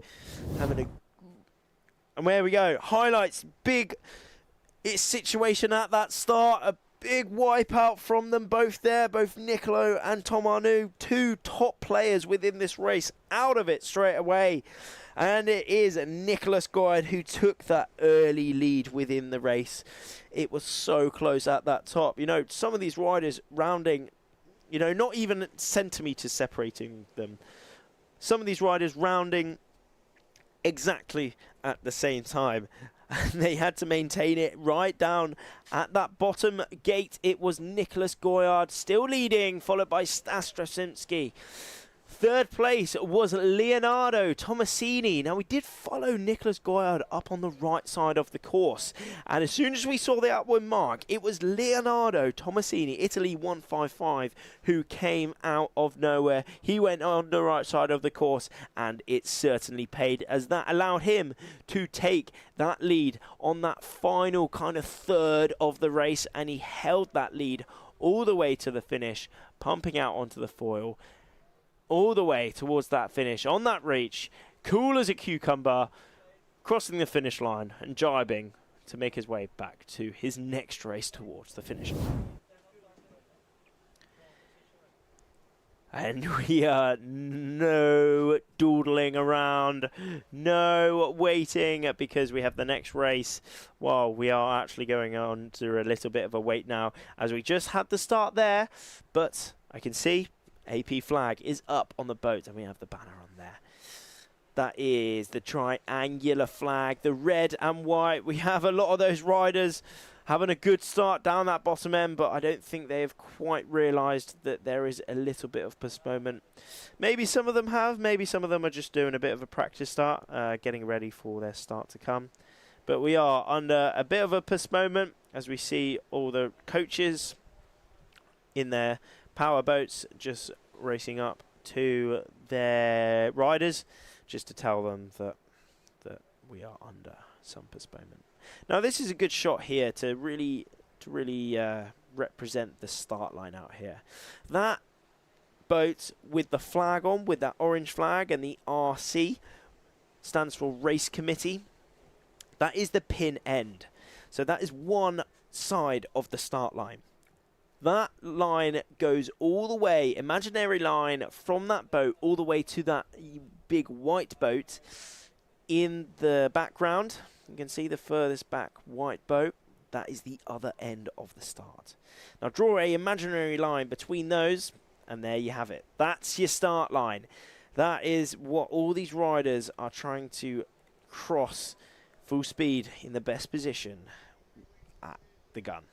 And there we go. Highlights. Big situation at that start. A big wipeout from them both there. Both Nicolo and Tomanu, 2 top players within this race, out of it straight away. And it is Nicholas Goyard who took that early lead within the race. It was so close at that top. You know, some of these riders rounding, you know, not even centimetres separating them. Some of these riders rounding exactly at the same time. And they had to maintain it right down at that bottom gate. It was Nicholas Goyard still leading, followed by Stas Straczynski. Third place was Leonardo Tomasini. Now, we did follow Nicolas Goyard up on the right side of the course. And as soon as we saw the upward mark, it was Leonardo Tomasini, Italy 155, who came out of nowhere. He went on the right side of the course, and it certainly paid, as that allowed him to take that lead on that final kind of third of the race. And he held that lead all the way to the finish, pumping out onto the foil, all the way towards that finish, on that reach, cool as a cucumber, crossing the finish line and jibing to make his way back to his next race towards the finish line. And we are no dawdling around, no waiting, because we have the next race. Well, we are actually going on to a little bit of a wait now, as we just had the start there, but I can see AP flag is up on the boat, and we have the banner on there. That is the triangular flag, the red and white. We have a lot of those riders having a good start down that bottom end, but I don't think they have quite realised that there is a little bit of postponement. Maybe some of them have, maybe some of them are just doing a bit of a practice start, getting ready for their start to come. But we are under a bit of a postponement, as we see all the coaches in their power boats just racing up to their riders, just to tell them that we are under some postponement. Now, this is a good shot here to really represent the start line out here. That boat with the flag on, with that orange flag, and the RC stands for Race Committee. That is the pin end. So that is one side of the start line. That line goes all the way, imaginary line, from that boat all the way to that big white boat in the background. You can see the furthest back white boat. That is the other end of the start. Now draw a imaginary line between those, and there you have it. That's your start line. That is what all these riders are trying to cross full speed in the best position at the gun.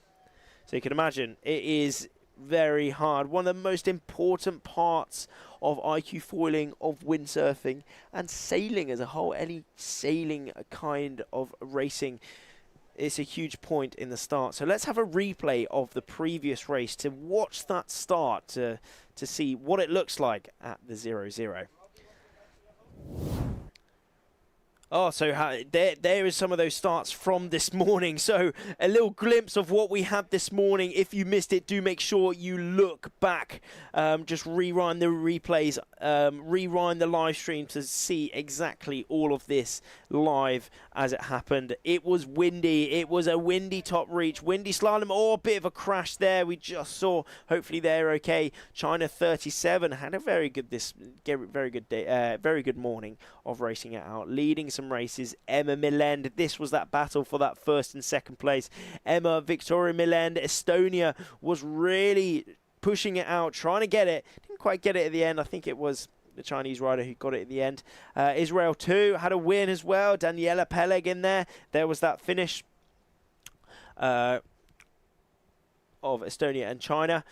So you can imagine it is very hard. One of the most important parts of iQFoiling, of windsurfing, and sailing as a whole. Any sailing kind of racing, it's a huge point in the start. So let's have a replay of the previous race to watch that start, to see what it looks like at the 0-0. Oh, so there is some of those starts from this morning. So a little glimpse of what we had this morning. If you missed it, do make sure you look back. Just rewind the replays, rewind the live stream to see exactly all of this live as it happened. It was windy. It was a windy top reach, windy slalom. Oh, a bit of a crash there. We just saw. Hopefully they're okay. China 37 had a very good day, very good morning of racing it out, leading some races. Emma Milend, this was that battle for that first and second place. Emma, Victoria Milend, Estonia was really pushing it out, trying to get it. Didn't quite get it at the end. I think it was the Chinese rider who got it at the end. Israel 2 had a win as well. Daniela Peleg in there. There was that finish of Estonia and China.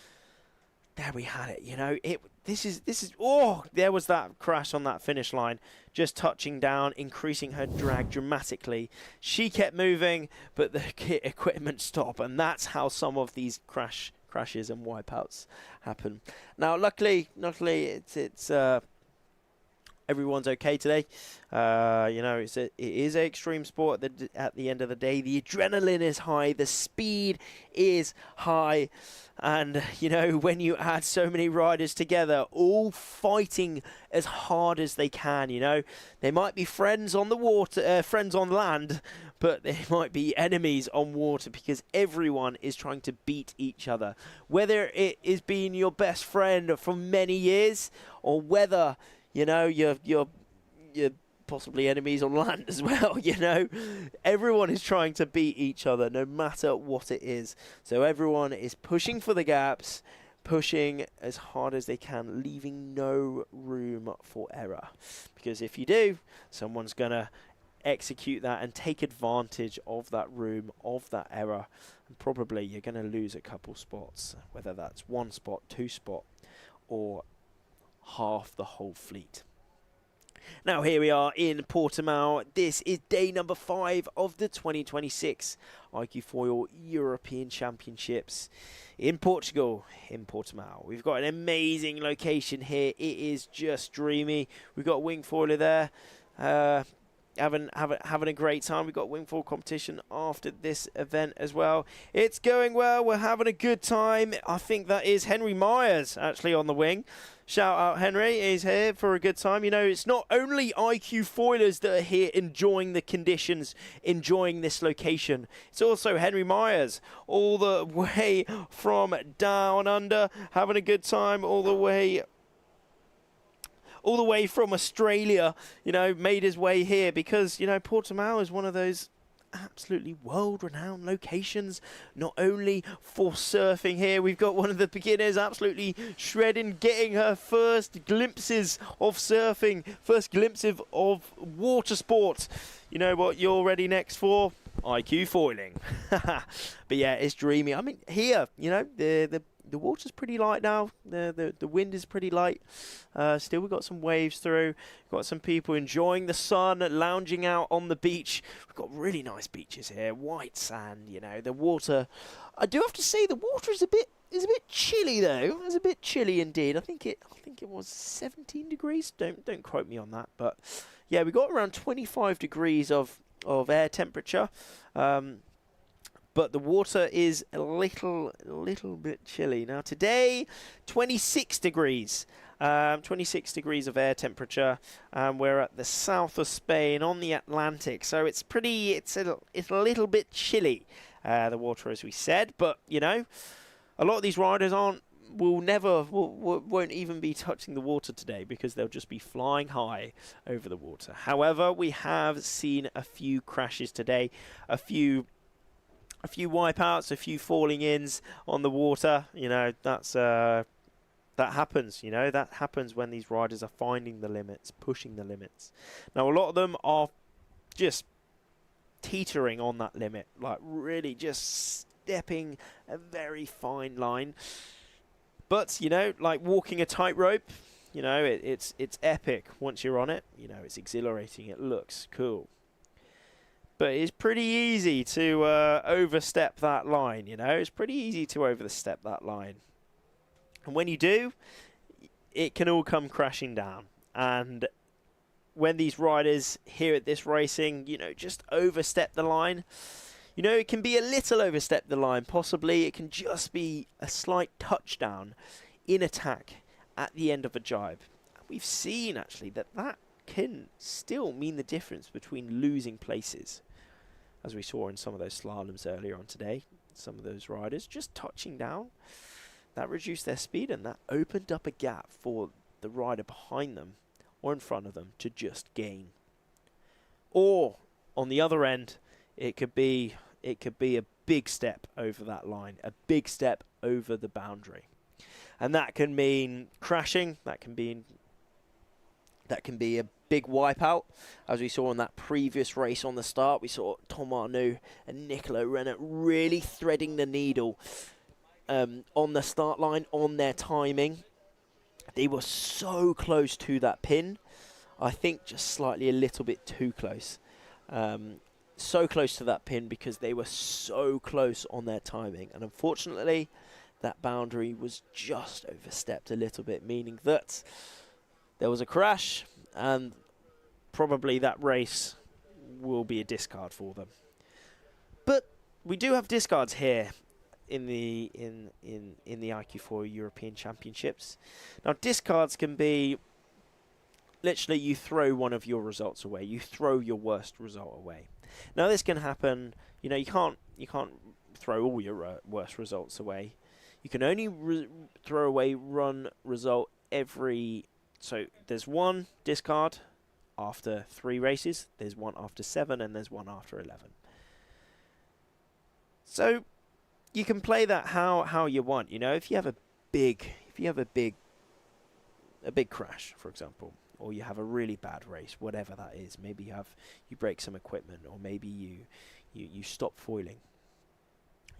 There we had it. You know, this is. Oh, there was that crash on that finish line, just touching down, increasing her drag dramatically. She kept moving, but the equipment stopped, and that's how some of these crashes and wipeouts happen. Now, luckily, it's everyone's okay today. You know, it is an extreme sport. At the end of the day, the adrenaline is high, the speed is high, and you know, when you add so many riders together, all fighting as hard as they can, you know, they might be friends on the water, friends on land, but they might be enemies on water, because everyone is trying to beat each other. Whether it is being your best friend for many years, or whether, you know, you're possibly enemies on land as well, you know. Everyone is trying to beat each other, no matter what it is. So everyone is pushing for the gaps, pushing as hard as they can, leaving no room for error. Because if you do, someone's going to execute that and take advantage of that room, of that error. And probably you're going to lose a couple spots, whether that's one spot, two spot, or half the whole fleet. Now here we are in Portimao. This is day number 5 of the 2026 iQFoil European Championships in Portugal, in Portimao. We've got an amazing location here. It is just dreamy. We've got a wing foiler there. Having a great time. We've got wing foil competition after this event as well. It's going well. We're having a good time. I think that is Henry Myers actually on the wing. Shout out Henry. He's here for a good time. You know, it's not only iQFoilers that are here enjoying the conditions, enjoying this location. It's also Henry Myers all the way from down under, having a good time all the way from Australia, you know, made his way here because, you know, Portimao is one of those absolutely world-renowned locations, not only for surfing here. We've got one of the beginners absolutely shredding, getting her first glimpses of surfing, first glimpses of water sports. You know what you're ready next for? iQFoiling. But yeah, it's dreamy. I mean, here, you know, the water's pretty light now. The wind is pretty light. Still, we've got some waves through. We've got some people enjoying the sun, lounging out on the beach. We've got really nice beaches here. White sand, you know. The water, I do have to say, the water is a bit chilly though. It's a bit chilly indeed. I think it was 17 degrees. Don't quote me on that, but yeah, we got around 25 degrees of air temperature. But the water is a little bit chilly. Now today, 26 degrees. 26 degrees of air temperature. We're at the south of Spain on the Atlantic. So it's a little bit chilly, the water, as we said. But, you know, a lot of these riders won't even be touching the water today because they'll just be flying high over the water. However, we have seen a few crashes today, a few wipeouts, a few falling ins on the water. You know, that happens. You know, that happens when these riders are finding the limits, pushing the limits. Now, a lot of them are just teetering on that limit, like really just stepping a very fine line. But, you know, like walking a tightrope, you know, it's epic once you're on it. You know, it's exhilarating. It looks cool. But it's pretty easy to overstep that line, you know. It's pretty easy to overstep that line. And when you do, it can all come crashing down. And when these riders here at this racing, you know, just overstep the line, you know, it can be a little overstep the line. Possibly it can just be a slight touchdown in attack at the end of a jibe. And we've seen, actually, that can still mean the difference between losing places, as we saw in some of those slaloms earlier on today. Some of those riders just touching down, that reduced their speed, and that opened up a gap for the rider behind them or in front of them to just gain. Or on the other end, it could be a big step over that line, a big step over the boundary, and that can mean crashing. That can be a big wipeout, as we saw in that previous race on the start. We saw Tom Arnoux and Nicola Renner really threading the needle on the start line, on their timing. They were so close to that pin. I think just slightly a little bit too close. So close to that pin because they were so close on their timing. And unfortunately, that boundary was just overstepped a little bit, meaning that there was a crash, and probably that race will be a discard for them. But we do have discards here in the iQFoil European Championships. Now, discards can be literally you throw one of your results away. You throw your worst result away. Now, this can happen. You know, you can't throw all your worst results away. You can only throw away one result every. So there's one discard after 3 races, there's one after 7, and there's one after 11. So you can play that how you want. You know, if you have a big crash, for example, or you have a really bad race, whatever that is, maybe you break some equipment, or maybe you stop foiling.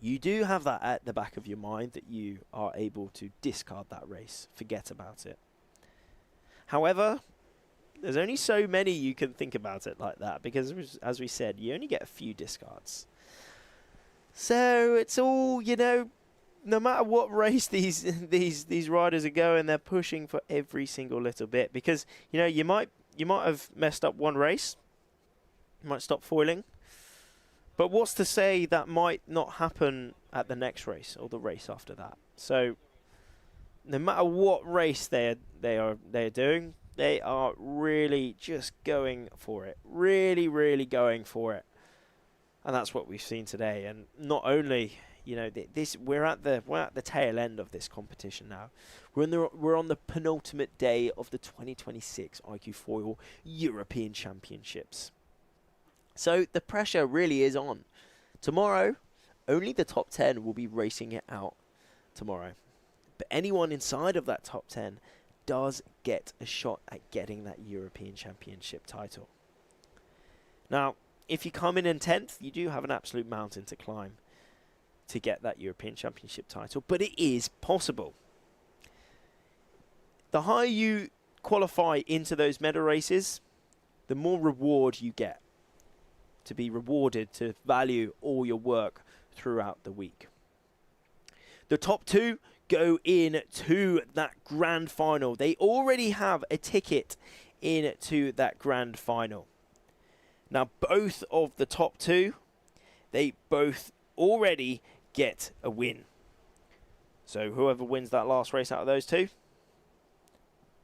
You do have that at the back of your mind that you are able to discard that race, forget about it. However, there's only so many you can think about it like that, because as we said, you only get a few discards. So it's all, you know, no matter what race these riders are going, they're pushing for every single little bit, because, you know, you might have messed up one race, you might stop foiling, but what's to say that might not happen at the next race or the race after that? So no matter what race they're doing, they are really just going for it, really going for it, and that's what we've seen today. And not only, you know, we're at the tail end of this competition now. We're on the penultimate day of the 2026 iQFoil European Championships. So the pressure really is on. Tomorrow, only the top 10 will be racing it out tomorrow. But anyone inside of that top 10 does get a shot at getting that European Championship title. Now, if you come in 10th, you do have an absolute mountain to climb to get that European Championship title, but it is possible. The higher you qualify into those medal races, the more reward you get, to be rewarded, to value all your work throughout the week. The top 2 go into that grand final. They already have a ticket into that grand final. Now, both of the top 2, they both already get a win. So whoever wins that last race out of those 2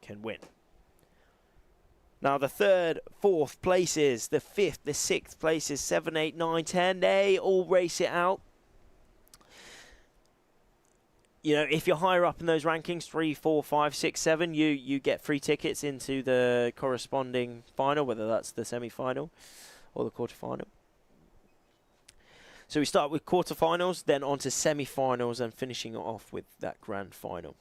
can win. Now, the 3rd, 4th places, the 5th, the 6th places, 7, 8, 9, 10, they all race it out. You know, if you're higher up in those rankings, 3, 4, 5, 6, 7, you get free tickets into the corresponding final, whether that's the semi-final or the quarter-final. So we start with quarter-finals, then on to semi-finals, and finishing it off with that grand final.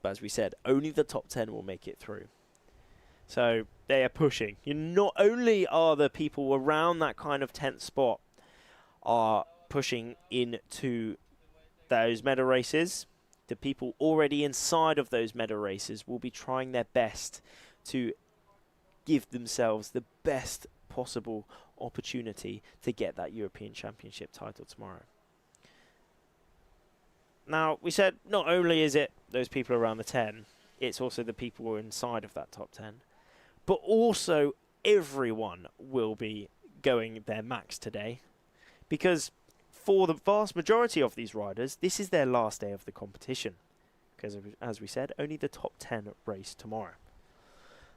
But as we said, only the top 10 will make it through. So they are pushing. Not only are the people around that kind of 10th spot are pushing into those medal races, the people already inside of those medal races will be trying their best to give themselves the best possible opportunity to get that European Championship title tomorrow. Now, we said not only is it those people around the 10, it's also the people who are inside of that top 10. But also, everyone will be going their max today, because for the vast majority of these riders, this is their last day of the competition. Because, as we said, only the top 10 race tomorrow.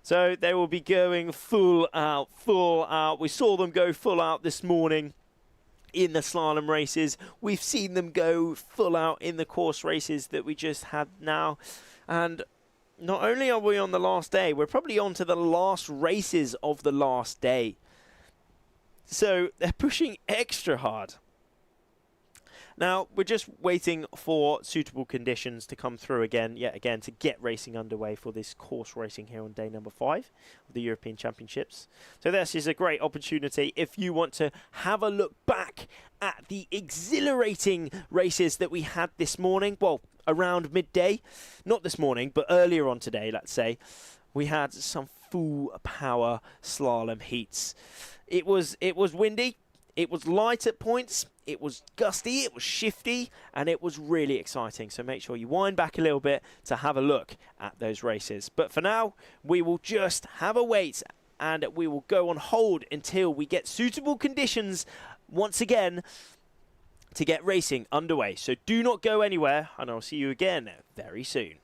So they will be going full out, full out. We saw them go full out this morning in the slalom races. We've seen them go full out in the course races that we just had now. And not only are we on the last day, we're probably on to the last races of the last day. So they're pushing extra hard. Now, we're just waiting for suitable conditions to come through yet again, to get racing underway for this course racing here on day number 5 of the European Championships. So this is a great opportunity if you want to have a look back at the exhilarating races that we had this morning. Well, around midday. Not this morning, but earlier on today, let's say. We had some full power slalom heats. It was windy. It was light at points, it was gusty, it was shifty, and it was really exciting. So make sure you wind back a little bit to have a look at those races. But for now, we will just have a wait, and we will go on hold until we get suitable conditions once again to get racing underway. So do not go anywhere, and I'll see you again very soon.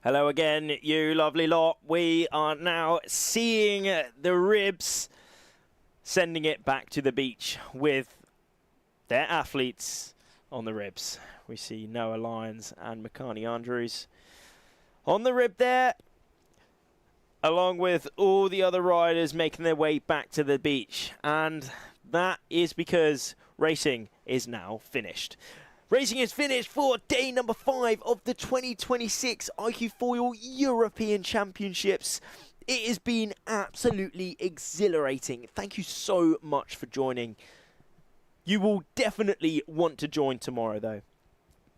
Hello again, you lovely lot. We are now seeing the ribs sending it back to the beach with their athletes on the ribs. We see Noah Lyons and Makani Andrews on the rib there, along with all the other riders making their way back to the beach. And that is because racing is now finished. Racing is finished for day number 5 of the 2026 iQFoil European Championships. It has been absolutely exhilarating. Thank you so much for joining. You will definitely want to join tomorrow though,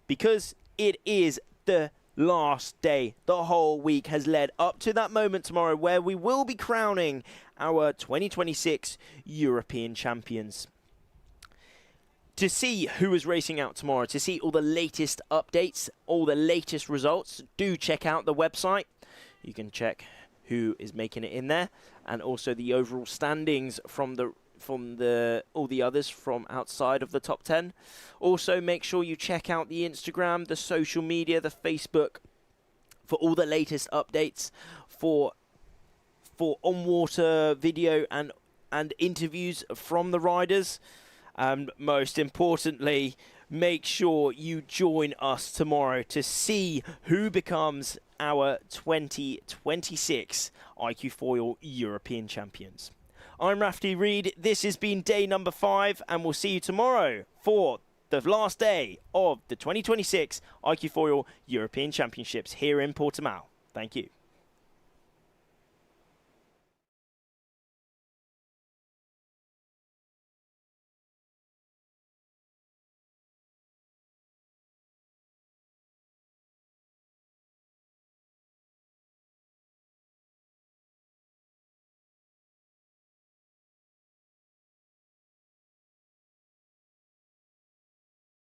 because it is the last day. The whole week has led up to that moment tomorrow where we will be crowning our 2026 European champions. To see who is racing out tomorrow, to see all the latest updates, all the latest results, do check out the website. You can check who is making it in there, and also the overall standings from all the others from outside of the top 10. Also, make sure you check out the Instagram, the social media, the Facebook for all the latest updates, for on-water video and interviews from the riders. And most importantly, make sure you join us tomorrow to see who becomes our 2026 iQFoil European champions. I'm Rafty Reed. This has been day number 5, and we'll see you tomorrow for the last day of the 2026 iQFoil European Championships here in Portimao. Thank you.